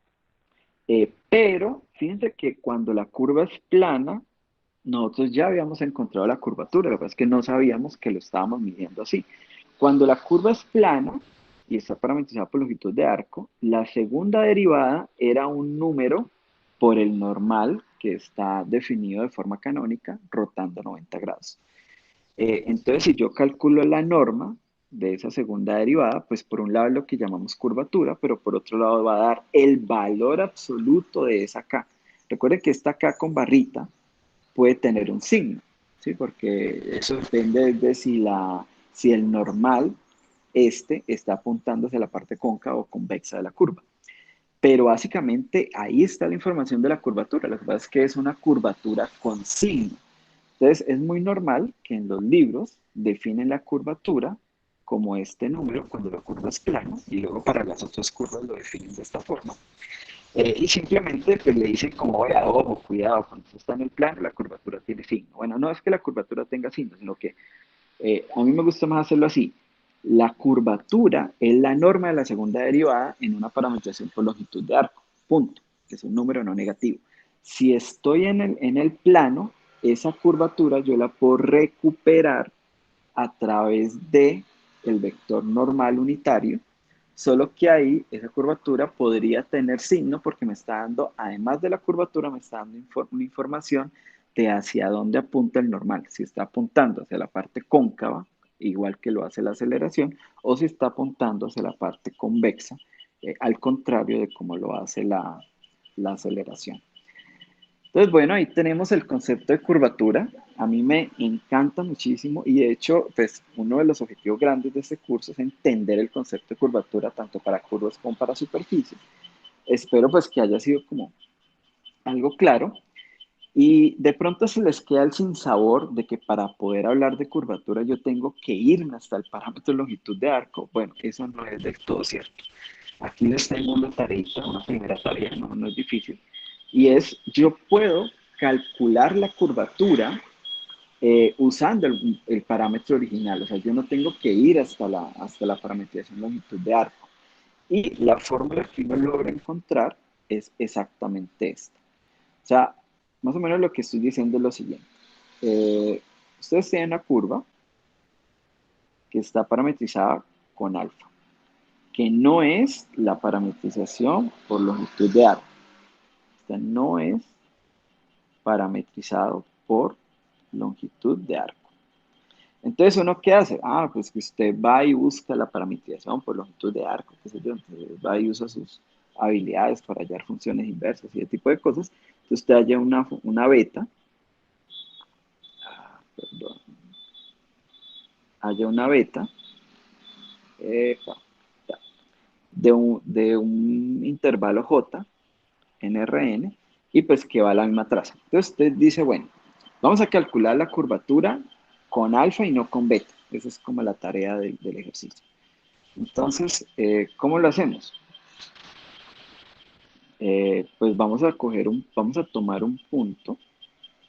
pero fíjense que cuando la curva es plana, nosotros ya habíamos encontrado la curvatura, lo que pasa es que no sabíamos que lo estábamos midiendo así. Cuando la curva es plana y está parametrizada por longitud de arco, la segunda derivada era un número por el normal que está definido de forma canónica, rotando 90 grados. Entonces, si yo calculo la norma de esa segunda derivada, pues por un lado es lo que llamamos curvatura, pero por otro lado va a dar el valor absoluto de esa K. Recuerden que esta K con barrita puede tener un signo, ¿sí? Porque eso depende de si el normal está apuntando hacia la parte cóncava o convexa de la curva. Pero básicamente ahí está la información de la curvatura. Lo que pasa es que es una curvatura con signo. Entonces es muy normal que en los libros definen la curvatura como este número cuando la curva es plana y luego para las otras curvas lo definen de esta forma. Y simplemente pues, le dicen como, vea, ojo, cuidado, cuando esto está en el plano, la curvatura tiene signo. Bueno, no es que la curvatura tenga signo, sino que a mí me gusta más hacerlo así. La curvatura es la norma de la segunda derivada en una parametrización por longitud de arco, punto, que es un número no negativo. Si estoy en el plano, esa curvatura yo la puedo recuperar a través de el vector normal unitario, solo que ahí esa curvatura podría tener signo porque me está dando, además de la curvatura, me está dando una información de hacia dónde apunta el normal. Si está apuntando hacia la parte cóncava, igual que lo hace la aceleración, o si está apuntando hacia la parte convexa, al contrario de cómo lo hace la aceleración. Entonces, bueno, ahí tenemos el concepto de curvatura. A mí me encanta muchísimo y de hecho, pues uno de los objetivos grandes de este curso es entender el concepto de curvatura tanto para curvas como para superficies. Espero pues que haya sido como algo claro y de pronto se les queda el sinsabor de que para poder hablar de curvatura yo tengo que irme hasta el parámetro de longitud de arco. Bueno, eso no es del todo cierto. Aquí les tengo una tareita, una primera tarea, no es difícil. Y es, yo puedo calcular la curvatura usando el parámetro original. O sea, yo no tengo que ir hasta la parametrización longitud de arco. Y la fórmula que uno logra encontrar es exactamente esta. O sea, más o menos lo que estoy diciendo es lo siguiente. Ustedes tienen una curva que está parametrizada con alfa, que no es la parametrización por longitud de arco. Esta no es parametrizado por longitud de arco. Entonces, ¿uno qué hace? Ah, pues que usted va y busca la parametrización por longitud de arco, qué sé yo, entonces va y usa sus habilidades para hallar funciones inversas y ese tipo de cosas. Entonces, usted halla una beta, halla una beta de un intervalo J en Rn y pues que va a la misma traza. Entonces usted dice, bueno, vamos a calcular la curvatura con alfa y no con beta. Esa es como la tarea del ejercicio. Entonces, ¿cómo lo hacemos? Pues vamos a tomar un punto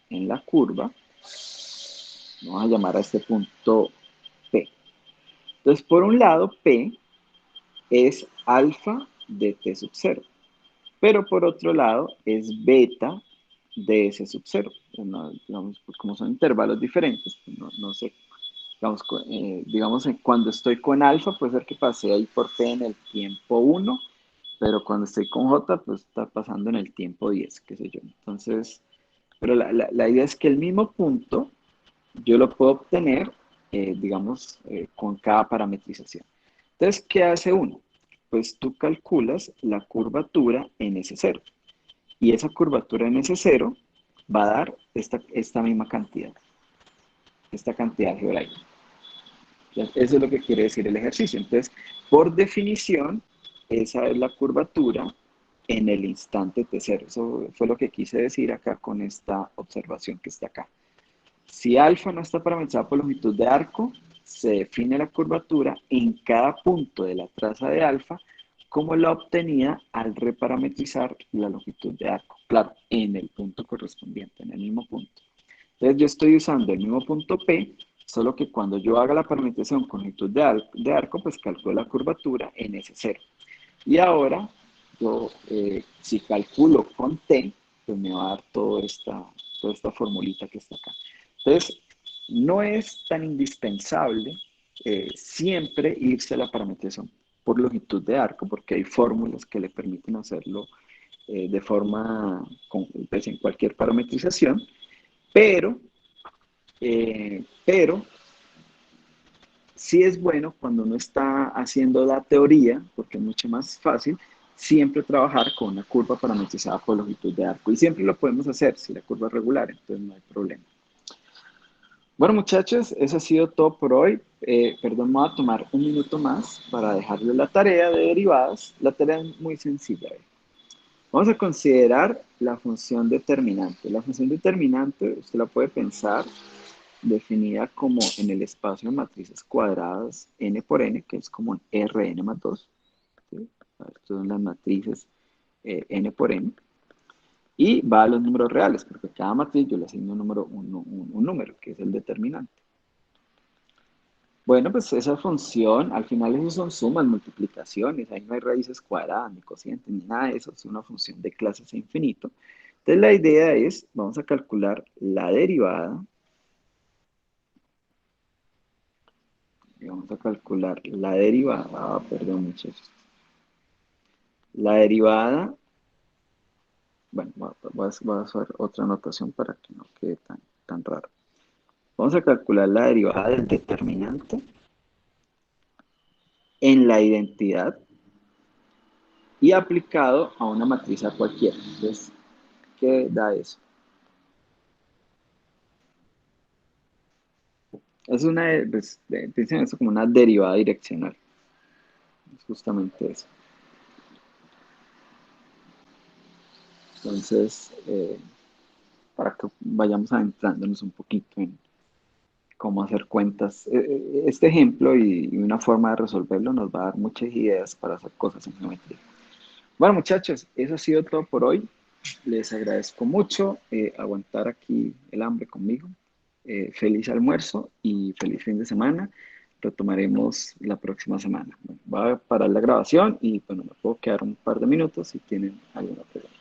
en la curva. Vamos a llamar a este punto P. Entonces, por un lado, P es alfa de T sub 0. Pero por otro lado es beta de S sub 0. Digamos, pues como son intervalos diferentes, no sé, digamos, cuando estoy con alfa puede ser que pase ahí por P en el tiempo 1, pero cuando estoy con J pues está pasando en el tiempo 10, qué sé yo. Entonces, pero la idea es que el mismo punto yo lo puedo obtener, digamos, con cada parametrización. Entonces, ¿qué hace uno? Pues tú calculas la curvatura en S0. Y esa curvatura en S0 va a dar esta misma cantidad. Esta cantidad geográfica. Eso es lo que quiere decir el ejercicio. Entonces, por definición, esa es la curvatura en el instante T0. Eso fue lo que quise decir acá con esta observación que está acá. Si alfa no está parametrizada por longitud de arco, se define la curvatura en cada punto de la traza de alfa como la obtenía al reparametrizar la longitud de arco. Claro, en el punto correspondiente, en el mismo punto. Entonces yo estoy usando el mismo punto P, solo que cuando yo haga la parametrización con longitud de arco, pues calculo la curvatura en S0. Y ahora, yo si calculo con T, pues me va a dar toda esta formulita que está acá. Entonces, no es tan indispensable siempre irse a la parametrización por longitud de arco, porque hay fórmulas que le permiten hacerlo de forma, pues, en cualquier parametrización, pero sí es bueno cuando uno está haciendo la teoría, porque es mucho más fácil, siempre trabajar con una curva parametrizada por longitud de arco. Y siempre lo podemos hacer si la curva es regular, entonces no hay problema. Bueno, muchachos, eso ha sido todo por hoy. Perdón, me voy a tomar un minuto más para dejarles la tarea de derivadas. La tarea es muy sencilla. Vamos a considerar la función determinante. La función determinante usted la puede pensar definida como en el espacio de matrices cuadradas n por n, que es como un Rn más 2. ¿Sí? Estas son las matrices n por n. Y va a los números reales, porque a cada matriz yo le asigno un número, que es el determinante. Bueno, pues esa función, al final eso son sumas, multiplicaciones, ahí no hay raíces cuadradas, ni cocientes, ni nada de eso, es una función de clases a infinito. Entonces la idea es, vamos a calcular la derivada. Y vamos a calcular la derivada, perdón muchachos. La derivada, bueno, voy a hacer otra anotación para que no quede tan raro. Vamos a calcular la derivada del determinante en la identidad y aplicado a una matriz a cualquiera. Entonces, ¿qué da eso? Es piensen eso como una derivada direccional. Es justamente eso. Entonces, para que vayamos adentrándonos un poquito en cómo hacer cuentas. Este ejemplo y una forma de resolverlo nos va a dar muchas ideas para hacer cosas en geometría. Bueno, muchachos, eso ha sido todo por hoy. Les agradezco mucho aguantar aquí el hambre conmigo. Feliz almuerzo y feliz fin de semana. Retomaremos la próxima semana. Bueno, voy a parar la grabación y bueno, me puedo quedar un par de minutos si tienen alguna pregunta.